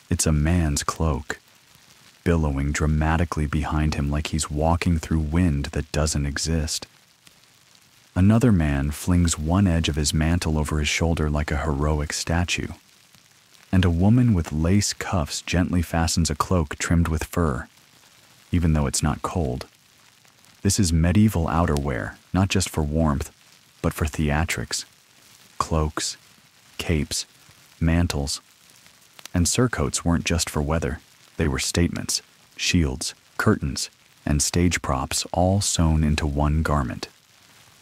It's a man's cloak, billowing dramatically behind him like he's walking through wind that doesn't exist. Another man flings one edge of his mantle over his shoulder like a heroic statue, and a woman with lace cuffs gently fastens a cloak trimmed with fur. even though it's not cold. This is medieval outerwear, not just for warmth, but for theatrics. Cloaks, capes, mantles, and surcoats weren't just for weather. They were statements, shields, curtains, and stage props all sewn into one garment.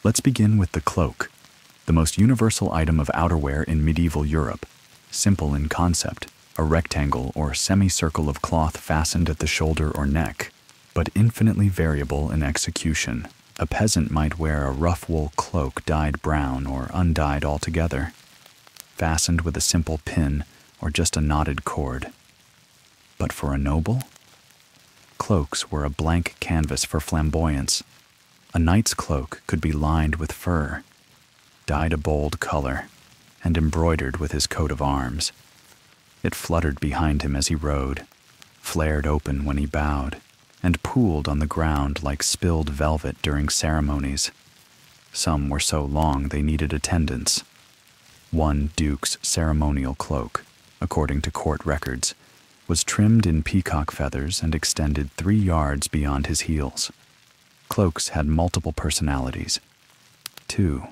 Let's begin with the cloak, the most universal item of outerwear in medieval Europe. Simple in concept, a rectangle or semicircle of cloth fastened at the shoulder or neck, but infinitely variable in execution. A peasant might wear a rough wool cloak dyed brown or undyed altogether, fastened with a simple pin or just a knotted cord. But for a noble, cloaks were a blank canvas for flamboyance. A knight's cloak could be lined with fur, dyed a bold color, and embroidered with his coat of arms. It fluttered behind him as he rode, flared open when he bowed, and pooled on the ground like spilled velvet during ceremonies. Some were so long they needed attendants. One duke's ceremonial cloak, according to court records, was trimmed in peacock feathers and extended 3 yards beyond his heels. Cloaks had multiple personalities. 2.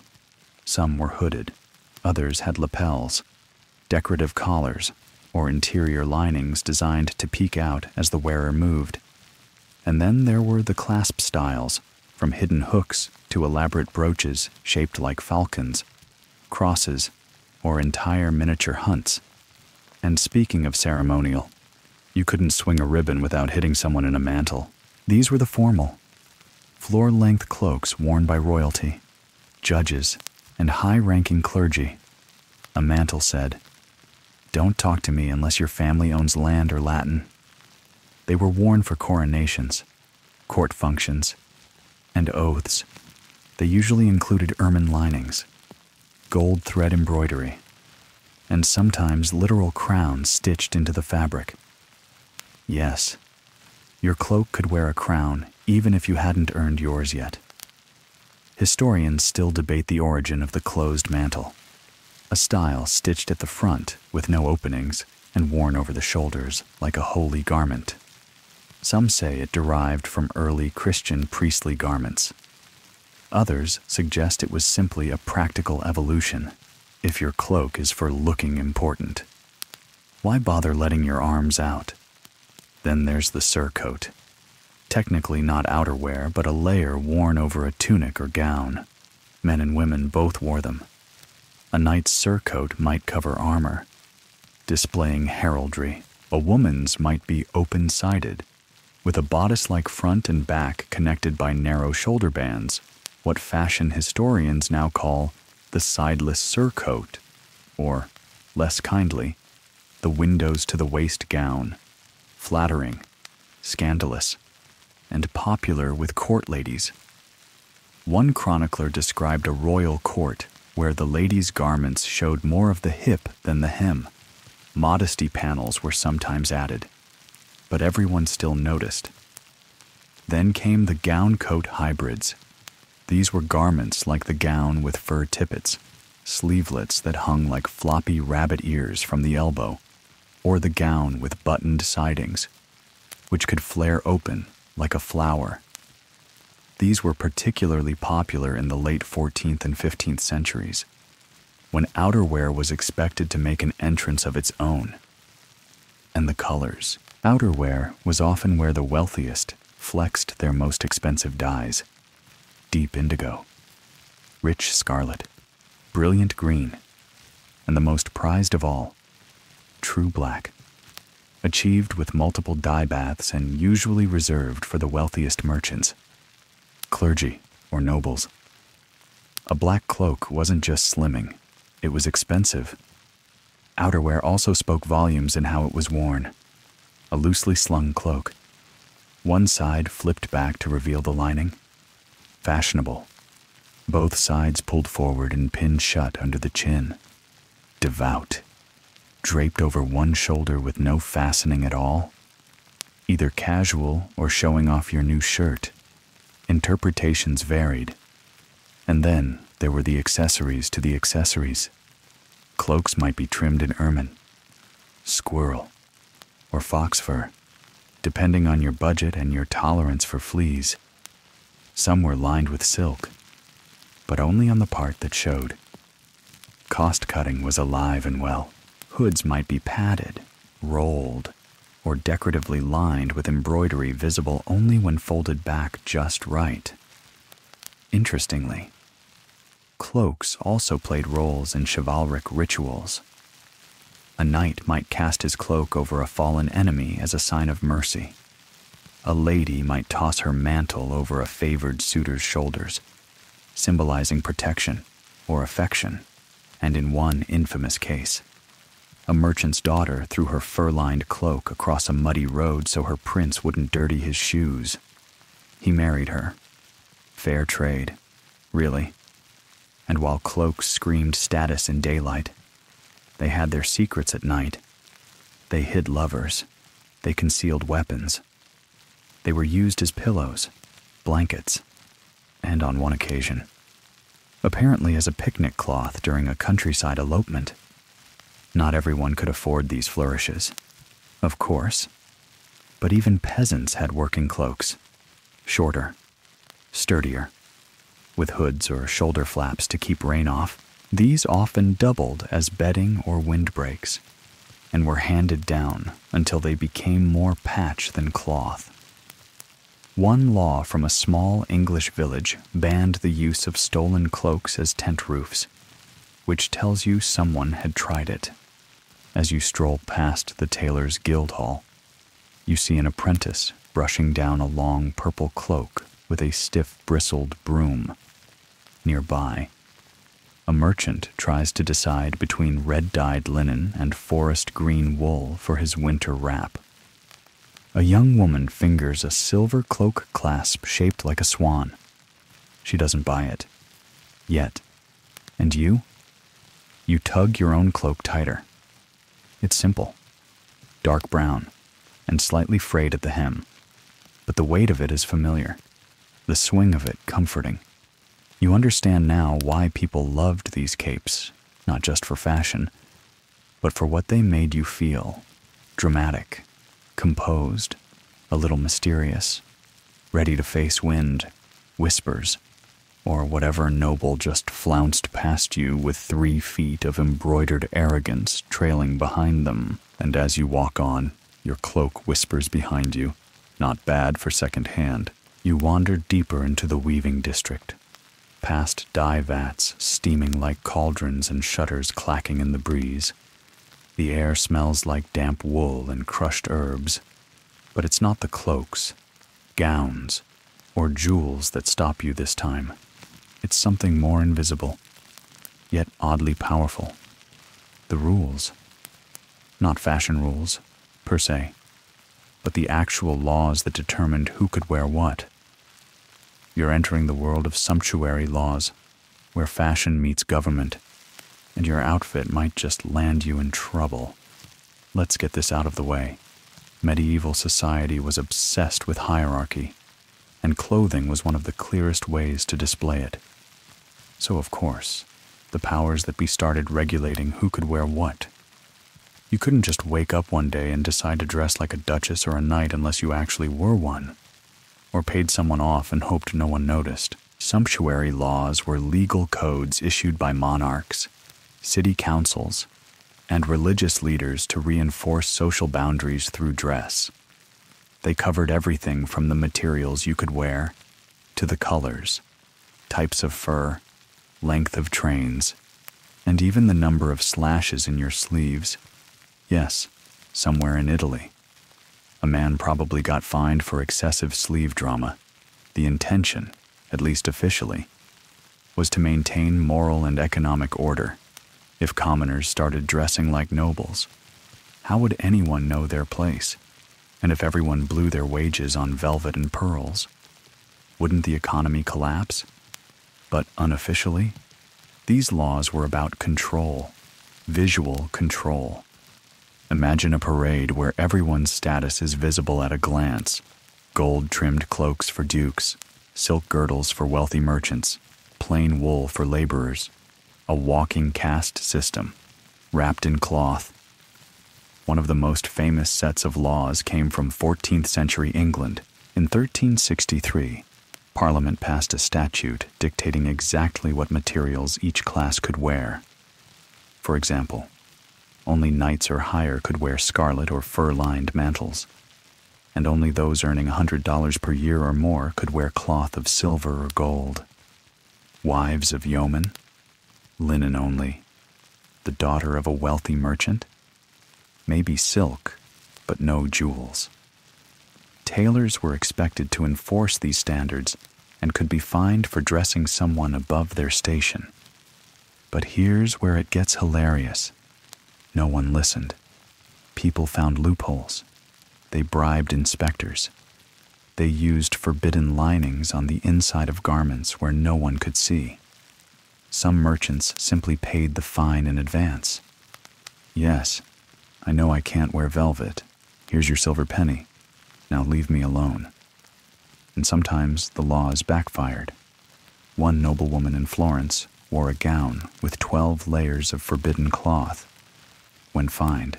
Some were hooded, others had lapels, decorative collars, or interior linings designed to peek out as the wearer moved. And then there were the clasp styles, from hidden hooks to elaborate brooches shaped like falcons, crosses, or entire miniature hunts. And speaking of ceremonial, you couldn't swing a ribbon without hitting someone in a mantle. These were the formal, floor-length cloaks worn by royalty, judges, and high-ranking clergy. A mantle said, "Don't talk to me unless your family owns land or Latin." They were worn for coronations, court functions, and oaths. They usually included ermine linings, gold thread embroidery, and sometimes literal crowns stitched into the fabric. Yes, your cloak could wear a crown even if you hadn't earned yours yet. Historians still debate the origin of the closed mantle, a style stitched at the front with no openings and worn over the shoulders like a holy garment. Some say it derived from early Christian priestly garments. Others suggest it was simply a practical evolution, if your cloak is for looking important. Why bother letting your arms out? Then there's the surcoat. Technically not outerwear, but a layer worn over a tunic or gown. Men and women both wore them. A knight's surcoat might cover armor, displaying heraldry. A woman's might be open-sided, with a bodice-like front and back connected by narrow shoulder bands, what fashion historians now call the sideless surcoat, or, less kindly, the windows-to-the-waist gown, flattering, scandalous, and popular with court ladies. One chronicler described a royal court where the ladies' garments showed more of the hip than the hem. Modesty panels were sometimes added, but everyone still noticed. Then came the gown-coat hybrids. These were garments like the gown with fur tippets, sleevelets that hung like floppy rabbit ears from the elbow, or the gown with buttoned sidings, which could flare open like a flower. These were particularly popular in the late 14th and 15th centuries, when outerwear was expected to make an entrance of its own. And the colors. Outerwear was often where the wealthiest flexed their most expensive dyes. Deep indigo, rich scarlet, brilliant green, and the most prized of all, true black, achieved with multiple dye baths and usually reserved for the wealthiest merchants, clergy, or nobles. A black cloak wasn't just slimming, it was expensive. Outerwear also spoke volumes in how it was worn. A loosely slung cloak, one side flipped back to reveal the lining. Fashionable, both sides pulled forward and pinned shut under the chin. Devout, draped over one shoulder with no fastening at all. Either casual or showing off your new shirt. Interpretations varied. And then there were the accessories to the accessories. Cloaks might be trimmed in ermine, squirrel, or fox fur, depending on your budget and your tolerance for fleas. Some were lined with silk, but only on the part that showed. Cost-cutting was alive and well. Hoods might be padded, rolled, or decoratively lined with embroidery visible only when folded back just right. Interestingly, cloaks also played roles in chivalric rituals. A knight might cast his cloak over a fallen enemy as a sign of mercy. A lady might toss her mantle over a favored suitor's shoulders, symbolizing protection or affection, and in one infamous case, a merchant's daughter threw her fur-lined cloak across a muddy road so her prince wouldn't dirty his shoes. He married her. Fair trade, really. And while cloaks screamed status in daylight, they had their secrets at night. They hid lovers. They concealed weapons. They were used as pillows, blankets, and on one occasion, apparently as a picnic cloth during a countryside elopement. Not everyone could afford these flourishes, of course, but even peasants had working cloaks, shorter, sturdier, with hoods or shoulder flaps to keep rain off. These often doubled as bedding or windbreaks, and were handed down until they became more patch than cloth. One law from a small English village banned the use of stolen cloaks as tent roofs, which tells you someone had tried it. As you stroll past the tailor's guild hall, you see an apprentice brushing down a long purple cloak with a stiff bristled broom. Nearby, a merchant tries to decide between red-dyed linen and forest green wool for his winter wrap. A young woman fingers a silver cloak clasp shaped like a swan. She doesn't buy it. Yet. And you? You tug your own cloak tighter. It's simple. Dark brown, and slightly frayed at the hem. But the weight of it is familiar. The swing of it comforting. You understand now why people loved these capes, not just for fashion, but for what they made you feel. Dramatic, composed, a little mysterious, ready to face wind, whispers, or whatever noble just flounced past you with 3 feet of embroidered arrogance trailing behind them, and as you walk on, your cloak whispers behind you, not bad for second-hand. You wander deeper into the weaving district, past dye vats steaming like cauldrons and shutters clacking in the breeze. The air smells like damp wool and crushed herbs, but it's not the cloaks, gowns, or jewels that stop you this time. It's something more invisible, yet oddly powerful. The rules. Not fashion rules, per se, but the actual laws that determined who could wear what. You're entering the world of sumptuary laws, where fashion meets government, and your outfit might just land you in trouble. Let's get this out of the way. Medieval society was obsessed with hierarchy, and clothing was one of the clearest ways to display it. So, of course, the powers that be started regulating who could wear what. You couldn't just wake up one day and decide to dress like a duchess or a knight unless you actually were one, or paid someone off and hoped no one noticed. Sumptuary laws were legal codes issued by monarchs, city councils, and religious leaders to reinforce social boundaries through dress. They covered everything from the materials you could wear to the colors, types of fur, length of trains, and even the number of slashes in your sleeves. Yes, somewhere in Italy, a man probably got fined for excessive sleeve drama. The intention, at least officially, was to maintain moral and economic order. If commoners started dressing like nobles, how would anyone know their place? And if everyone blew their wages on velvet and pearls, wouldn't the economy collapse? But unofficially, these laws were about control, visual control. Imagine a parade where everyone's status is visible at a glance. Gold-trimmed cloaks for dukes, silk girdles for wealthy merchants, plain wool for laborers, a walking caste system, wrapped in cloth. One of the most famous sets of laws came from 14th century England. In 1363, Parliament passed a statute dictating exactly what materials each class could wear. For example, only knights or higher could wear scarlet or fur-lined mantles, and only those earning $100 per year or more could wear cloth of silver or gold. Wives of yeomen, linen only. The daughter of a wealthy merchant, maybe silk, but no jewels. Tailors were expected to enforce these standards and could be fined for dressing someone above their station. But here's where it gets hilarious. No one listened. People found loopholes. They bribed inspectors. They used forbidden linings on the inside of garments where no one could see. Some merchants simply paid the fine in advance. Yes, I know I can't wear velvet. Here's your silver penny. Now leave me alone. And sometimes the laws backfired. One noblewoman in Florence wore a gown with 12 layers of forbidden cloth. When fined,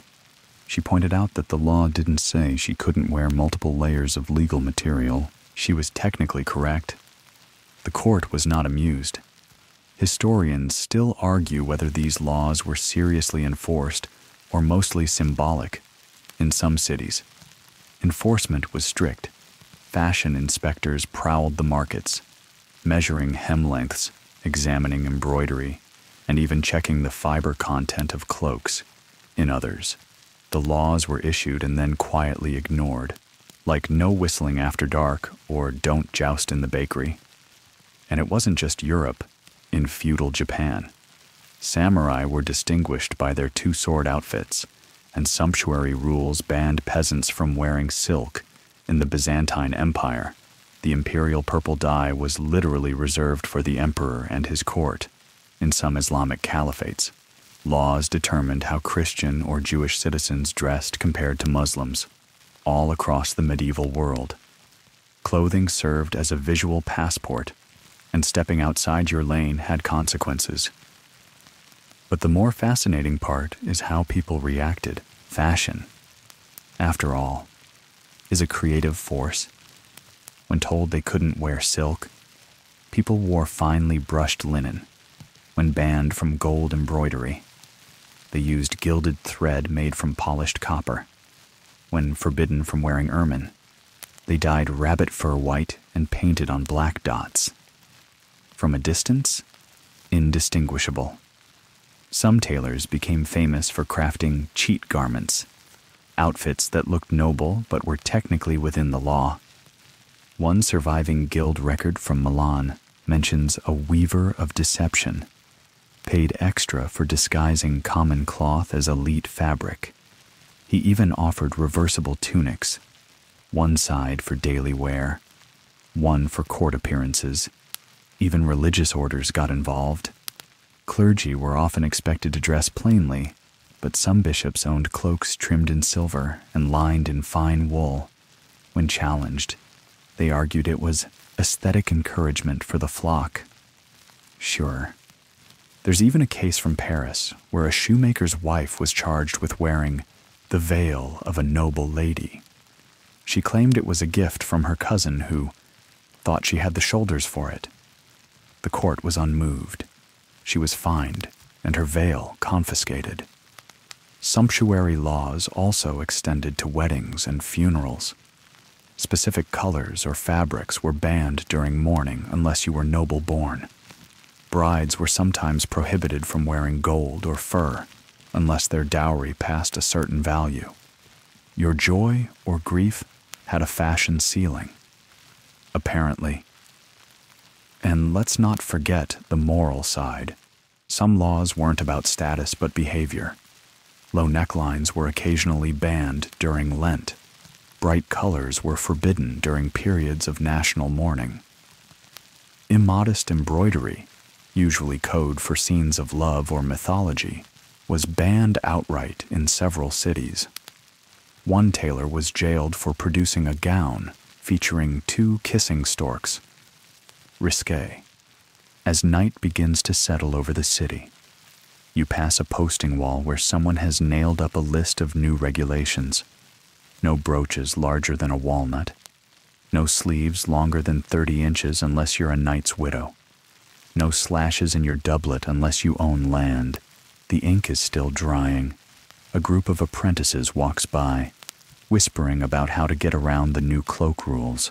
she pointed out that the law didn't say she couldn't wear multiple layers of legal material. She was technically correct. The court was not amused. Historians still argue whether these laws were seriously enforced or mostly symbolic. In some cities, enforcement was strict. Fashion inspectors prowled the markets, measuring hem lengths, examining embroidery, and even checking the fiber content of cloaks. In others, the laws were issued and then quietly ignored, like no whistling after dark or don't joust in the bakery. And it wasn't just Europe. In feudal Japan, samurai were distinguished by their two-sword outfits, and sumptuary rules banned peasants from wearing silk. In the Byzantine Empire, the imperial purple dye was literally reserved for the emperor and his court. In some Islamic caliphates, laws determined how Christian or Jewish citizens dressed compared to Muslims, all across the medieval world. Clothing served as a visual passport, and stepping outside your lane had consequences. But the more fascinating part is how people reacted. Fashion, after all, is a creative force. When told they couldn't wear silk, people wore finely brushed linen. When banned from gold embroidery, they used gilded thread made from polished copper. When forbidden from wearing ermine, they dyed rabbit fur white and painted on black dots. From a distance, indistinguishable. Some tailors became famous for crafting cheat garments, outfits that looked noble but were technically within the law. One surviving guild record from Milan mentions a weaver of deception, paid extra for disguising common cloth as elite fabric. He even offered reversible tunics, one side for daily wear, one for court appearances. Even religious orders got involved. Clergy were often expected to dress plainly, but some bishops owned cloaks trimmed in silver and lined in fine wool. When challenged, they argued it was aesthetic encouragement for the flock. Sure. There's even a case from Paris where a shoemaker's wife was charged with wearing the veil of a noble lady. She claimed it was a gift from her cousin who thought she had the shoulders for it. The court was unmoved. She was fined, and her veil confiscated. Sumptuary laws also extended to weddings and funerals. Specific colors or fabrics were banned during mourning unless you were noble-born. Brides were sometimes prohibited from wearing gold or fur unless their dowry passed a certain value. Your joy or grief had a fashion ceiling. Apparently. And let's not forget the moral side. Some laws weren't about status but behavior. Low necklines were occasionally banned during Lent. Bright colors were forbidden during periods of national mourning. Immodest embroidery, usually code for scenes of love or mythology, was banned outright in several cities. One tailor was jailed for producing a gown featuring 2 kissing storks. Risque. As night begins to settle over the city, You pass a posting wall where someone has nailed up a list of new regulations. No brooches larger than a walnut. No sleeves longer than 30 inches unless you're a knight's widow. No slashes in your doublet unless you own land. The ink is still drying. A group of apprentices walks by, whispering about how to get around the new cloak rules.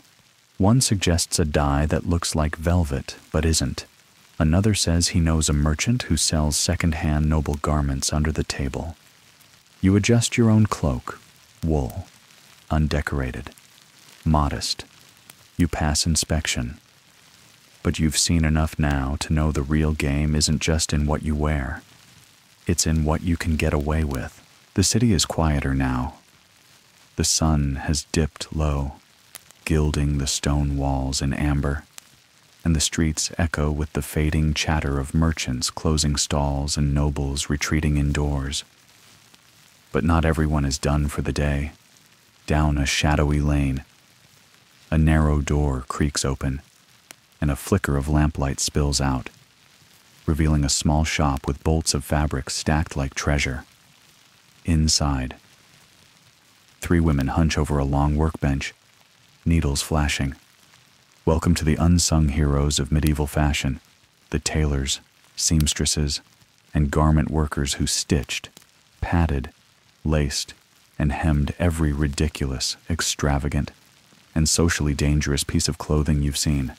One suggests a dye that looks like velvet but isn't. Another says he knows a merchant who sells second-hand noble garments under the table. You adjust your own cloak, wool, undecorated, modest. You pass inspection. But you've seen enough now to know the real game isn't just in what you wear. It's in what you can get away with. The city is quieter now. The sun has dipped low, gilding the stone walls in amber, and the streets echo with the fading chatter of merchants closing stalls and nobles retreating indoors. But not everyone is done for the day. Down a shadowy lane, a narrow door creaks open, and a flicker of lamplight spills out, revealing a small shop with bolts of fabric stacked like treasure. Inside, 3 women hunch over a long workbench, needles flashing. Welcome to the unsung heroes of medieval fashion, the tailors, seamstresses, and garment workers who stitched, padded, laced, and hemmed every ridiculous, extravagant, and socially dangerous piece of clothing you've seen.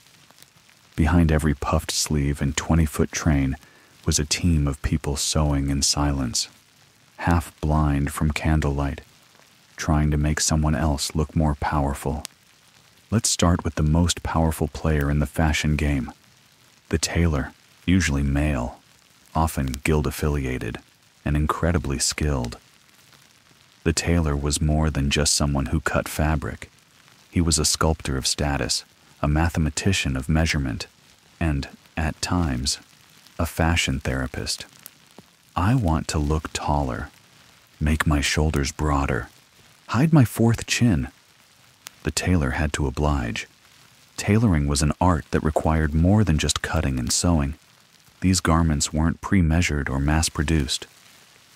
Behind every puffed sleeve and 20-foot train was a team of people sewing in silence, half blind from candlelight, trying to make someone else look more powerful. Let's start with the most powerful player in the fashion game, the tailor, usually male, often guild-affiliated, and incredibly skilled. The tailor was more than just someone who cut fabric. He was a sculptor of status, a mathematician of measurement, and, at times, a fashion therapist. I want to look taller, make my shoulders broader, hide my 4th chin. The tailor had to oblige. Tailoring was an art that required more than just cutting and sewing. These garments weren't pre-measured or mass-produced.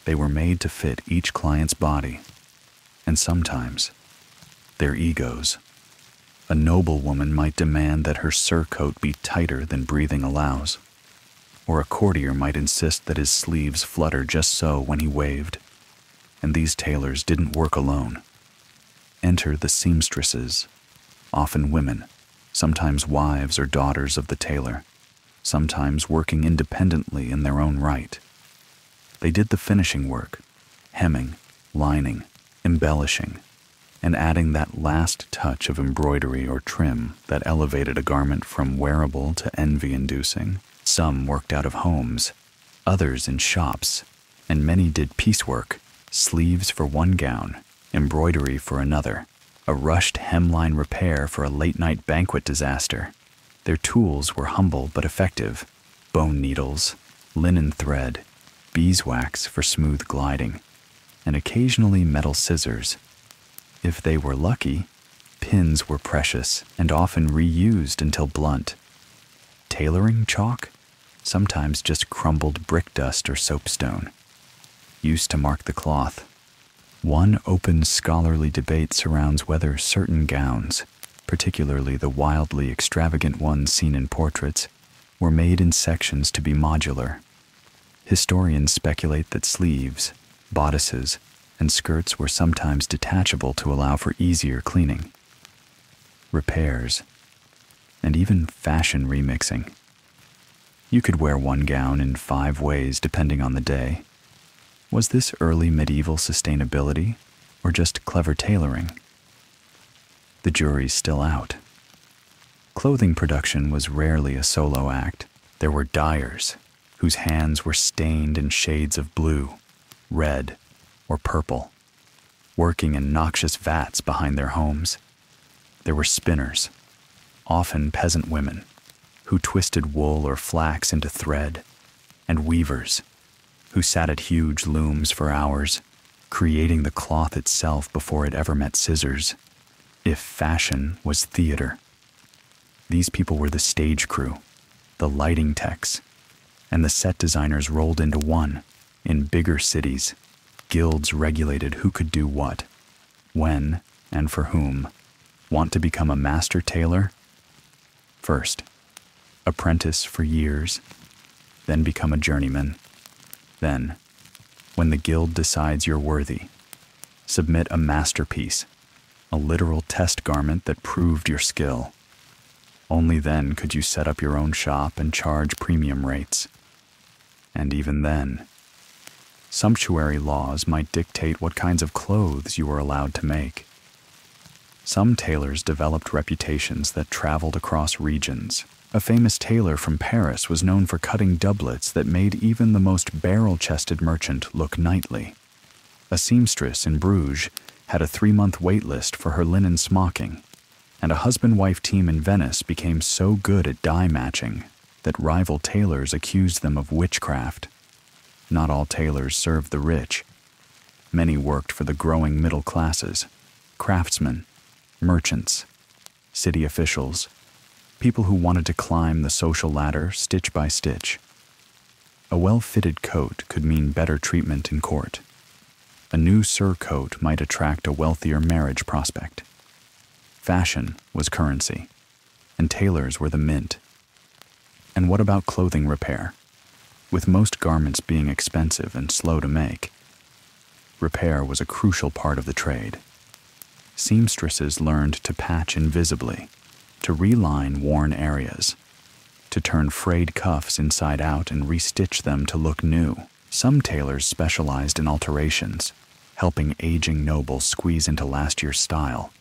They were made to fit each client's body, and sometimes, their egos. A noblewoman might demand that her surcoat be tighter than breathing allows, or a courtier might insist that his sleeves flutter just so when he waved. And these tailors didn't work alone. Enter the seamstresses, often women, sometimes wives or daughters of the tailor, sometimes working independently in their own right. They did the finishing work, hemming, lining, embellishing, and adding that last touch of embroidery or trim that elevated a garment from wearable to envy-inducing. Some worked out of homes, others in shops, and many did piecework, sleeves for one gown, embroidery for another, a rushed hemline repair for a late-night banquet disaster. Their tools were humble but effective: bone needles, linen thread, beeswax for smooth gliding, and occasionally metal scissors. If they were lucky, pins were precious and often reused until blunt. Tailoring chalk? Sometimes just crumbled brick dust or soapstone, used to mark the cloth. One open scholarly debate surrounds whether certain gowns, particularly the wildly extravagant ones seen in portraits, were made in sections to be modular. Historians speculate that sleeves, bodices, and skirts were sometimes detachable to allow for easier cleaning, repairs, and even fashion remixing. You could wear one gown in 5 ways depending on the day. Was this early medieval sustainability, or just clever tailoring? The jury's still out. Clothing production was rarely a solo act. There were dyers, whose hands were stained in shades of blue, red, or purple, working in noxious vats behind their homes. There were spinners, often peasant women, who twisted wool or flax into thread, and weavers, who sat at huge looms for hours, creating the cloth itself before it ever met scissors. If fashion was theater, these people were the stage crew, the lighting techs, and the set designers rolled into one. In bigger cities, guilds regulated who could do what, when, and for whom. Want to become a master tailor? First, apprentice for years, then become a journeyman. Then, when the guild decides you're worthy, submit a masterpiece, a literal test garment that proved your skill. Only then could you set up your own shop and charge premium rates. And even then, sumptuary laws might dictate what kinds of clothes you were allowed to make. Some tailors developed reputations that traveled across regions. A famous tailor from Paris was known for cutting doublets that made even the most barrel-chested merchant look knightly. A seamstress in Bruges had a 3-month wait list for her linen smocking, and a husband-wife team in Venice became so good at dye matching that rival tailors accused them of witchcraft. Not all tailors served the rich. Many worked for the growing middle classes, craftsmen, merchants, city officials, people who wanted to climb the social ladder stitch by stitch. A well-fitted coat could mean better treatment in court. A new surcoat might attract a wealthier marriage prospect. Fashion was currency, and tailors were the mint. And what about clothing repair? With most garments being expensive and slow to make, repair was a crucial part of the trade. Seamstresses learned to patch invisibly, to reline worn areas, to turn frayed cuffs inside out and restitch them to look new. Some tailors specialized in alterations, helping aging nobles squeeze into last year's style,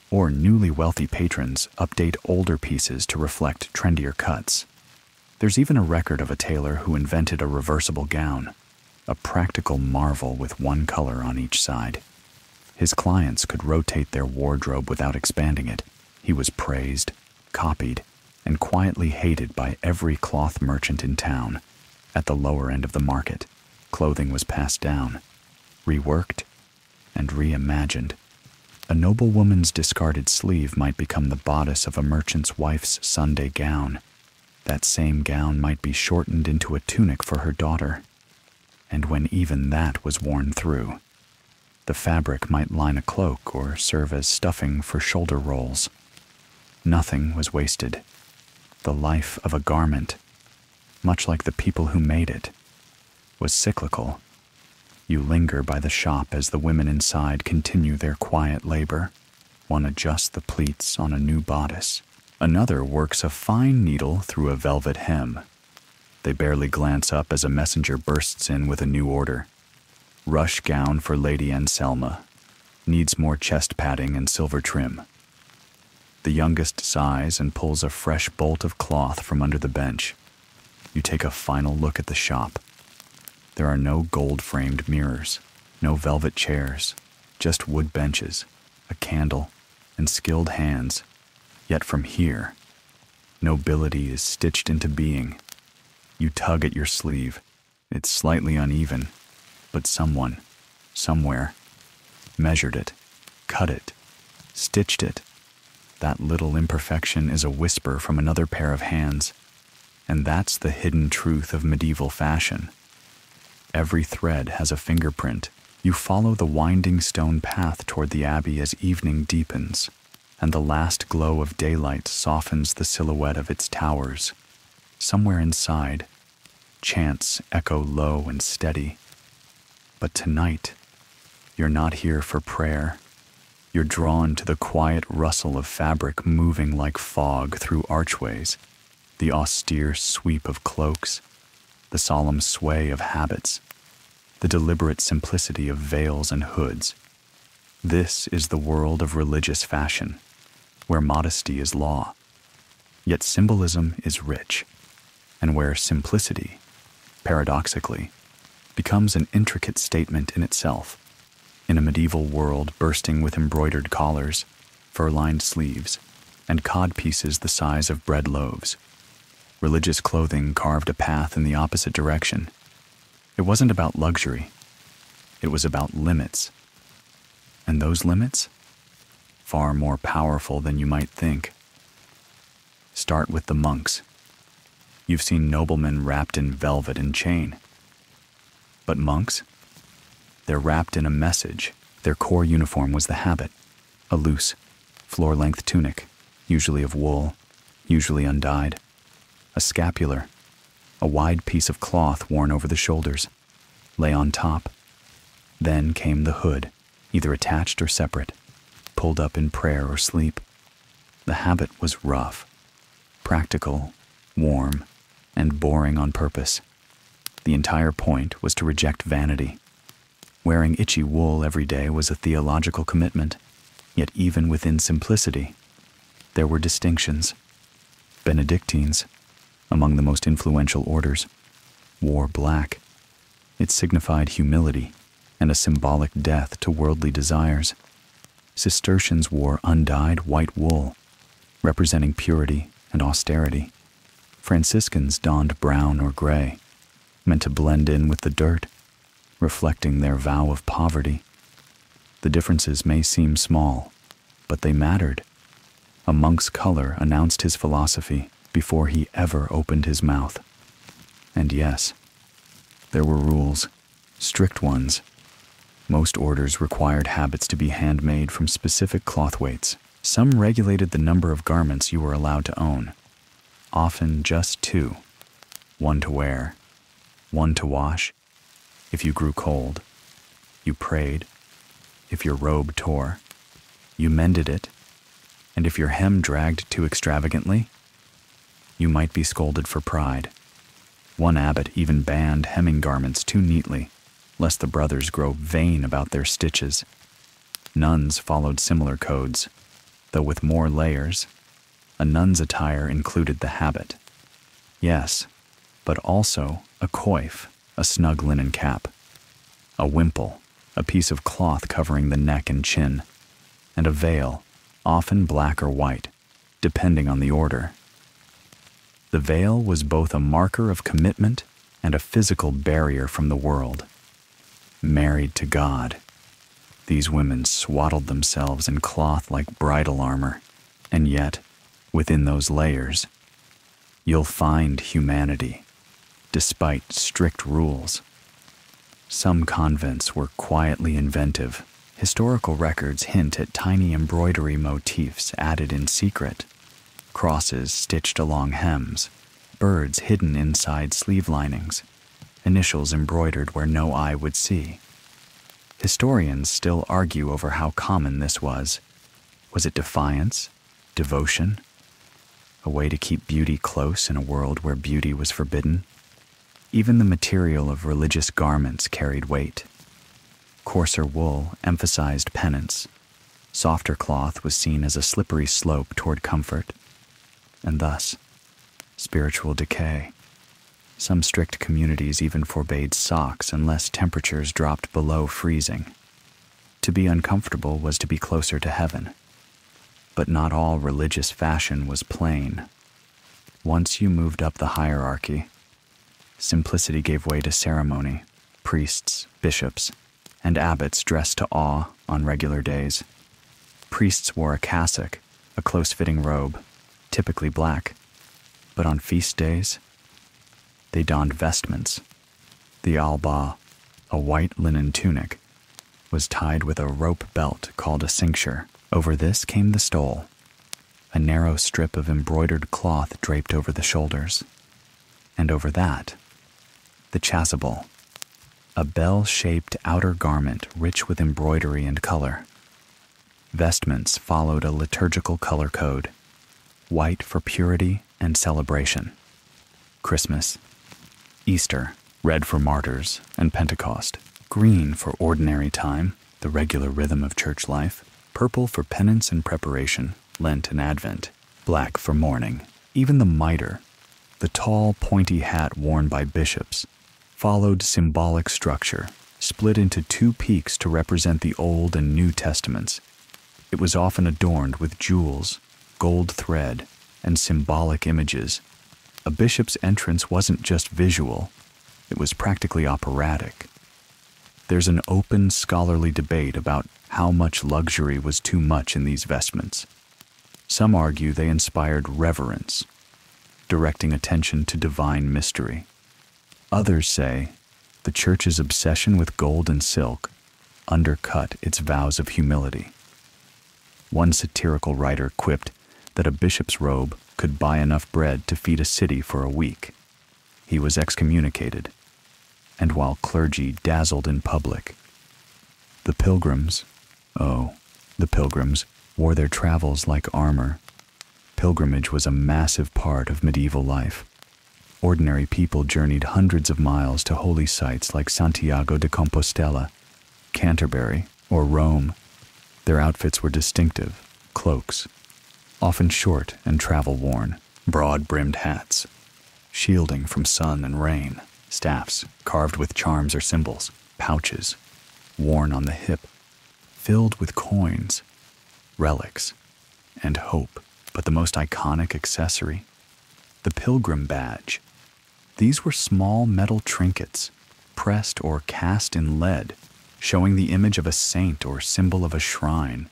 or newly wealthy patrons update older pieces to reflect trendier cuts. There's even a record of a tailor who invented a reversible gown, a practical marvel with one color on each side. His clients could rotate their wardrobe without expanding it. He was praised, copied, and quietly hated by every cloth merchant in town. At the lower end of the market, clothing was passed down, reworked, and reimagined. A noblewoman's discarded sleeve might become the bodice of a merchant's wife's Sunday gown. That same gown might be shortened into a tunic for her daughter. And when even that was worn through, the fabric might line a cloak or serve as stuffing for shoulder rolls. Nothing was wasted. The life of a garment, much like the people who made it, was cyclical. You linger by the shop as the women inside continue their quiet labor. One adjusts the pleats on a new bodice. Another works a fine needle through a velvet hem. They barely glance up as a messenger bursts in with a new order. Rush gown for Lady Anselma. Needs more chest padding and silver trim. The youngest sighs and pulls a fresh bolt of cloth from under the bench. You take a final look at the shop. There are no gold-framed mirrors, no velvet chairs, just wood benches, a candle, and skilled hands. Yet from here, nobility is stitched into being. You tug at your sleeve. It's slightly uneven, but someone, somewhere, measured it, cut it, stitched it. That little imperfection is a whisper from another pair of hands, and that's the hidden truth of medieval fashion. Every thread has a fingerprint. You follow the winding stone path toward the abbey as evening deepens, and the last glow of daylight softens the silhouette of its towers. Somewhere inside, chants echo low and steady. But tonight, you're not here for prayer. You're drawn to the quiet rustle of fabric moving like fog through archways, the austere sweep of cloaks, the solemn sway of habits, the deliberate simplicity of veils and hoods. This is the world of religious fashion, where modesty is law, yet symbolism is rich, and where simplicity, paradoxically, becomes an intricate statement in itself. In a medieval world bursting with embroidered collars, fur-lined sleeves, and codpieces the size of bread loaves, religious clothing carved a path in the opposite direction. It wasn't about luxury. It was about limits. And those limits? Far more powerful than you might think. Start with the monks. You've seen noblemen wrapped in velvet and chain. But monks? They're wrapped in a message. Their core uniform was the habit, a loose, floor-length tunic, usually of wool, usually undyed, a scapular, a wide piece of cloth worn over the shoulders, lay on top. Then came the hood, either attached or separate, pulled up in prayer or sleep. The habit was rough, practical, warm, and boring on purpose. The entire point was to reject vanity. Wearing itchy wool every day was a theological commitment, yet even within simplicity, there were distinctions. Benedictines, among the most influential orders, wore black. It signified humility and a symbolic death to worldly desires. Cistercians wore undyed white wool, representing purity and austerity. Franciscans donned brown or gray, meant to blend in with the dirt, reflecting their vow of poverty. The differences may seem small, but they mattered. A monk's color announced his philosophy before he ever opened his mouth. And yes, there were rules, strict ones. Most orders required habits to be handmade from specific cloth weights. Some regulated the number of garments you were allowed to own, often just 2, 1 to wear, 1 to wash. If you grew cold, you prayed. If your robe tore, you mended it. And if your hem dragged too extravagantly, you might be scolded for pride. One abbot even banned hemming garments too neatly, lest the brothers grow vain about their stitches. Nuns followed similar codes, though with more layers. A nun's attire included the habit. Yes, but also a coif, a snug linen cap, a wimple, a piece of cloth covering the neck and chin, and a veil, often black or white, depending on the order. The veil was both a marker of commitment and a physical barrier from the world. Married to God, these women swaddled themselves in cloth like bridal armor, and yet, within those layers, you'll find humanity, despite strict rules. Some convents were quietly inventive. Historical records hint at tiny embroidery motifs added in secret, crosses stitched along hems, birds hidden inside sleeve linings, initials embroidered where no eye would see. Historians still argue over how common this was. Was it defiance, devotion, a way to keep beauty close in a world where beauty was forbidden? Even the material of religious garments carried weight. Coarser wool emphasized penance. Softer cloth was seen as a slippery slope toward comfort, and thus spiritual decay. Some strict communities even forbade socks unless temperatures dropped below freezing. To be uncomfortable was to be closer to heaven. But not all religious fashion was plain. Once you moved up the hierarchy, simplicity gave way to ceremony. Priests, bishops, and abbots dressed to awe on regular days. Priests wore a cassock, a close-fitting robe, typically black, but on feast days, they donned vestments. The alba, a white linen tunic, was tied with a rope belt called a cincture. Over this came the stole, a narrow strip of embroidered cloth draped over the shoulders. And over that, the chasuble, a bell-shaped outer garment rich with embroidery and color. Vestments followed a liturgical color code, white for purity and celebration. Christmas, Easter, red for martyrs and Pentecost, green for ordinary time, the regular rhythm of church life, purple for penance and preparation, Lent and Advent, black for mourning. Even the mitre, the tall, pointy hat worn by bishops, followed symbolic structure, split into 2 peaks to represent the Old and New Testaments. It was often adorned with jewels, gold thread, and symbolic images. A bishop's entrance wasn't just visual, it was practically operatic. There's an open scholarly debate about how much luxury was too much in these vestments. Some argue they inspired reverence, directing attention to divine mystery. Others say The church's obsession with gold and silk undercut its vows of humility. One satirical writer quipped that a bishop's robe could buy enough bread to feed a city for a week. He was excommunicated, and while clergy dazzled in public, the pilgrims wore their travels like armor. Pilgrimage was a massive part of medieval life. Ordinary people journeyed hundreds of miles to holy sites like Santiago de Compostela, Canterbury, or Rome. Their outfits were distinctive: cloaks, often short and travel-worn, broad-brimmed hats, shielding from sun and rain, staffs carved with charms or symbols, pouches worn on the hip, filled with coins, relics, and hope. But the most iconic accessory? The pilgrim badge. These were small metal trinkets, pressed or cast in lead, showing the image of a saint or symbol of a shrine.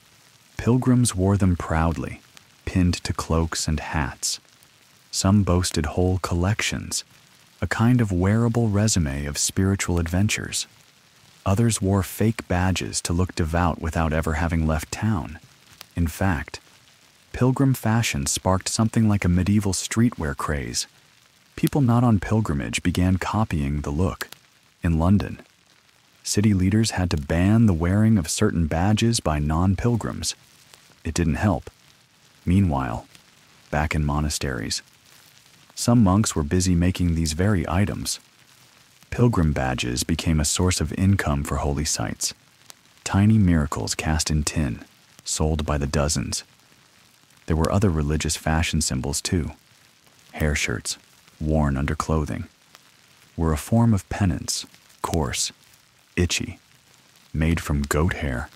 Pilgrims wore them proudly, pinned to cloaks and hats. Some boasted whole collections, a kind of wearable resume of spiritual adventures. Others wore fake badges to look devout without ever having left town. In fact, pilgrim fashion sparked something like a medieval streetwear craze. People not on pilgrimage began copying the look. In London, city leaders had to ban the wearing of certain badges by non-pilgrims. It didn't help. Meanwhile, back in monasteries, some monks were busy making these very items. Pilgrim badges became a source of income for holy sites. Tiny miracles cast in tin, sold by the dozens. There were other religious fashion symbols too. Hair shirts, worn under clothing, were a form of penance, coarse, itchy, made from goat hair.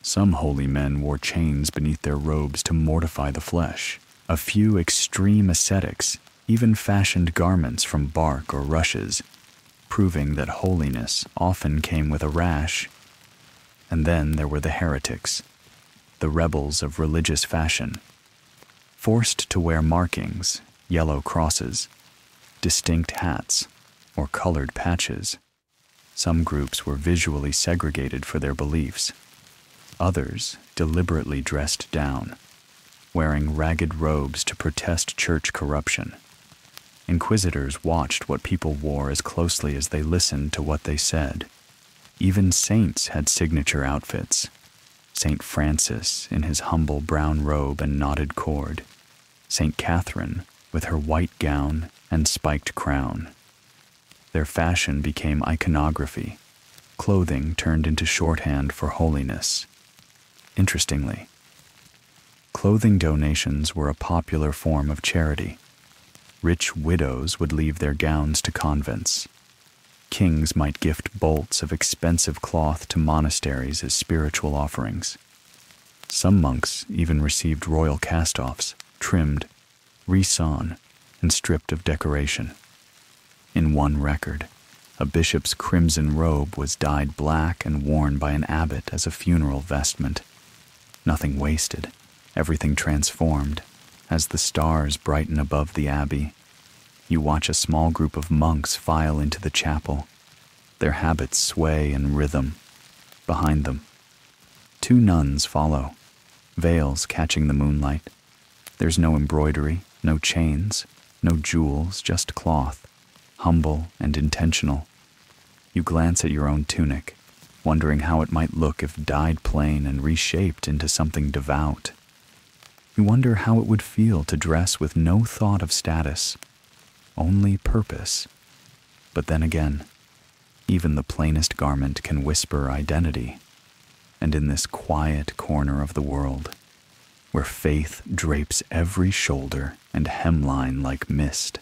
Some holy men wore chains beneath their robes to mortify the flesh. A few extreme ascetics even fashioned garments from bark or rushes, proving that holiness often came with a rash. And then there were the heretics, the rebels of religious fashion, forced to wear markings, yellow crosses, distinct hats, or colored patches. Some groups were visually segregated for their beliefs. Others deliberately dressed down, wearing ragged robes to protest church corruption. Inquisitors watched what people wore as closely as they listened to what they said. Even saints had signature outfits. St. Francis in his humble brown robe and knotted cord. St. Catherine with her white gown and spiked crown. Their fashion became iconography. Clothing turned into shorthand for holiness. Interestingly, clothing donations were a popular form of charity. Rich widows would leave their gowns to convents. Kings might gift bolts of expensive cloth to monasteries as spiritual offerings. Some monks even received royal cast-offs, trimmed, resawn, and stripped of decoration. In one record, a bishop's crimson robe was dyed black and worn by an abbot as a funeral vestment. Nothing wasted, everything transformed. As the stars brighten above the abbey, you watch a small group of monks file into the chapel. Their habits sway in rhythm. Behind them, two nuns follow, veils catching the moonlight. There's no embroidery, no chains, no jewels, just cloth, humble and intentional. You glance at your own tunic, wondering how it might look if dyed plain and reshaped into something devout. You wonder how it would feel to dress with no thought of status, only purpose. But then again, even the plainest garment can whisper identity. And in this quiet corner of the world, where faith drapes every shoulder and hemline like mist,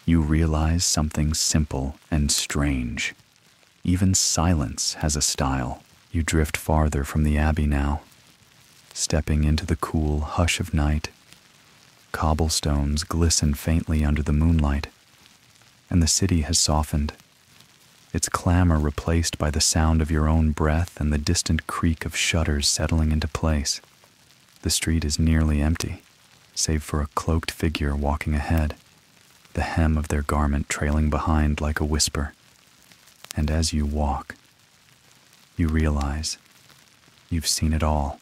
you realize something simple and strange. Even silence has a style. You drift farther from the abbey now, stepping into the cool hush of night. Cobblestones glisten faintly under the moonlight, and the city has softened, its clamor replaced by the sound of your own breath and the distant creak of shutters settling into place. The street is nearly empty, save for a cloaked figure walking ahead, the hem of their garment trailing behind like a whisper. And as you walk, you realize you've seen it all,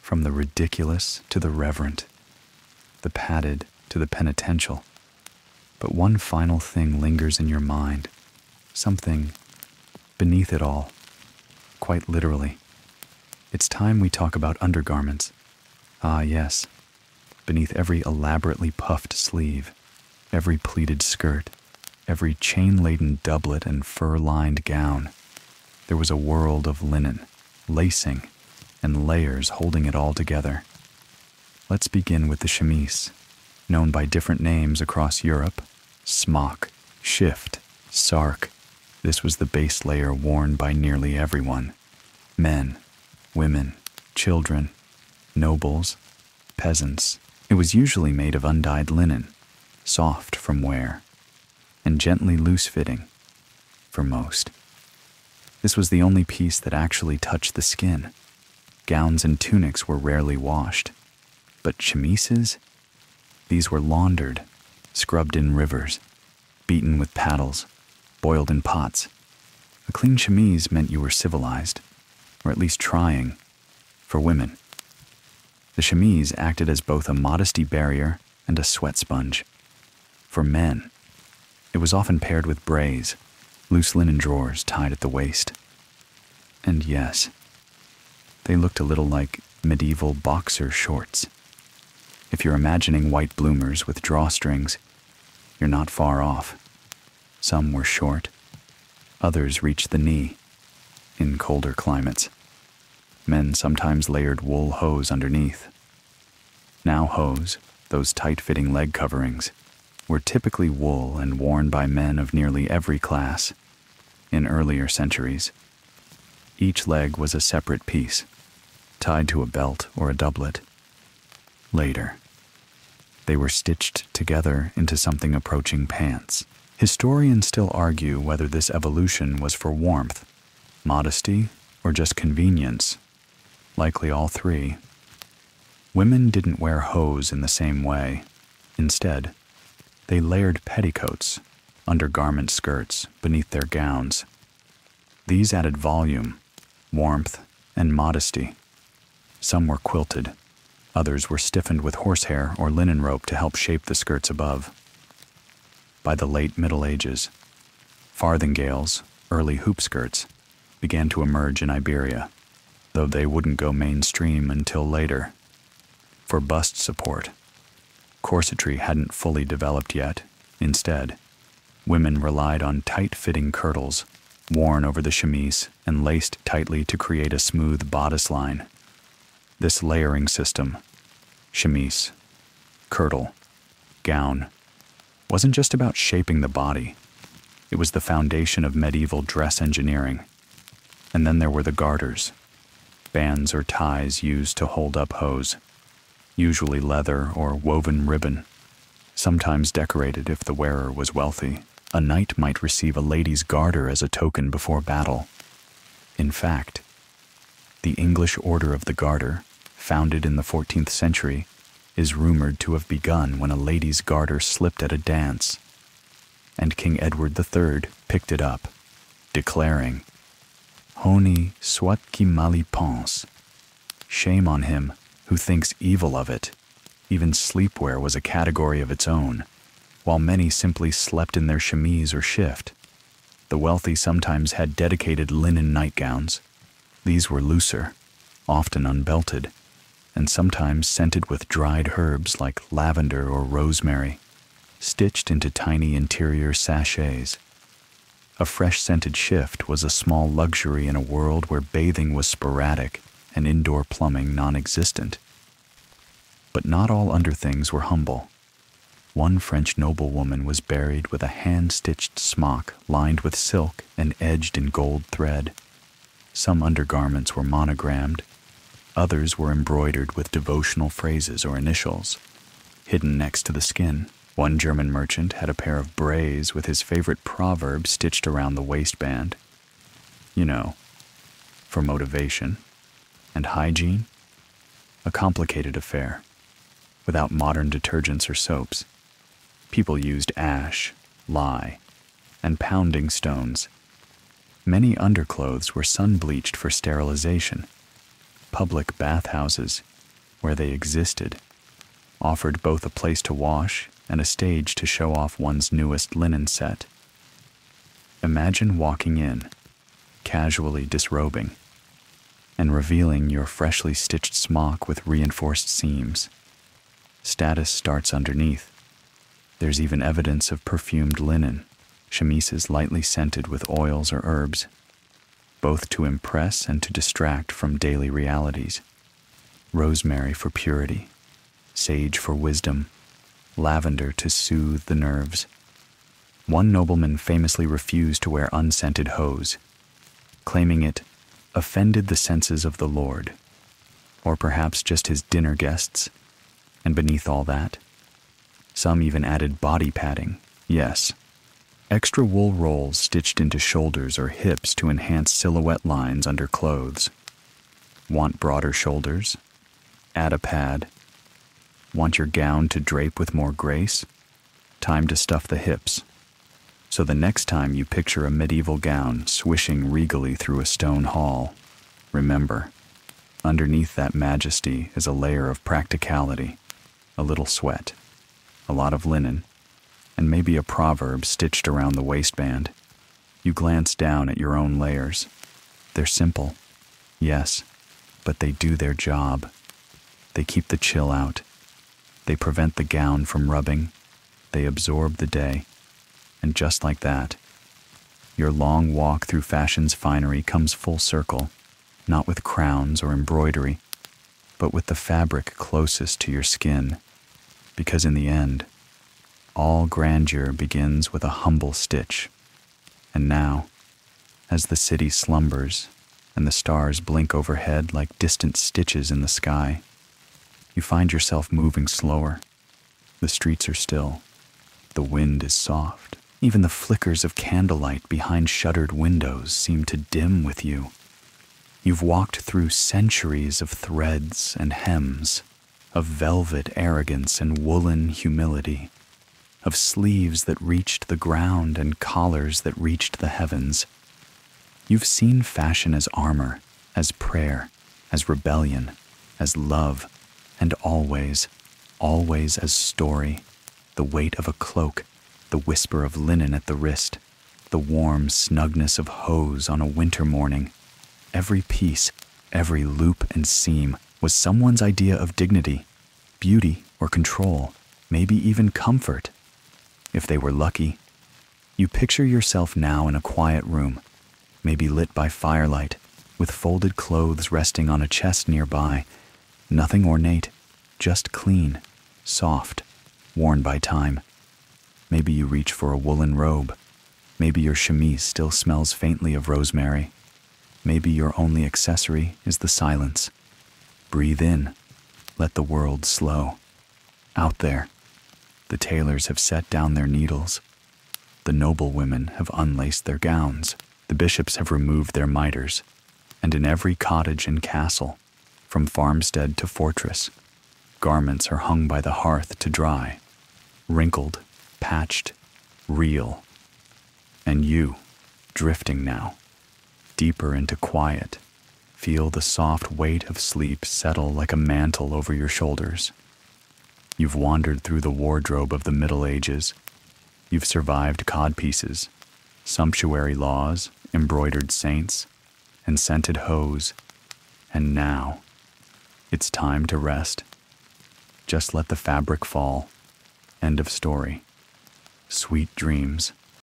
from the ridiculous to the reverent, the padded to the penitential. But one final thing lingers in your mind, something beneath it all, quite literally. It's time we talk about undergarments. Ah, yes, beneath every elaborately puffed sleeve, every pleated skirt, every chain-laden doublet and fur-lined gown, there was a world of linen, lacing, and layers holding it all together. Let's begin with the chemise, known by different names across Europe: smock, shift, sark. This was the base layer worn by nearly everyone: men, women, children, nobles, peasants. It was usually made of undyed linen, soft from wear, and gently loose-fitting for most. This was the only piece that actually touched the skin. Gowns and tunics were rarely washed, but chemises? These were laundered, scrubbed in rivers, beaten with paddles, boiled in pots. A clean chemise meant you were civilized, or at least trying, for women. The chemise acted as both a modesty barrier and a sweat sponge. For men, it was often paired with braids, loose linen drawers tied at the waist. And yes, they looked a little like medieval boxer shorts. If you're imagining white bloomers with drawstrings, you're not far off. Some were short, others reached the knee. In colder climates, men sometimes layered wool hose underneath. Now hose, those tight-fitting leg coverings, were typically wool and worn by men of nearly every class. In earlier centuries, each leg was a separate piece, tied to a belt or a doublet. Later, they were stitched together into something approaching pants. Historians still argue whether this evolution was for warmth, modesty, or just convenience. Likely all three. Women didn't wear hose in the same way. Instead, they layered petticoats, undergarment skirts, beneath their gowns. These added volume, warmth, and modesty. Some were quilted. Others were stiffened with horsehair or linen rope to help shape the skirts above. By the late Middle Ages, farthingales, early hoop skirts, began to emerge in Iberia, though they wouldn't go mainstream until later. For bust support, corsetry hadn't fully developed yet. Instead, women relied on tight-fitting kirtles, worn over the chemise and laced tightly to create a smooth bodice line. This layering system, chemise, kirtle, gown, wasn't just about shaping the body. It was the foundation of medieval dress engineering. And then there were the garters, bands or ties used to hold up hose, usually leather or woven ribbon, sometimes decorated if the wearer was wealthy. A knight might receive a lady's garter as a token before battle. In fact, the English Order of the Garter, founded in the 14th century, is rumored to have begun when a lady's garter slipped at a dance, and King Edward III picked it up, declaring, "Honi soit qui mal y pense." Shame on him who thinks evil of it. Even sleepwear was a category of its own. While many simply slept in their chemise or shift, the wealthy sometimes had dedicated linen nightgowns. These were looser, often unbelted, and sometimes scented with dried herbs like lavender or rosemary, stitched into tiny interior sachets. A fresh-scented shift was a small luxury in a world where bathing was sporadic and indoor plumbing non-existent. But not all underthings were humble. One French noblewoman was buried with a hand-stitched smock lined with silk and edged in gold thread. Some undergarments were monogrammed. Others were embroidered with devotional phrases or initials, hidden next to the skin. One German merchant had a pair of braids with his favorite proverb stitched around the waistband. You know, for motivation and hygiene. A complicated affair. Without modern detergents or soaps, people used ash, lye, and pounding stones. Many underclothes were sun-bleached for sterilization. Public bathhouses, where they existed, offered both a place to wash and a stage to show off one's newest linen set. Imagine walking in, casually disrobing, and revealing your freshly stitched smock with reinforced seams. Status starts underneath. There's even evidence of perfumed linen, chemises lightly scented with oils or herbs, both to impress and to distract from daily realities. Rosemary for purity, sage for wisdom, lavender to soothe the nerves. One nobleman famously refused to wear unscented hose, claiming it offended the senses of the Lord, or perhaps just his dinner guests. And beneath all that, some even added body padding, yes, extra wool rolls stitched into shoulders or hips to enhance silhouette lines under clothes. Want broader shoulders? Add a pad. Want your gown to drape with more grace? Time to stuff the hips. So the next time you picture a medieval gown swishing regally through a stone hall, remember, underneath that majesty is a layer of practicality, a little sweat, a lot of linen, and maybe a proverb stitched around the waistband. You glance down at your own layers. They're simple, yes, but they do their job. They keep the chill out. They prevent the gown from rubbing. They absorb the day. And just like that, your long walk through fashion's finery comes full circle, not with crowns or embroidery, but with the fabric closest to your skin. Because in the end, all grandeur begins with a humble stitch. And now, as the city slumbers and the stars blink overhead like distant stitches in the sky, you find yourself moving slower. The streets are still. The wind is soft. Even the flickers of candlelight behind shuttered windows seem to dim with you. You've walked through centuries of threads and hems, of velvet arrogance and woolen humility, of sleeves that reached the ground and collars that reached the heavens. You've seen fashion as armor, as prayer, as rebellion, as love, and always, always as story, the weight of a cloak, the whisper of linen at the wrist, the warm snugness of hose on a winter morning. Every piece, every loop and seam was someone's idea of dignity, beauty or control, maybe even comfort. If they were lucky, you picture yourself now in a quiet room, maybe lit by firelight, with folded clothes resting on a chest nearby. Nothing ornate, just clean, soft, worn by time. Maybe you reach for a woolen robe. Maybe your chemise still smells faintly of rosemary. Maybe your only accessory is the silence. Breathe in. Let the world slow. Out there, the tailors have set down their needles. The noble women have unlaced their gowns. The bishops have removed their mitres. And in every cottage and castle, from farmstead to fortress, garments are hung by the hearth to dry, wrinkled, patched, real. And you, drifting now, deeper into quiet, feel the soft weight of sleep settle like a mantle over your shoulders. You've wandered through the wardrobe of the Middle Ages. You've survived codpieces, sumptuary laws, embroidered saints, and scented hose. And now, it's time to rest. Just let the fabric fall. End of story. Sweet dreams.